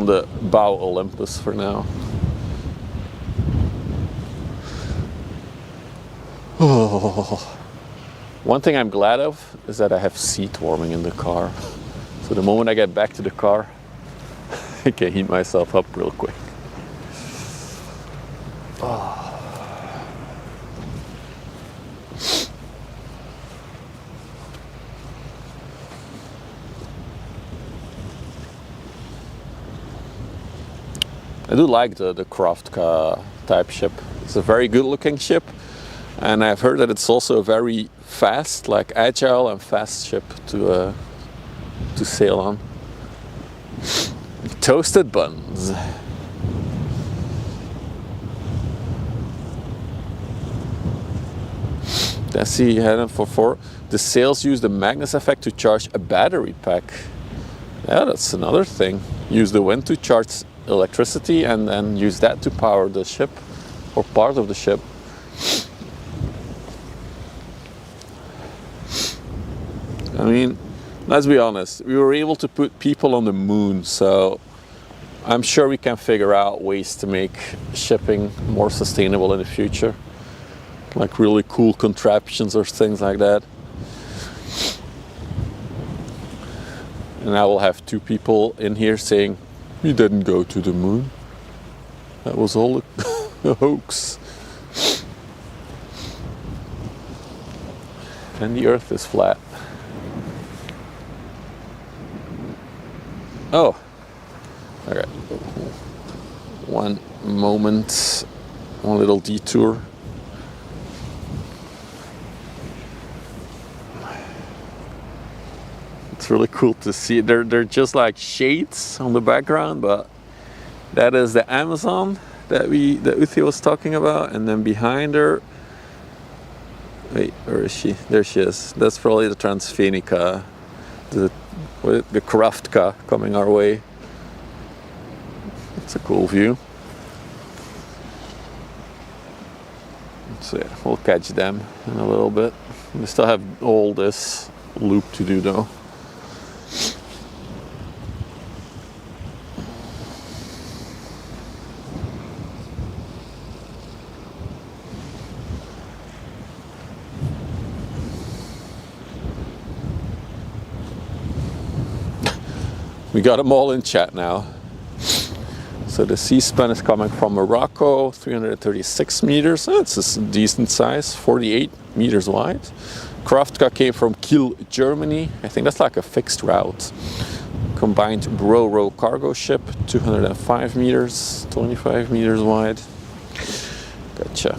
S1: the Bow Olympus for now. Oh. One thing I'm glad of is that I have seat warming in the car. So the moment I get back to the car, I can heat myself up real quick. Oh. I do like the Kraftka type ship. It's a very good looking ship. And I've heard that it's also a very fast, like agile and fast ship to sail on. Toasted buns. I see you had it for 4. The sails use the Magnus effect to charge a battery pack. Yeah, that's another thing. Use the wind to charge electricity and then use that to power the ship or part of the ship. I mean, let's be honest, we were able to put people on the moon, so I'm sure we can figure out ways to make shipping more sustainable in the future. Like really cool contraptions or things like that. And I will have 2 people in here saying, we didn't go to the moon. That was all a hoax. And the Earth is flat. Oh, okay. One moment, one little detour. It's really cool to see. They're just like shades on the background, but that is the Amazon that Uthi was talking about, and then behind her, wait, where is she? There she is. That's probably the Transfenica, the Kraftka coming our way. It's a cool view. So yeah, we'll catch them in a little bit. We still have all this loop to do though. We got them all in chat now. So the C-span is coming from Morocco, 336 meters. It's a decent size, 48 meters wide. Kraftka came from Kiel, Germany. I think that's like a fixed route. Combined Ro-Ro cargo ship, 205 meters, 25 meters wide. Gotcha.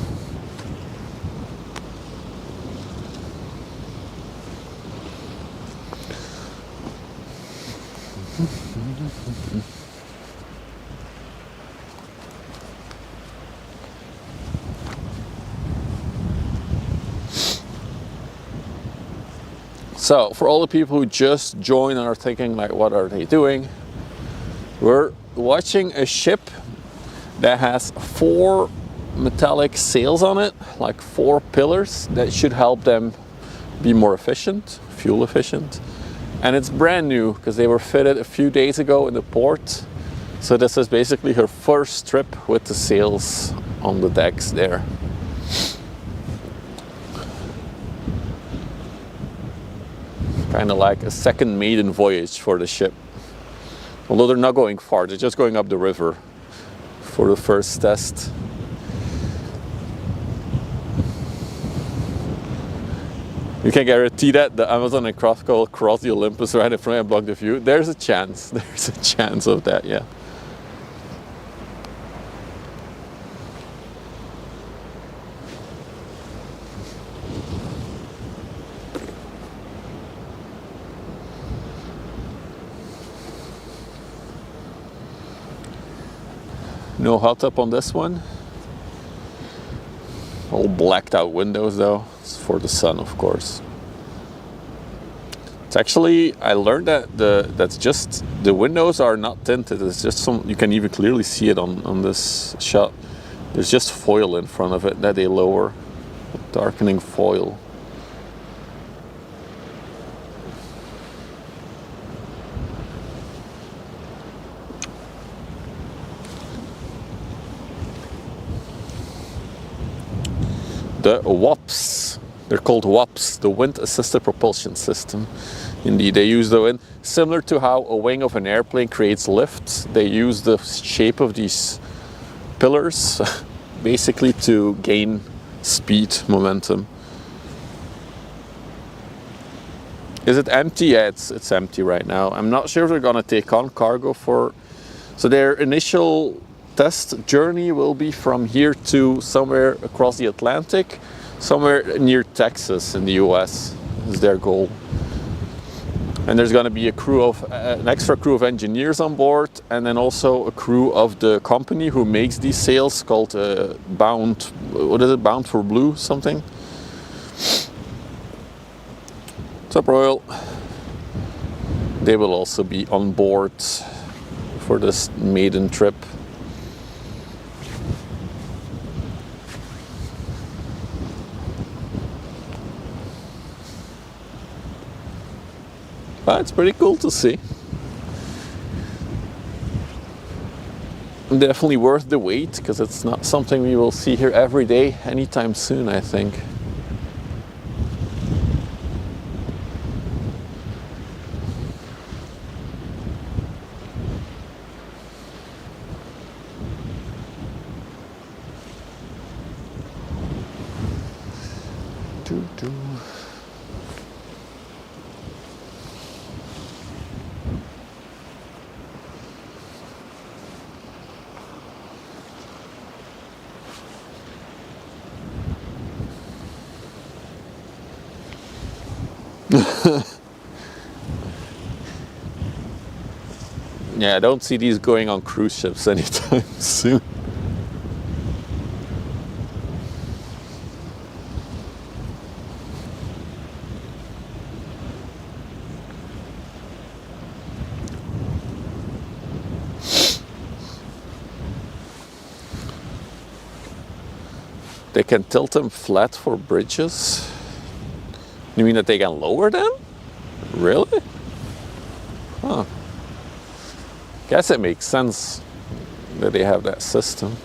S1: So for all the people who just joined and are thinking like, what are they doing? We're watching a ship that has 4 metallic sails on it, like 4 pillars that should help them be more efficient, fuel efficient. And it's brand new because they were fitted a few days ago in the port. So this is basically her first trip with the sails on the decks there. Kind of like a second maiden voyage for the ship. Although they're not going far, they're just going up the river for the first test. You can guarantee that the Amazon and Kraftka will cross the Olympus right in front and block the view. There's a chance. There's a chance of that, yeah. No hot up on this one. All blacked out windows though. It's for the sun, of course. It's actually, I learned that that's just, the windows are not tinted. It's just some, you can even clearly see it on this shot. There's just foil in front of it that they lower, darkening foil. The WAPS, they're called WAPS, the Wind Assisted Propulsion System. Indeed, they use the wind, similar to how a wing of an airplane creates lift. They use the shape of these pillars basically to gain speed, momentum. Is it empty? Yeah, it's empty right now. I'm not sure if they're gonna take on cargo for, so their initial test journey will be from here to somewhere across the Atlantic, somewhere near Texas in the US is their goal. And there's going to be a crew of an extra crew of engineers on board, and then also a crew of the company who makes these sails called Bound, what is it, Bound for Blue something. What's up, Royal? They will also be on board for this maiden trip. But it's pretty cool to see. Definitely worth the wait, because it's not something we will see here every day anytime soon, I think. Yeah, I don't see these going on cruise ships anytime soon. They can tilt them flat for bridges. You mean that they can lower them? Really? Huh. Guess it makes sense that they have that system.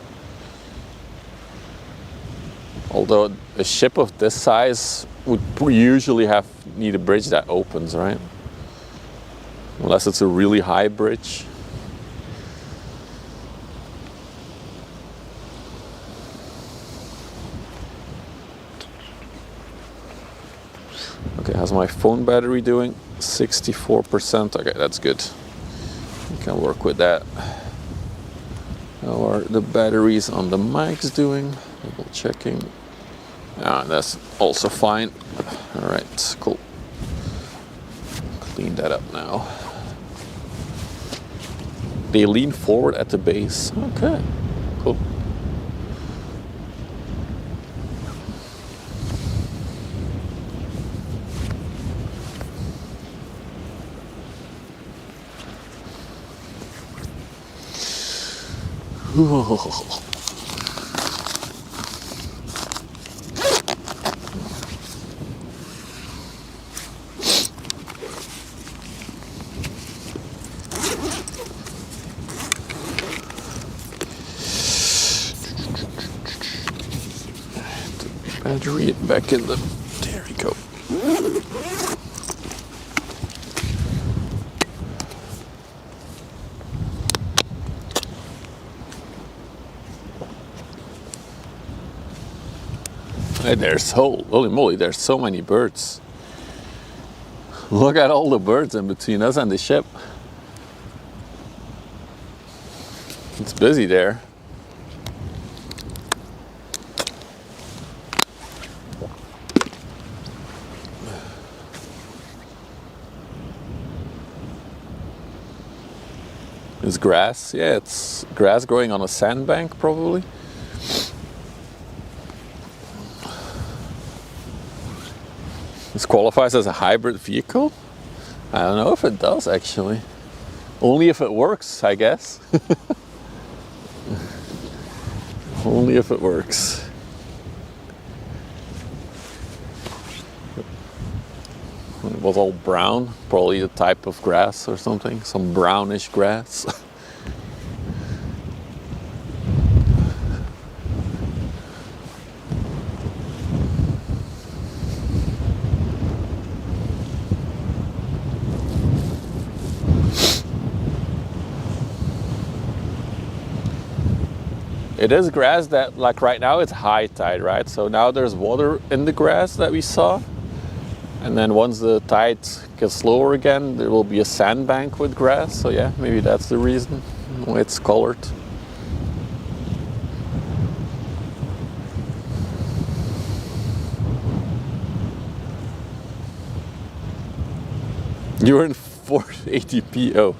S1: Although a ship of this size would usually need a bridge that opens, right? Unless it's a really high bridge. Okay, how's my phone battery doing? 64%. Okay, that's good. We can work with that. How are the batteries on the mics doing? Double checking. Ah, that's also fine. All right, cool. Clean that up now. They lean forward at the base. Okay, cool. Battery it back in the. There we go. Hey, holy moly, there's so many birds. Look at all the birds in between us and the ship. It's busy there. It's grass. Yeah, it's grass growing on a sandbank, probably. This qualifies as a hybrid vehicle? I don't know if it does, actually. Only if it works, I guess. Only if it works. It was all brown, probably the type of grass or something, some brownish grass. It is grass that, like right now, it's high tide, right? So now there's water in the grass that we saw. And then once the tide gets lower again, there will be a sandbank with grass. So yeah, maybe that's the reason why it's colored. You're in 480p. Oh,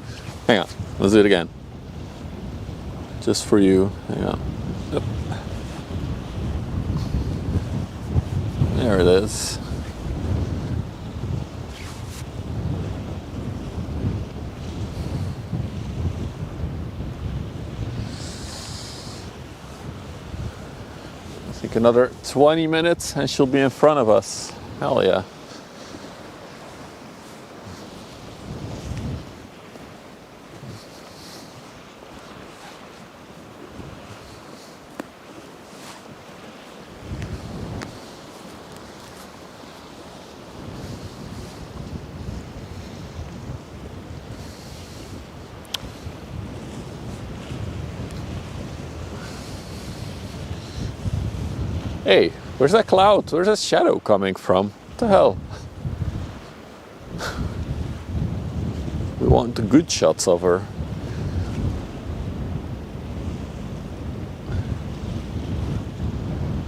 S1: hang on. Let's do it again. Just for you. Hang on. Yep. There it is. Like another 20 minutes and she'll be in front of us. Hell yeah. Hey, where's that cloud? Where's that shadow coming from? What the hell? We want the good shots of her.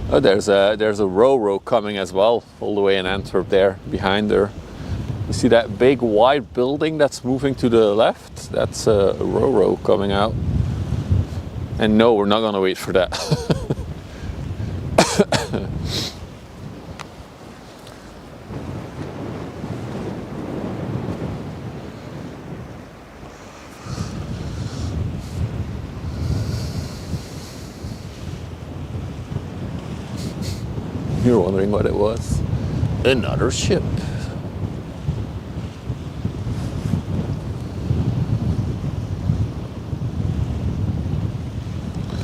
S1: Oh, there's a ro-ro coming as well, all the way in Antwerp there, behind her. You see that big white building that's moving to the left? That's a ro-ro coming out. And no, we're not gonna wait for that. You're wondering what it was? Another ship.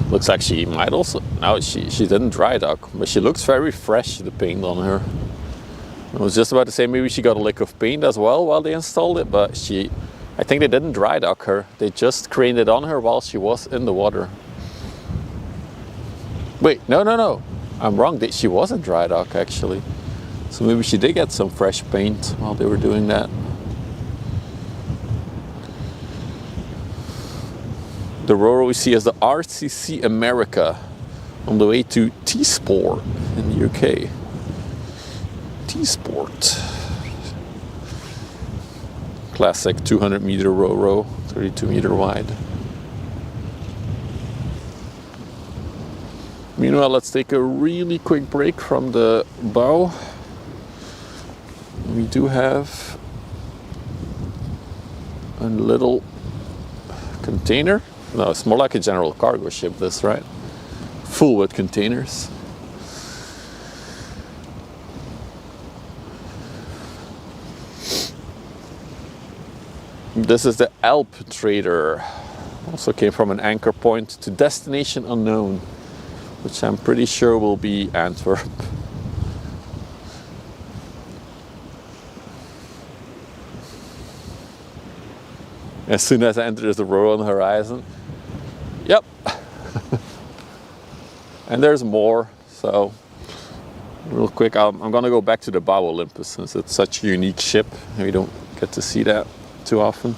S1: Looks like she might also, no, she didn't dry dock, but she looks very fresh, the paint on her. I was just about to say maybe she got a lick of paint as well while they installed it, but I think they didn't dry dock her. They just craned it on her while she was in the water. Wait, no. I'm wrong, she wasn't dry dock actually. So maybe she did get some fresh paint while they were doing that. The ro-ro we see is the RCC America on the way to T-Sport in the UK. T-Sport. Classic 200-meter ro-ro, 32-meter wide. Meanwhile, let's take a really quick break from the bow. We do have a little container. No, it's more like a general cargo ship, this, right? Full with containers. This is the Alp Trader. Also came from an anchor point to destination unknown, which I'm pretty sure will be Antwerp. As soon as I enter, there's a row on the horizon. Yep. And there's more, so real quick, I'm gonna go back to the Bow Olympus since it's such a unique ship. We don't get to see that too often.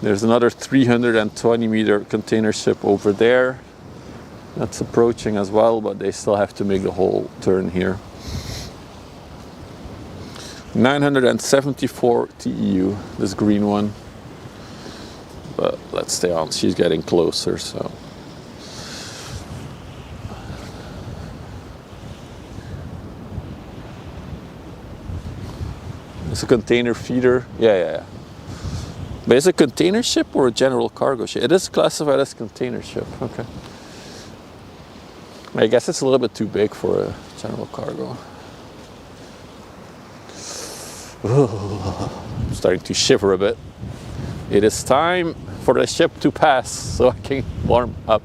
S1: There's another 320-meter container ship over there. That's approaching as well, but they still have to make the whole turn here. 974 TEU, this green one. But let's stay on, she's getting closer, so. It's a container feeder, yeah. But is it a container ship or a general cargo ship? It is classified as container ship, okay. I guess it's a little bit too big for a general cargo. I'm starting to shiver a bit. It is time for the ship to pass so I can warm up.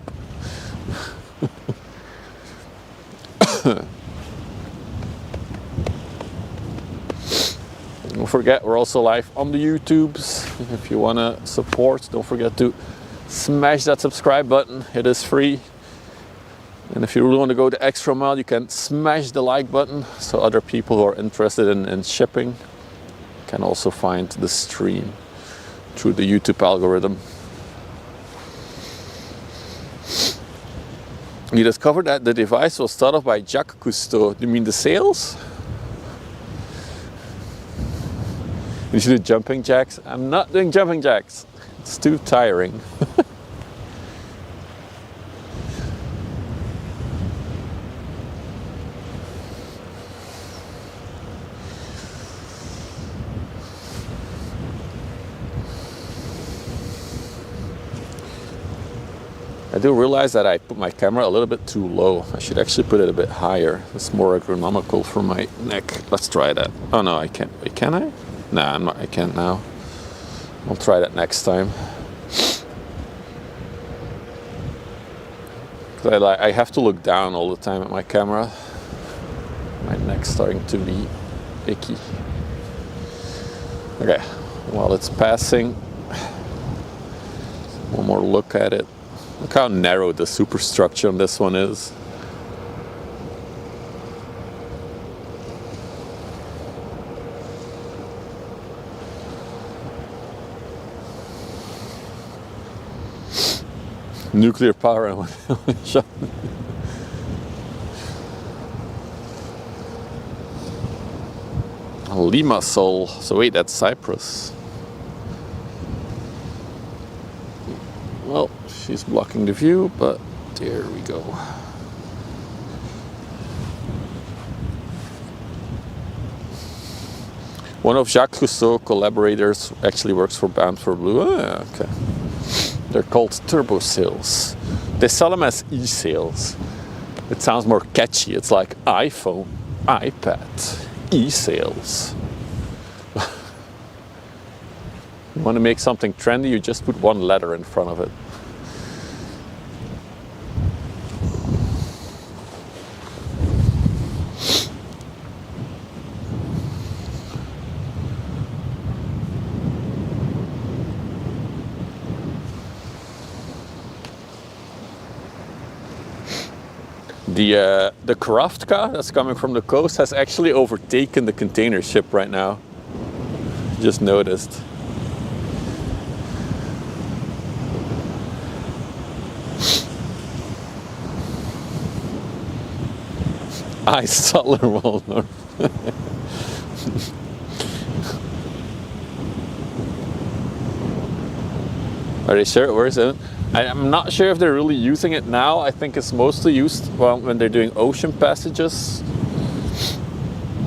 S1: Don't forget, we're also live on the YouTubes. If you want to support, don't forget to smash that subscribe button. It is free. And if you really want to go the extra mile, you can smash the like button so other people who are interested in shipping can also find the stream through the YouTube algorithm. You discovered that the device was thought of by Jacques Cousteau. You mean the sails? You should do jumping jacks. I'm not doing jumping jacks. It's too tiring. I do realize that I put my camera a little bit too low. I should actually put it a bit higher. It's more ergonomical for my neck. Let's try that. Oh no, I can't. Wait, can I? Nah, I can't now. I'll try that next time. I have to look down all the time at my camera. My neck's starting to be icky. Okay, while it's passing, one more look at it. Look how narrow the superstructure on this one is. Nuclear power and shot. Limassol. So wait, that's Cyprus. Well, she's blocking the view, but there we go. One of Jacques Cousteau's collaborators actually works for Bound for Blue. Ah, okay. They're called turbo sails. They sell them as eSails. It sounds more catchy. It's like iPhone, iPad, eSails. You want to make something trendy, you just put one letter in front of it. The Kraftka that's coming from the coast has actually overtaken the container ship right now. Just noticed. Eissaler Walnor. Are they sure? Where is it? I'm not sure if they're really using it now. I think it's mostly used when they're doing ocean passages,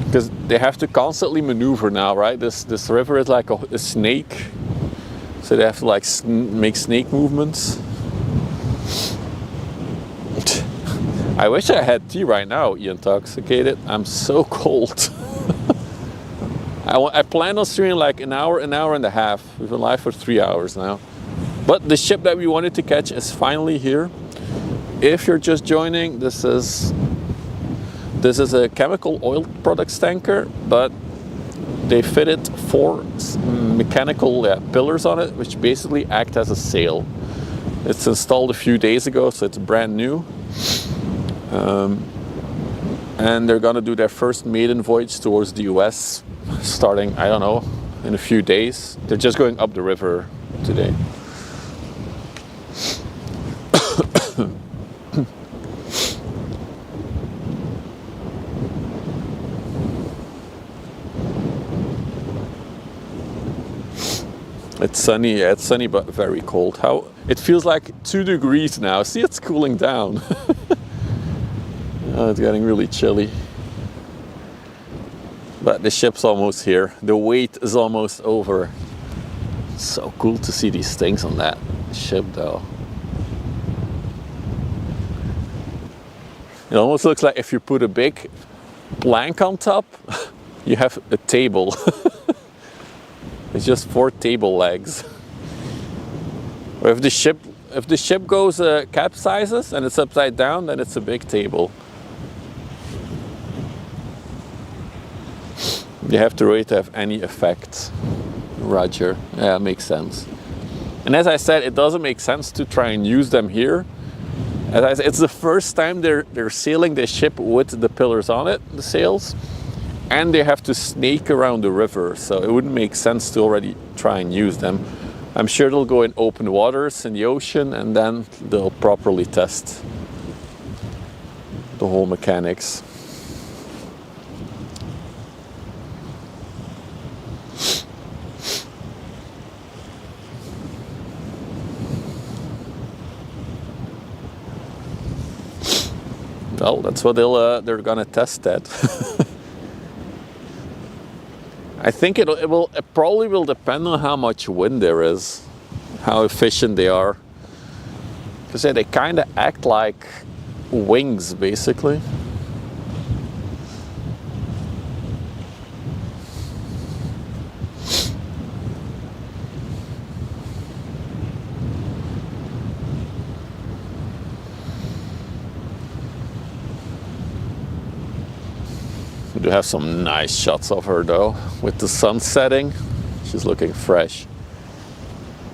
S1: because they have to constantly maneuver now, right? This river is like a snake, so they have to like make snake movements. I wish I had tea right now, intoxicated. I'm so cold. I plan on streaming like an hour and a half. We've been live for 3 hours now. But the ship that we wanted to catch is finally here. If you're just joining, this is a chemical oil products tanker, but they fitted 4 mechanical pillars on it, which basically act as a sail. It's installed a few days ago, so it's brand new. And they're gonna do their first maiden voyage towards the US, starting, I don't know, in a few days. They're just going up the river today. It's sunny, yeah, it's sunny but very cold. It feels like 2 degrees now. See, it's cooling down. Oh, it's getting really chilly. But the ship's almost here. The wait is almost over. It's so cool to see these things on that ship though. It almost looks like if you put a big plank on top, you have a table. It's just 4 table legs. Or if the ship goes capsizes and it's upside down, then it's a big table. You have to really have any effect. Roger. Yeah, makes sense. And as I said, it doesn't make sense to try and use them here. As I said, it's the first time they're sailing the ship with the pillars on it, the sails. And they have to snake around the river, so it wouldn't make sense to already try and use them. I'm sure they'll go in open waters in the ocean, and then they'll properly test the whole mechanics. Well, that's what they're gonna test that. I think it probably will depend on how much wind there is, how efficient they are. Because they kind of act like wings, basically. We do have some nice shots of her though, with the sun setting. She's looking fresh.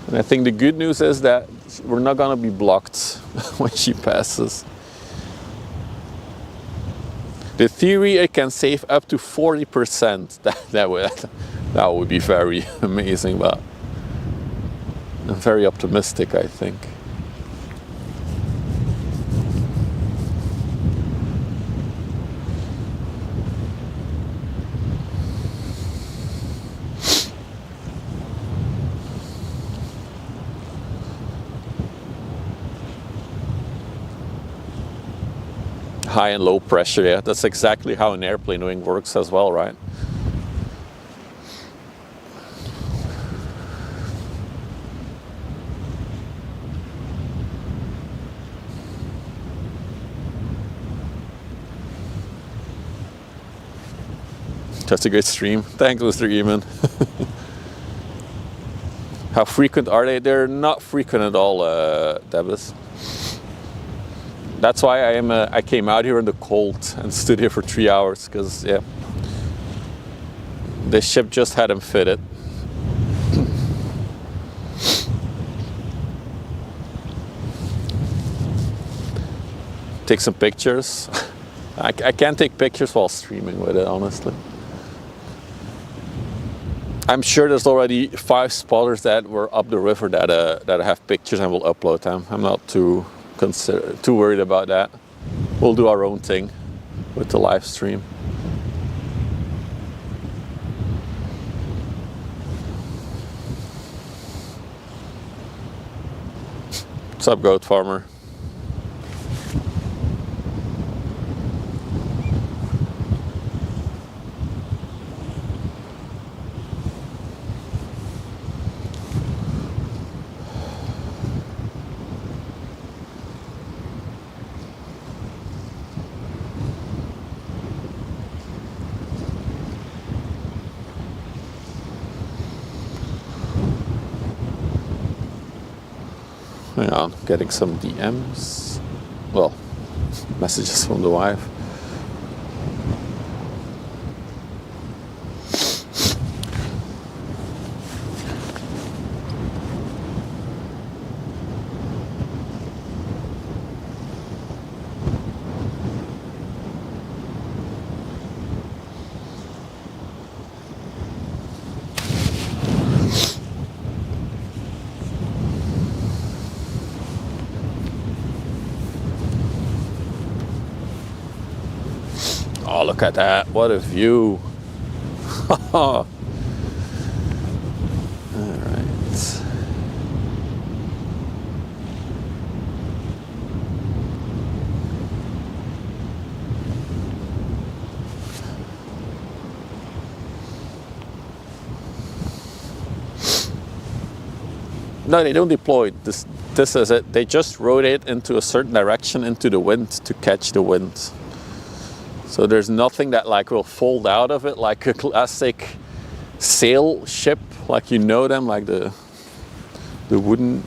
S1: And I think the good news is that we're not gonna be blocked when she passes. The theory, it can save up to 40%. That would be very amazing, but I'm very optimistic, I think. High and low pressure, yeah. That's exactly how an airplane wing works as well, right? That's a good stream. Thanks, Mr. Eamon. How frequent are they? They're not frequent at all, Debus. That's why I came out here in the cold and stood here for 3 hours, because yeah, this ship just had them fitted. Take some pictures. I can't take pictures while streaming with it, honestly. I'm sure there's already 5 spotters that were up the river that have pictures and will upload them. I'm not too worried about that. We'll do our own thing with the live stream. What's up, goat farmer? Hang on, getting some DMs. Well, messages from the wife. Oh, look at that. What a view. All right. No, they don't deploy. This is it. They just rotate into a certain direction into the wind to catch the wind. So there's nothing that like will fold out of it like a classic sail ship, like you know them, like the wooden.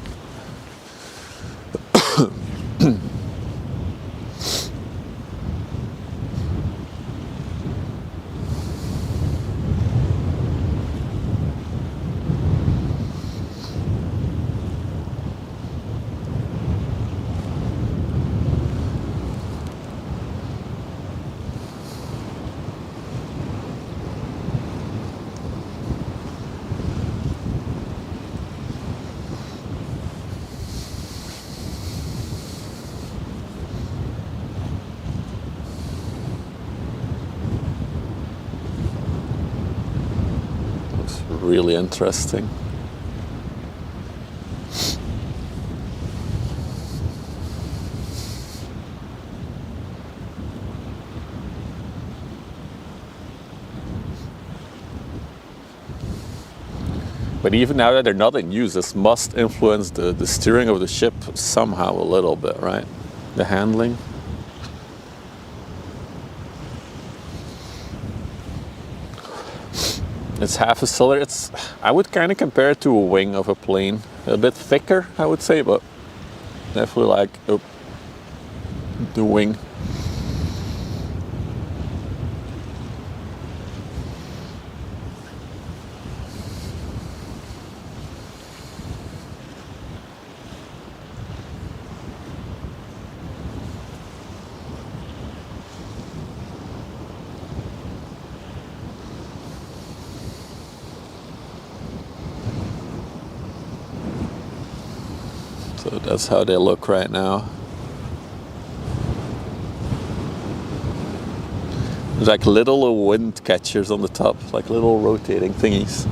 S1: Really interesting. But even now that they're not in use, this must influence the steering of the ship somehow a little bit, right? The handling. It's half a cylinder. I would kind of compare it to a wing of a plane. A bit thicker, I would say, but definitely like the wing. So that's how they look right now. There's like little wind catchers on the top, like little rotating thingies.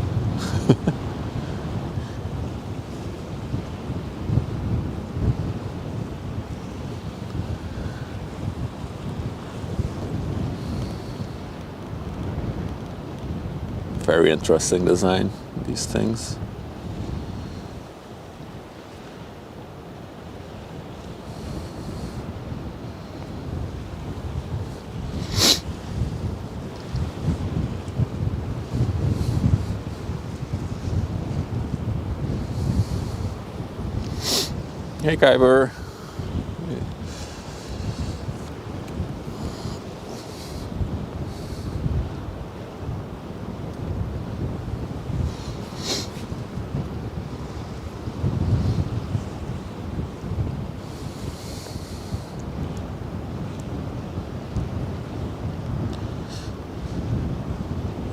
S1: Very interesting design, these things. Hey, Kyber.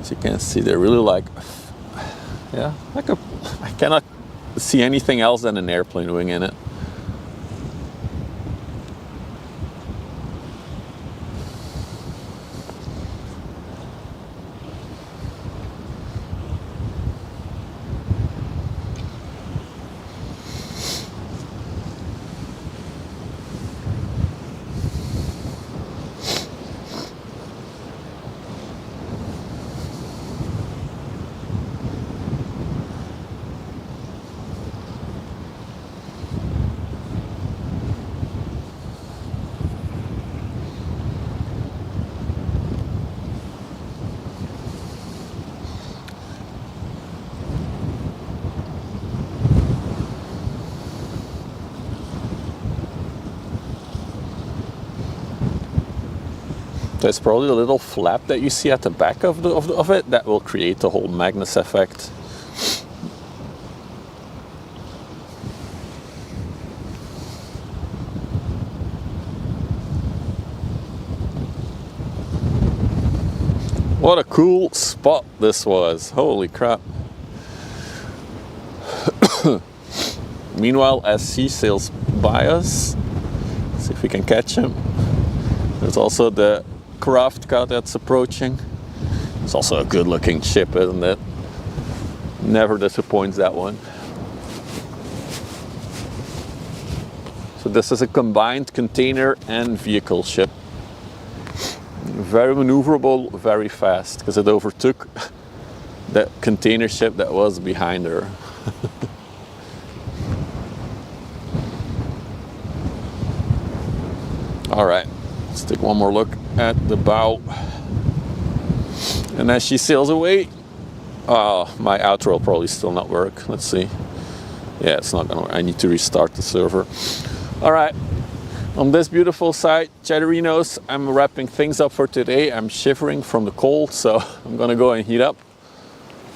S1: As you can see, they're really like, yeah, I cannot see anything else than an airplane wing in it. There's probably a little flap that you see at the back of it that will create the whole Magnus effect. What a cool spot this was, holy crap. Meanwhile, as eSails by us, let's see if we can catch him. There's also the craft car that's approaching. It's also a good looking ship, isn't it? Never disappoints, that one. So this is a combined container and vehicle ship. Very maneuverable, very fast, because it overtook that container ship that was behind her. All right, let's take one more look at the bow. And as she sails away, my outro will probably still not work. Let's see. Yeah, it's not gonna work. I need to restart the server. All right, on this beautiful side, Chatterinos, I'm wrapping things up for today. I'm shivering from the cold, so I'm gonna go and heat up.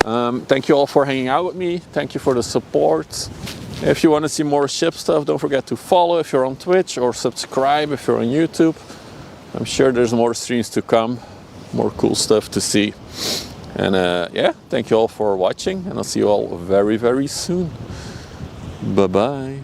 S1: Thank you all for hanging out with me. Thank you for the support. If you want to see more ship stuff, don't forget to follow if you're on Twitch, or subscribe if you're on YouTube. I'm sure there's more streams to come, more cool stuff to see. And yeah, thank you all for watching, and I'll see you all very, very soon. Bye-bye.